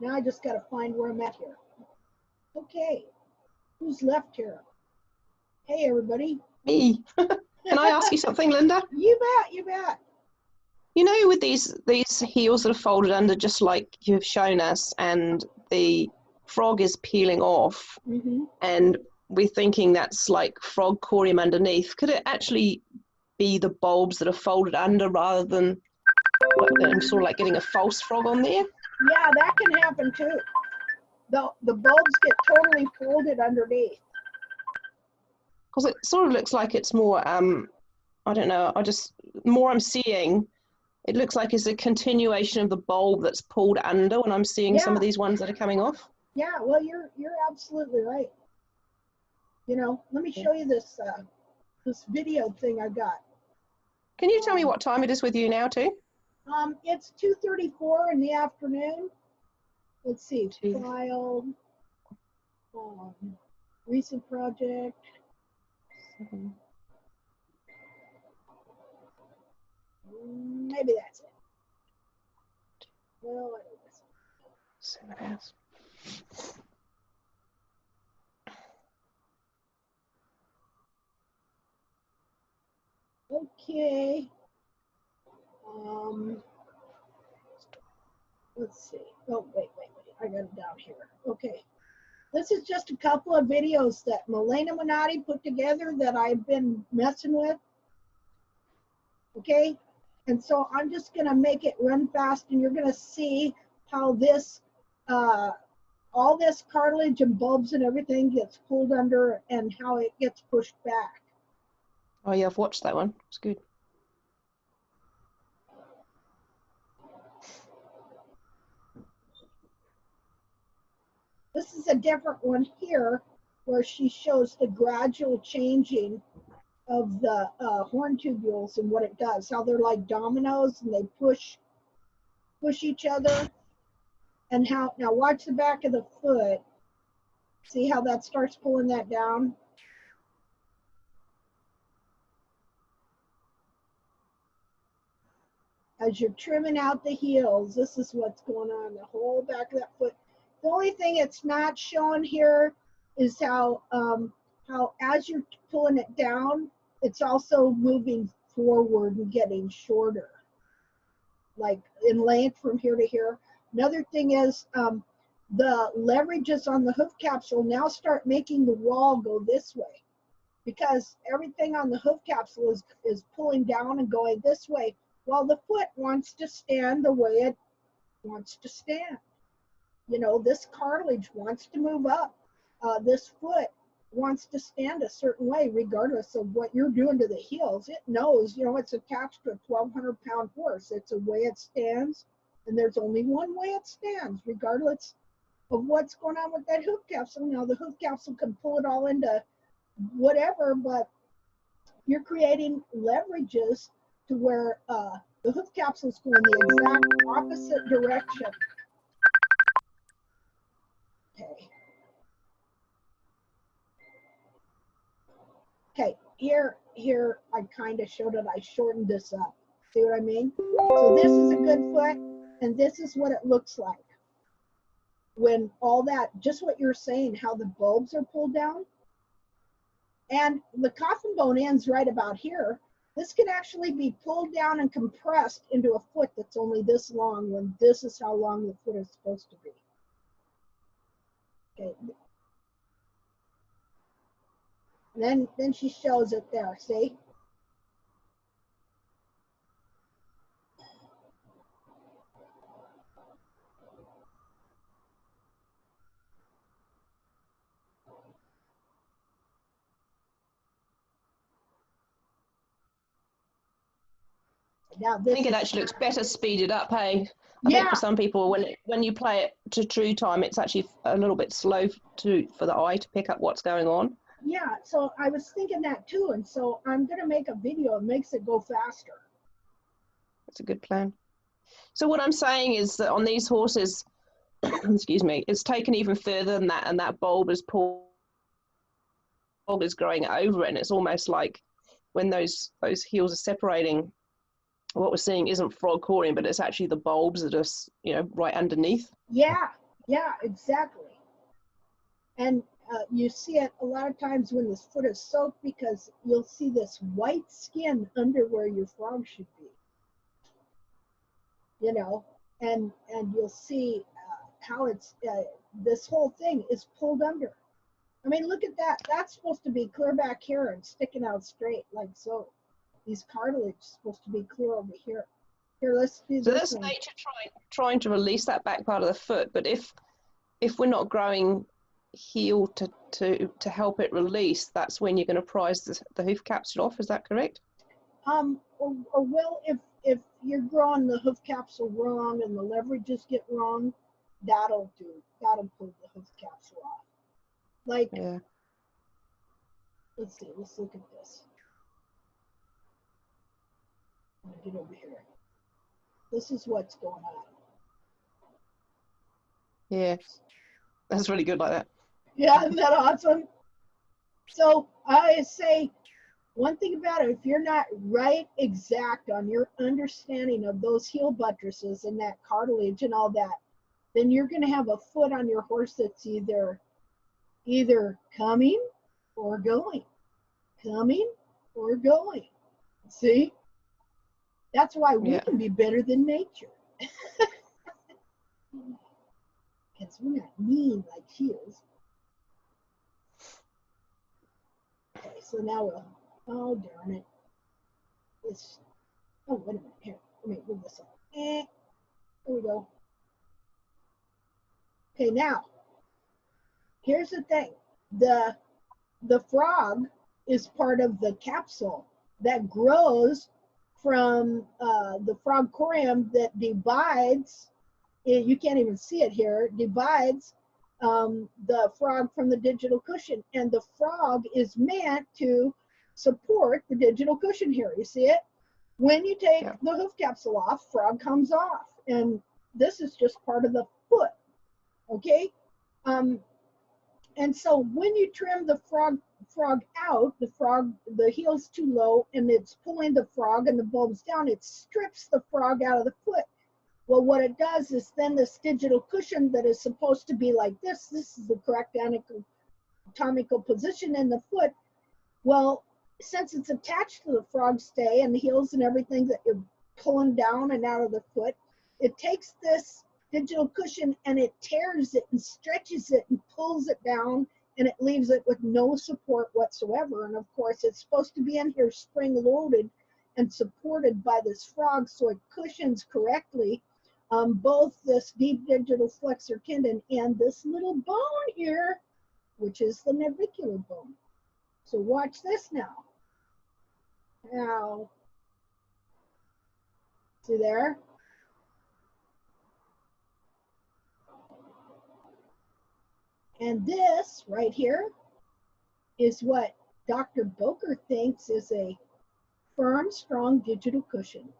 Now I just got to find where I'm at here. Okay, who's left here? Hey, everybody. Me. Can I ask you something, Linda? You bet, you bet. You know, with these heels that are folded under, just like you've shown us, and the frog is peeling off, Mm-hmm. and we're thinking that's like frog corium underneath. Could it actually be the bulbs that are folded under rather than sort of like getting a false frog on there? Yeah, that can happen too. The bulbs get totally folded underneath. Because it sort of looks like it's more, I don't know, more I'm seeing It looks like it's a continuation of the bulb that's pulled under when I'm seeing some of these ones that are coming off. Yeah, well, you're absolutely right. You know, let me show you this this video thing I got. Can you tell me what time it is with you now too? It's 2:34 in the afternoon. Let's see, Two. file, recent project. Maybe that's it. Well, it is. 7 hours. Okay. Let's see. Oh, wait. I got it down here. Okay. This is just a couple of videos that Milena Minotti put together that I've been messing with. Okay. And so I'm just going to make it run fast, and you're going to see how this, all this cartilage and bulbs and everything gets pulled under and how it gets pushed back. Oh yeah, I've watched that one. It's good. This is a different one here where she shows the gradual changing of the horn tubules and what it does, how they're like dominoes and they push each other, and how, now watch the back of the foot. See how that starts pulling that down? As you're trimming out the heels, this is what's going on, the whole back of that foot. The only thing it's not showing here is how as you're pulling it down, it's also moving forward and getting shorter, like in length from here to here. Another thing is the leverages on the hoof capsule now start making the wall go this way, because everything on the hoof capsule is pulling down and going this way, while the foot wants to stand the way it wants to stand. You know, this cartilage wants to move up. This foot wants to stand a certain way, regardless of what you're doing to the heels. It knows, you know, it's attached to a 1,200-pound horse. It's a way it stands, and there's only one way it stands, regardless of what's going on with that hoof capsule. Now, the hoof capsule can pull it all into whatever, but you're creating leverages to where the hoof capsule is going the exact opposite direction. Okay. Okay, here I kind of showed it. I shortened this up. See what I mean? So this is a good foot, and this is what it looks like when all that, just what you're saying, how the bulbs are pulled down. And the coffin bone ends right about here. This can actually be pulled down and compressed into a foot that's only this long, when this is how long the foot is supposed to be. Okay. And then she shows it there, see? Now I this think it is, actually looks better speeded up, hey? I think for some people, when you play it to true time, it's actually a little bit slow for the eye to pick up what's going on. yeah, so I was thinking that too, and so I'm gonna make a video that makes it go faster. That's a good plan. So what I'm saying is that on these horses, excuse me, it's taken even further than that, and that bulb is growing over it, and it's almost like when those heels are separating, what we're seeing isn't frog corium, but it's actually the bulbs that are, you know, right underneath. Yeah, exactly. And you see it a lot of times when this foot is soaked, because you'll see this white skin under where your frog should be. You know, and you'll see how it's, this whole thing is pulled under. I mean, look at that. That's supposed to be clear back here and sticking out straight like so. These cartilage is supposed to be clear over here. Here, let's do So this that's one. nature trying to release that back part of the foot. But if we're not growing heel to help it release, that's when you're going to prise the hoof capsule off. Is that correct? Or well, if you're growing the hoof capsule wrong and the leverages get wrong, that'll pull the hoof capsule off. Like, Yeah. let's see, let's look at this. Let me get over here. This is what's going on. Yeah. That's really good like that. Yeah, isn't that awesome? So I say one thing about it, if you're not right exact on your understanding of those heel buttresses and that cartilage and all that, then you're going to have a foot on your horse that's either coming or going, coming or going. See? That's why we Yeah. can be better than nature. Because we're not mean like she is. Okay, so now we'll, oh darn it. It's, oh, wait a minute, here, let me move this up. There we go. Okay, now, here's the thing. The frog is part of the capsule that grows from the frog corium that divides, you can't even see it here, divides the frog from the digital cushion. And the frog is meant to support the digital cushion here. You see it? When you take the hoof capsule off, frog comes off. And this is just part of the foot. Okay? And so when you trim the frog out, the heel's too low and it's pulling the frog and the bulbs down, it strips the frog out of the foot. Well, what it does is then this digital cushion that is supposed to be like this is the correct anatomical position in the foot. Well, since it's attached to the frog stay and the heels and everything that you're pulling down and out of the foot, it takes this digital cushion and it tears it and stretches it and pulls it down, and it leaves it with no support whatsoever. And of course, it's supposed to be in here spring loaded and supported by this frog so it cushions correctly both this deep digital flexor tendon and this little bone here, which is the navicular bone. So watch this now. Now, see there? And this right here is what Dr. Boker thinks is a firm, strong digital cushion.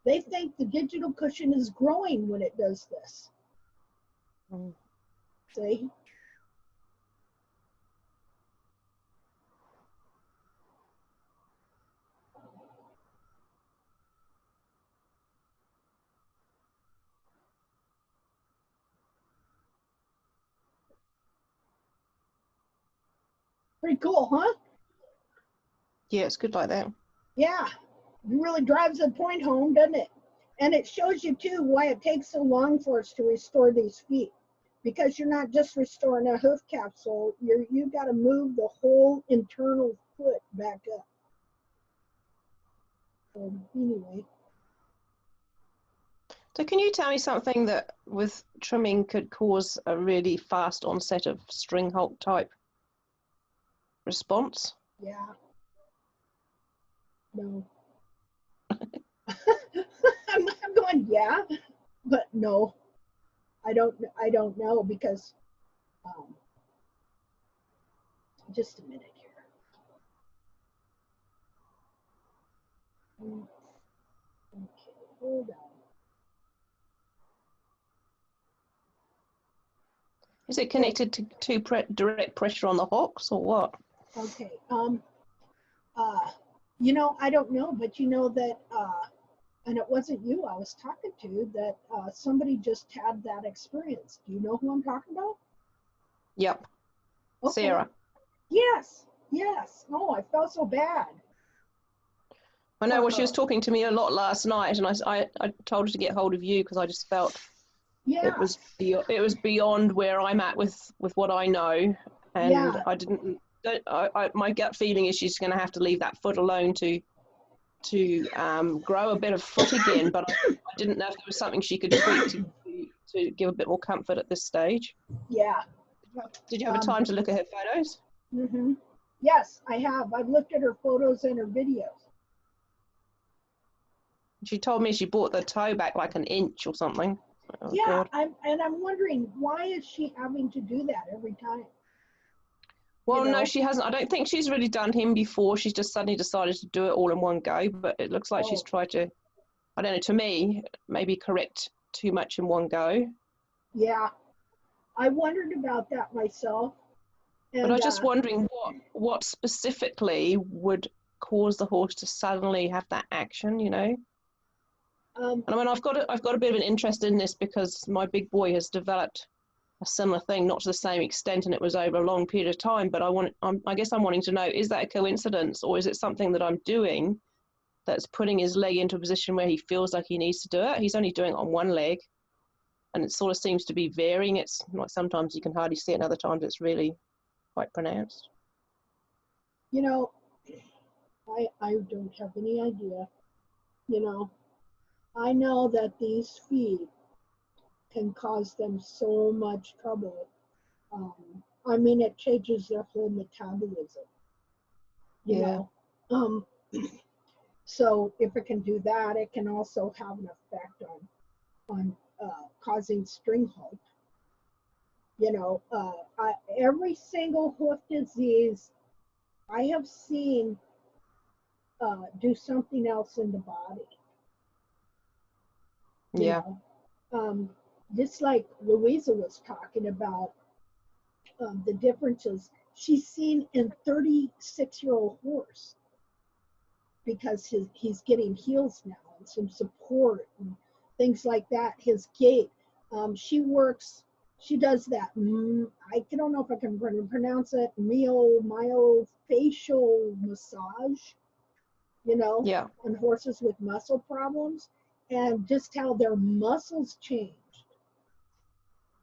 They think the digital cushion is growing when it does this. See? Pretty cool, huh? Yeah, it's good like that. Yeah, it really drives the point home, doesn't it? And it shows you too why it takes so long for us to restore these feet, because you're not just restoring a hoof capsule, you've got to move the whole internal foot back up. So anyway. So can you tell me something that with trimming could cause a really fast onset of string halt type response? Yeah. No. I'm going, yeah, but no. I don't know because just a minute here. Okay, hold on. Is it connected to direct pressure on the hocks or what? Okay. You know, I don't know, but you know that, and it wasn't you I was talking to, that somebody just had that experience. Do you know who I'm talking about? Yep. Okay. Sarah. Yes. Oh, I felt so bad. I know, well, she was talking to me a lot last night, and I told her to get hold of you because I just felt it was beyond where I'm at with what I know, and I didn't. My gut feeling is she's going to have to leave that foot alone to grow a bit of foot again. But I didn't know if there was something she could tweak to give a bit more comfort at this stage. Yeah. Did you have a time to look at her photos? Mm-hmm. Yes, I have. I've looked at her photos and her videos. She told me she brought the toe back like an inch or something. Oh, Yeah, God. I'm wondering, why is she having to do that every time? Well, You no, know? she hasn't. I don't think she's really done him before. She's just suddenly decided to do it all in one go. But it looks like she's Oh. tried to, I don't know, to me, maybe correct too much in one go. Yeah, I wondered about that myself. But I And was just wondering what specifically would cause the horse to suddenly have that action, you know? And I mean, I've got a bit of an interest in this because my big boy has developed a similar thing, not to the same extent, and it was over a long period of time. But I guess I'm wanting to know: is that a coincidence, or is it something that I'm doing that's putting his leg into a position where he feels like he needs to do it? He's only doing it on one leg, and it sort of seems to be varying. It's like sometimes you can hardly see it, and other times it's really quite pronounced. you know, I don't have any idea. You know, I know that these feet can cause them so much trouble. I mean, it changes their whole metabolism. You know, so if it can do that, it can also have an effect on causing string halt. You know, every single hoof disease I have seen do something else in the body. You know? Just like Louisa was talking about the differences she's seen in 36-year-old horse, because he's getting heels now and some support and things like that. His gait, she does that. I don't know if I can pronounce it. Myofascial massage, you know, on horses with muscle problems, and just how their muscles changed,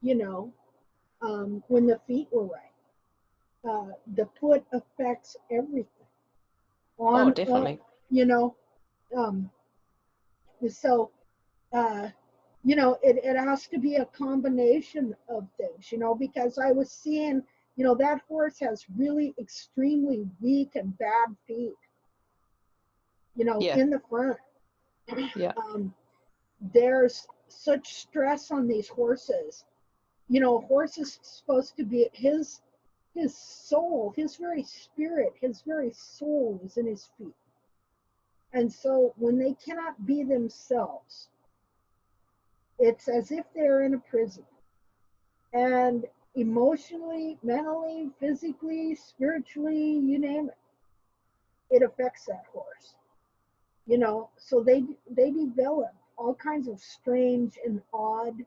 you know, when the feet were right. The foot affects everything. Oh, definitely. You know, so, you know, it has to be a combination of things, you know, because I was seeing, you know, that horse has really extremely weak and bad feet, you know, in the front. There's such stress on these horses. You know, a horse is supposed to be his soul, his very spirit, his very soul is in his feet. And so when they cannot be themselves, it's as if they're in a prison. And emotionally, mentally, physically, spiritually, you name it, it affects that horse. You know, so they develop all kinds of strange and odd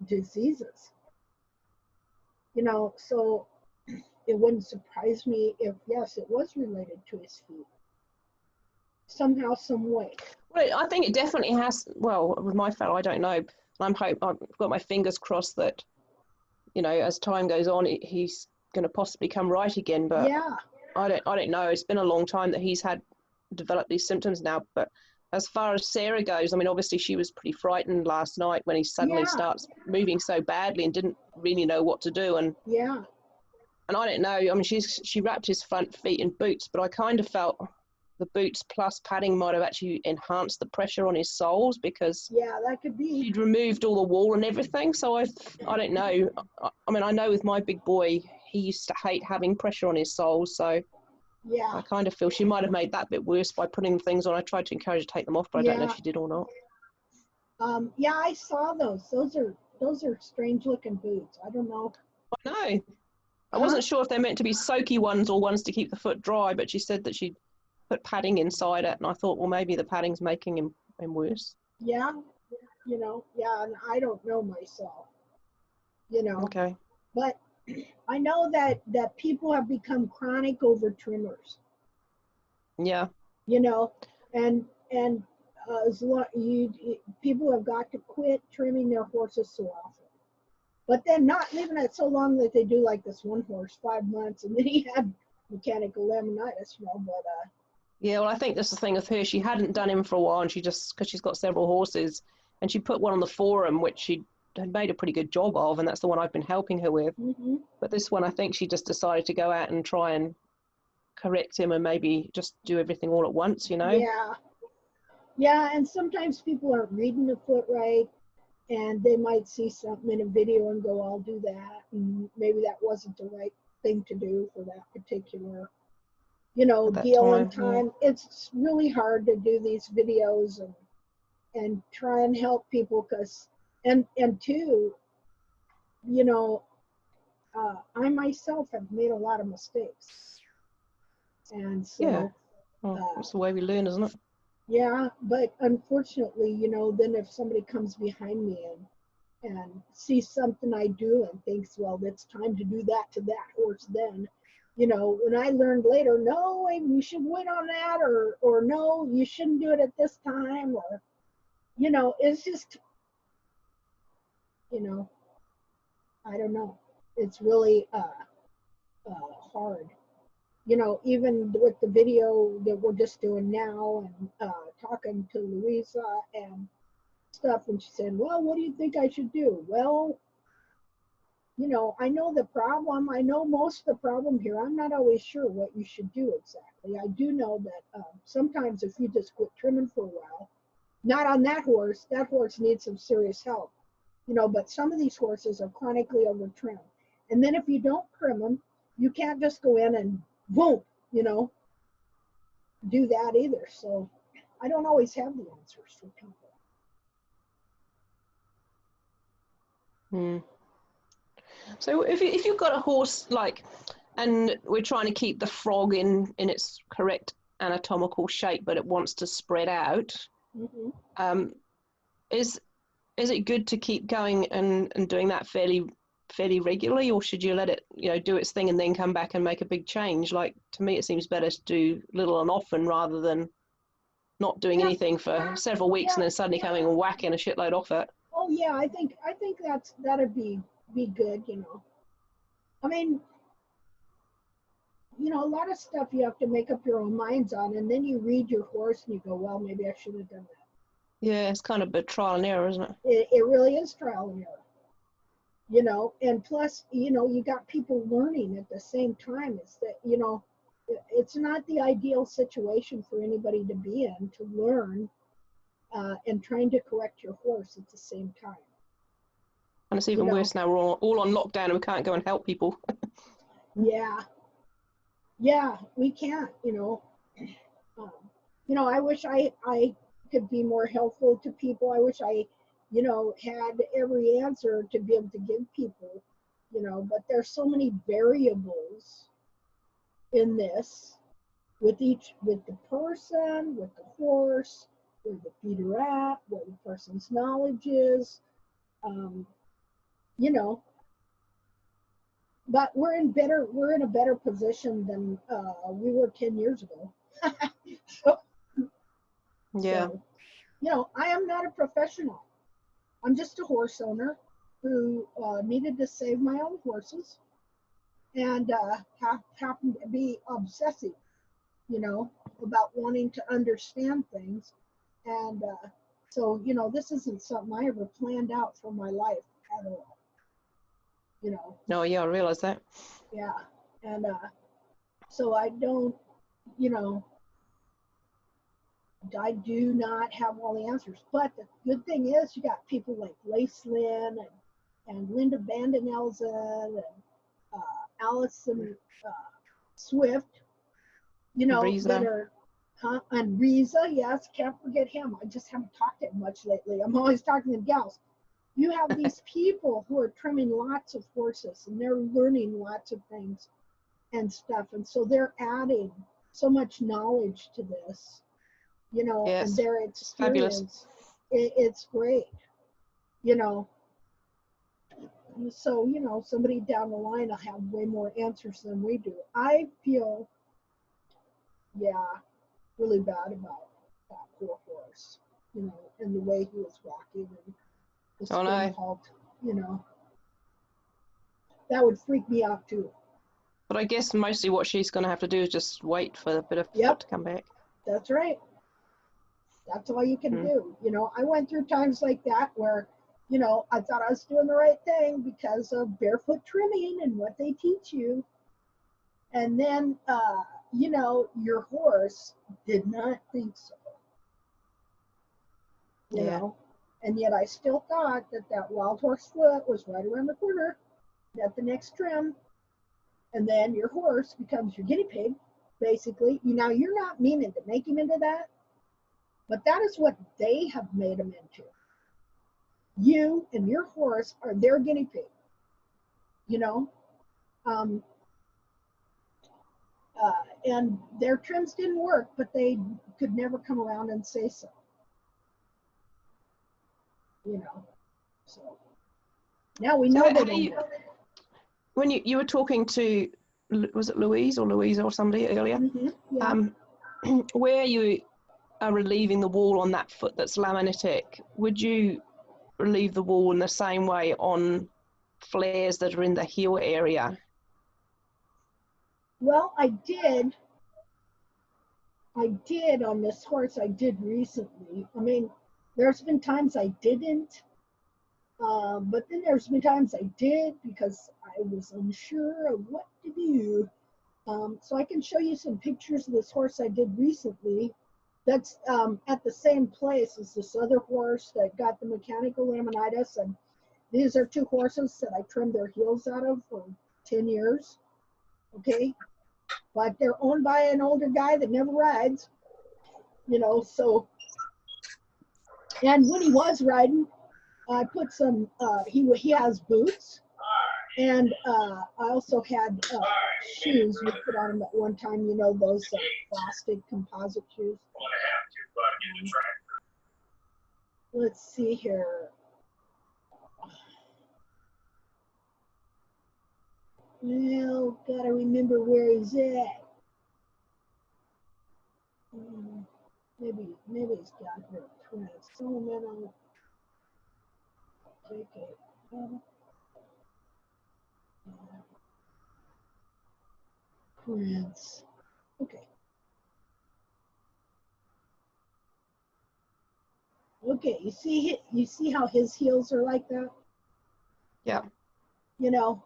diseases. You know, so it wouldn't surprise me if, yes, it was related to his feet. Somehow, some way. Well, I think it definitely has. Well, with my fellow, I don't know. I've got my fingers crossed that, you know, as time goes on, he's going to possibly come right again. But I don't know. It's been a long time that he's developed these symptoms now. But as far as Sarah goes, I mean, obviously she was pretty frightened last night when he suddenly starts moving so badly and didn't really know what to do. And and I don't know. I mean, she wrapped his front feet in boots, but I kind of felt the boots plus padding might have actually enhanced the pressure on his soles, because that could be. She'd removed all the wool and everything. So I don't know. I mean, I know with my big boy, he used to hate having pressure on his soles. So I kind of feel she might have made that bit worse by putting things on. I tried to encourage her to take them off, but I don't know if she did or not. Yeah, I saw those. Those are strange looking boots. I don't know. I know. I wasn't sure if they're meant to be soaky ones or ones to keep the foot dry, but she said that she'd put padding inside it, and I thought, well, maybe the padding's making him worse. Yeah, you know, and I don't know myself, you know. Okay. But I know that people have become chronic over trimmers. Yeah. You know, and people have got to quit trimming their horses so often. But then not leaving it so long that they do like this one horse 5 months, and then he had mechanical laminitis, you know. But yeah, well, I think that's the thing with her. She hadn't done him for a while, and because she's got several horses, and she put one on the forum, which she had made a pretty good job of, and that's the one I've been helping her with. But this one, I think she just decided to go out and try and correct him and maybe just do everything all at once, you know? Yeah. Yeah, and sometimes people aren't reading the foot right, and they might see something in a video and go, I'll do that, and maybe that wasn't the right thing to do for that particular, At that deal and time, yeah. time. It's really hard to do these videos and try and help people, because and two, I myself have made a lot of mistakes, and Yeah. so Well, that's the way we learn, isn't it? yeah, but unfortunately, then if somebody comes behind me and sees something I do and thinks, well, it's time to do that to that horse, then, when I learned later, no, you should wait on that, or no, you shouldn't do it at this time, or, it's just, I don't know. It's really hard. Even with the video that we're just doing now, and talking to Louisa and stuff, and she said, well, what do you think I should do? Well, I know the problem. I know most of the problem here. I'm not always sure what you should do exactly. I do know that sometimes if you just quit trimming for a while, not on that horse needs some serious help, but some of these horses are chronically over-trimmed. And then if you don't trim them, you can't just go in and boom, do that either. So I don't always have the answers for people. Hmm. So if you've got a horse and we're trying to keep the frog in its correct anatomical shape, but it wants to spread out, Mm-hmm. is it good to keep going and doing that fairly regularly, or should you let it do its thing and then come back and make a big change? Like, to me, it seems better to do little and often rather than not doing anything for several weeks and then suddenly coming and whacking a shitload off it. Oh yeah, I think that'd be good. I mean, a lot of stuff you have to make up your own minds on, and then you read your horse and you go, well, maybe I should have done that. Yeah, it's kind of a trial and error, isn't it? It really is trial and error. And plus, you got people learning at the same time. It's that, it's not the ideal situation for anybody to be in, to learn and trying to correct your horse at the same time. And it's even worse now. We're all on lockdown and we can't go and help people. Yeah, we can't. I wish I could be more helpful to people. I wish I, had every answer to be able to give people, but there's so many variables in this with the person, with the horse, where the feeder at, what the person's knowledge is, you know, but we're in a better position than we were 10 years ago. Yeah. So, I am not a professional. I'm just a horse owner who needed to save my own horses and happened to be obsessive, about wanting to understand things. And so, this isn't something I ever planned out for my life at all. No, yeah, I realize that. Yeah. And so I don't, I do not have all the answers. But the good thing is you got people like Lace Lynn and Linda Bandenelzen and Allison Swift, Reza. that are, and Reza, yes, can't forget him. I just haven't talked to him much lately. I'm always talking to gals. You have these people who are trimming lots of horses and they're learning lots of things and stuff. And so they're adding so much knowledge to this, Yes, and their experience. It's great, So, somebody down the line will have way more answers than we do. I feel, really bad about that poor horse, and the way he was walking and the spin halt, That would freak me out too. But I guess mostly what she's going to have to do is just wait for a bit of foot to come back. That's right. That's all you can do. I went through times like that where, I thought I was doing the right thing because of barefoot trimming and what they teach you. And then, your horse did not think so. you know, and yet I still thought that that wild horse foot was right around the corner at the next trim. And then your horse becomes your guinea pig, basically. Now, you're not meaning to make him into that, but that is what they have made him into. You and your horse are their guinea pig, you know. And their trims didn't work, but they could never come around and say so, you know. So now we know that. When you were talking to, was it Louise or somebody earlier? Yeah. Where you are relieving the wool on that foot that's laminitic, would you relieve the wool in the same way on flares that are in the heel area? Well, I did on this horse. I did recently. I mean, there's been times I didn't, but then there's been times I did because I was unsure of what to do. So I can show you some pictures of this horse I did recently. That's at the same place as this other horse that got the mechanical laminitis. And these are two horses that I trimmed their heels out of for 10 years. Okay. But they're owned by an older guy that never rides, you know, so. And when he was riding, I put some, he has boots. And I also had shoes we put on him at one time, you know, those plastic composite shoes. Let's see here. Well, gotta remember where he's at. Maybe he's got her twins. Sentimental. Take it. Prince. Okay. Okay, you see how his heels are like that? Yeah. You know,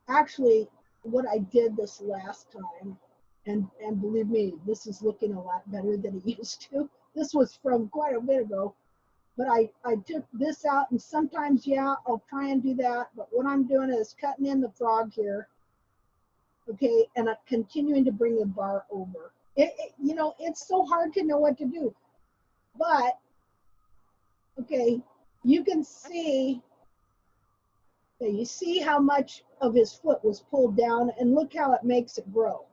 actually what I did this last time, and believe me, this is looking a lot better than it used to. This was from quite a bit ago, but I took this out, and sometimes, yeah, I'll try and do that, but what I'm doing is cutting in the frog here, okay, and I'm continuing to bring the bar over. You know, it's so hard to know what to do, but, okay, you can see, okay, you see how much of his foot was pulled down, and look how it makes it grow.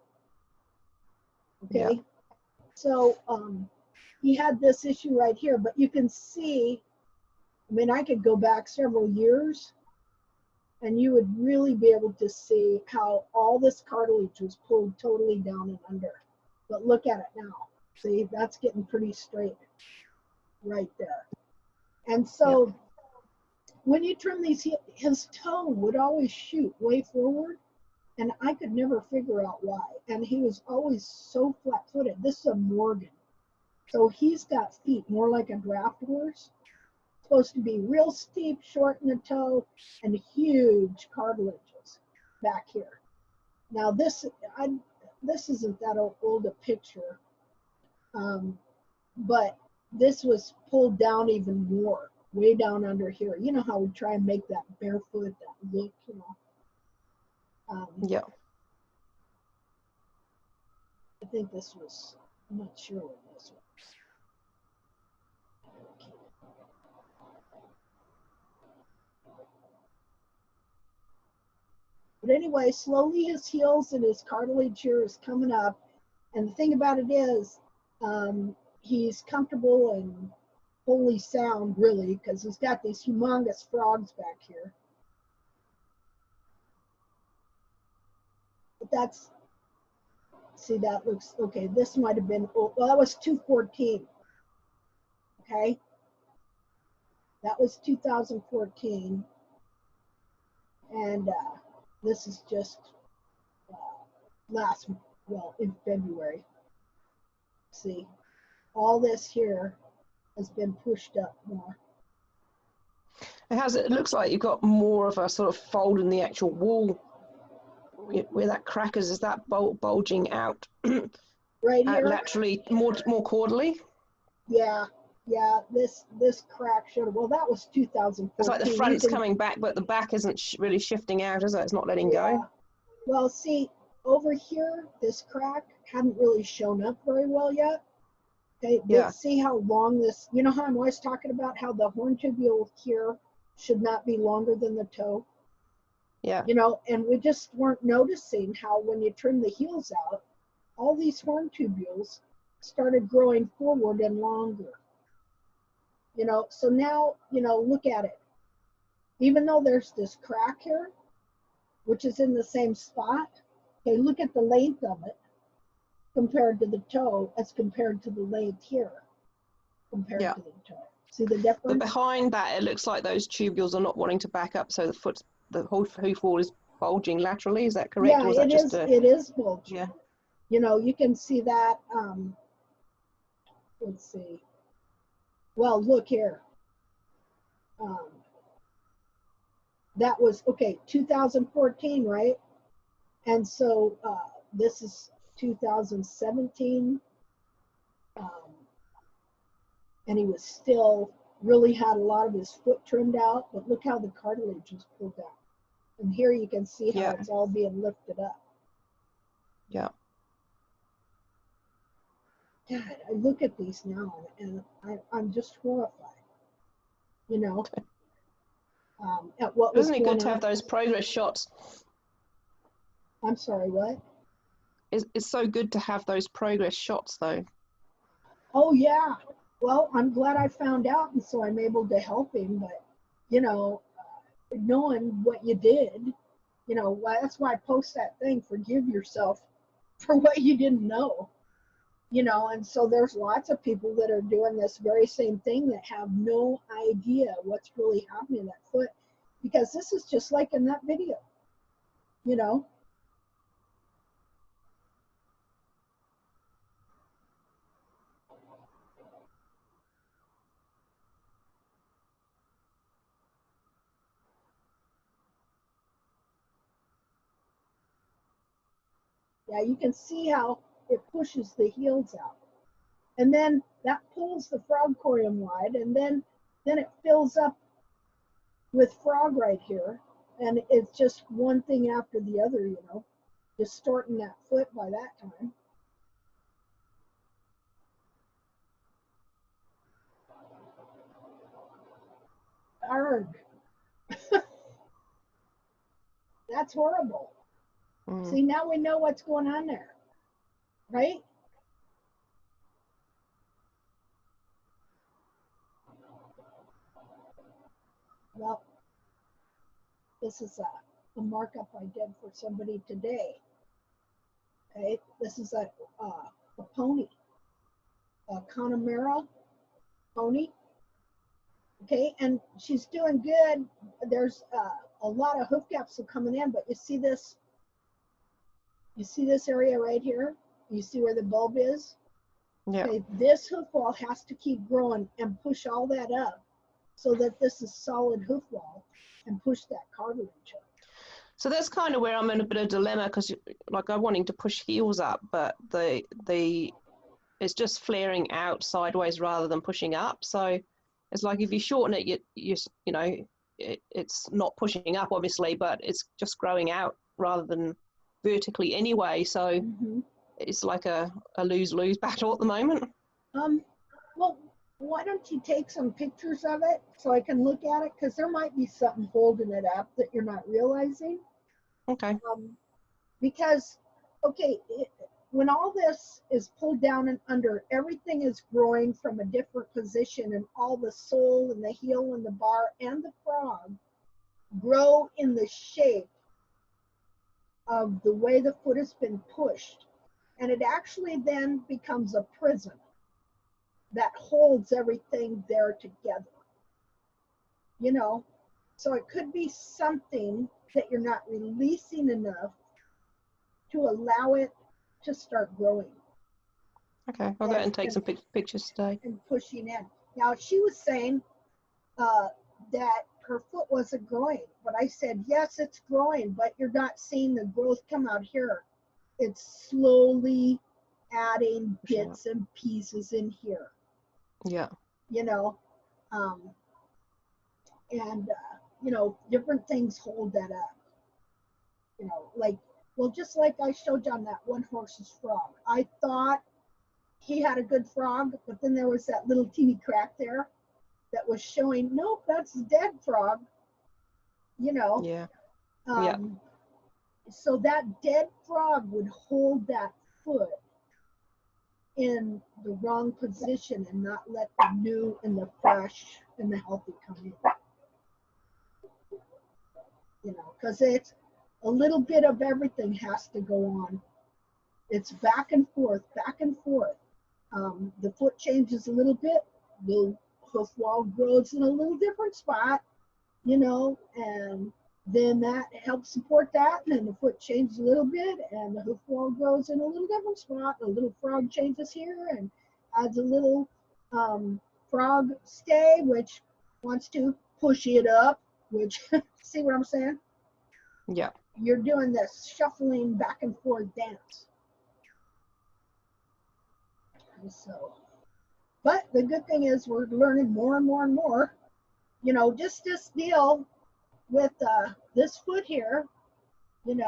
Okay, yeah. So he had this issue right here, but you can see, I mean, I could go back several years and you would really be able to see how all this cartilage was pulled totally down and under. But look at it now. See, that's getting pretty straight right there. And so yeah, when you trim these, his toe would always shoot way forward, and I could never figure out why. And he was always so flat-footed. This is a Morgan. So he's got feet more like a draft horse. Supposed to be real steep, short in the toe, and huge cartilages back here. Now this isn't that old a picture, but this was pulled down even more, way down under here. You know how we try and make that barefoot, that look, you know. Yeah. I think this was, I'm not sure what this was. But anyway, slowly his heels and his cartilage here is coming up. And the thing about it is, he's comfortable and wholly sound, really, because he's got these humongous frogs back here. But that's, see, that looks, okay, this might have been, well, that was 214, okay? That was 2014. And this is just in February. See, all this here has been pushed up more. It looks like you've got more of a sort of fold in the actual wool where that crack is that bulging out right here? laterally, more caudally? Yeah, Yeah, this crack showed. Well, that was 2014. It's like the front's coming back, but the back isn't really shifting out, is it? It's not letting go. Well, see, over here, this crack hadn't really shown up very well yet. Okay, Yeah. See how long this, you know how I'm always talking about how the horn tubule here should not be longer than the toe? Yeah. You know, and we just weren't noticing how when you trim the heels out, all these horn tubules started growing forward and longer. You know, so now, you know, look at it. Even though there's this crack here, which is in the same spot, okay, look at the length of it compared to the toe as compared to the length here compared to the toe. See the difference? But behind that, it looks like those tubules are not wanting to back up, so the whole hoof wall is bulging laterally. Is that correct? Yeah, or is that just it is bulging. Yeah. You know, you can see that. Let's see. Well, look here. That was, okay, 2014, right? And so this is 2017. And he was still, really had a lot of his foot trimmed out, but look how the cartilage is pulled out. And here you can see how it's all being lifted up. Yeah. God, I look at these now and I'm just horrified, you know, at what was Isn't it going good to on. have those progress shots? I'm sorry, what? It's so good to have those progress shots, though. Oh, yeah. Well, I'm glad I found out, and so I'm able to help him. But, you know, knowing what you did, you know, that's why I post that thing, forgive yourself for what you didn't know. You know, and so there's lots of people that are doing this very same thing that have no idea what's really happening in that foot, because this is just like in that video, you know. Yeah, you can see how it pushes the heels out. And then that pulls the frog corium wide, and then it fills up with frog right here. And it's just one thing after the other, you know, distorting that foot by that time. Arg. That's horrible. See, now we know what's going on there, right? Well, this is a markup I did for somebody today. Okay, this is a pony, a Connemara pony. Okay, and she's doing good. There's a lot of hoof capsule coming in, but you see this? You see this area right here? You see where the bulb is? Yeah. Okay, this hoof wall has to keep growing and push all that up so that this is solid hoof wall and push that cartilage up. So that's kind of where I'm in a bit of dilemma, because like I'm wanting to push heels up, but it's just flaring out sideways rather than pushing up. So it's like if you shorten it, you know, it's not pushing up obviously, but it's just growing out rather than vertically anyway. So it's like a lose-lose battle at the moment. Well, why don't you take some pictures of it so I can look at it? Because there might be something holding it up that you're not realizing. Okay. Because, okay, when all this is pulled down and under, everything is growing from a different position, and all the sole and the heel and the bar and the frog grow in the shape of the way the foot has been pushed. And it actually then becomes a prism that holds everything there together. You know, so it could be something that you're not releasing enough to allow it to start growing. Okay, I'll go and take some pictures today. And pushing in. Now, she was saying that her foot wasn't growing, but I said, yes, it's growing, but you're not seeing the growth come out here. It's slowly adding bits and pieces in here. Yeah. you know, um, and different things hold that up. Like, well, just like I showed you on that one horse's frog. I thought he had a good frog, but then there was that little teeny crack there that was showing, nope, that's a dead frog. Yeah. Yeah. So that dead frog would hold that foot in the wrong position and not let the new and the fresh and the healthy come in. Because it's a little bit of everything has to go on. It's back and forth, back and forth. The foot changes a little bit, the hoof wall grows in a little different spot, and then that helps support that, and then the foot changes a little bit, and the hoof wall grows in a little different spot. A little frog changes here and adds a little frog stay, which wants to push it up, which, see what I'm saying? Yeah. You're doing this shuffling back and forth dance. And so, but the good thing is we're learning more and more and more. Just this deal with this foot here, let's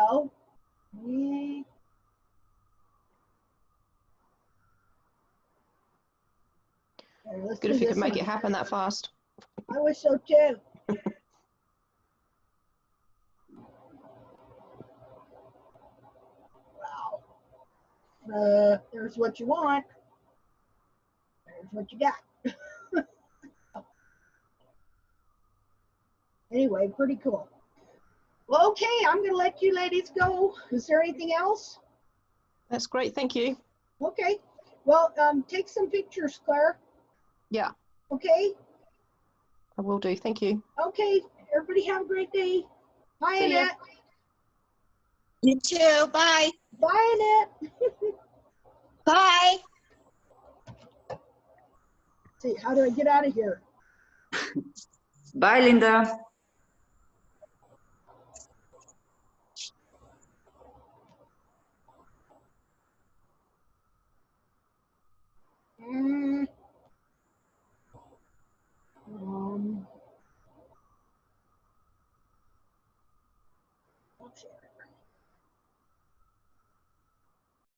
Good do if you this could make one. it happen that fast. I wish so too. Wow. There's what you want. There's what you got. Anyway, pretty cool. Well, okay, I'm going to let you ladies go. Is there anything else? That's great. Thank you. Okay. Well, take some pictures, Claire. Yeah. Okay. I will do. Thank you. Okay. Everybody have a great day. Bye, See ya. Annette. You too. Bye. Bye, Annette. Bye. See, how do I get out of here? Bye, Linda. I'll share.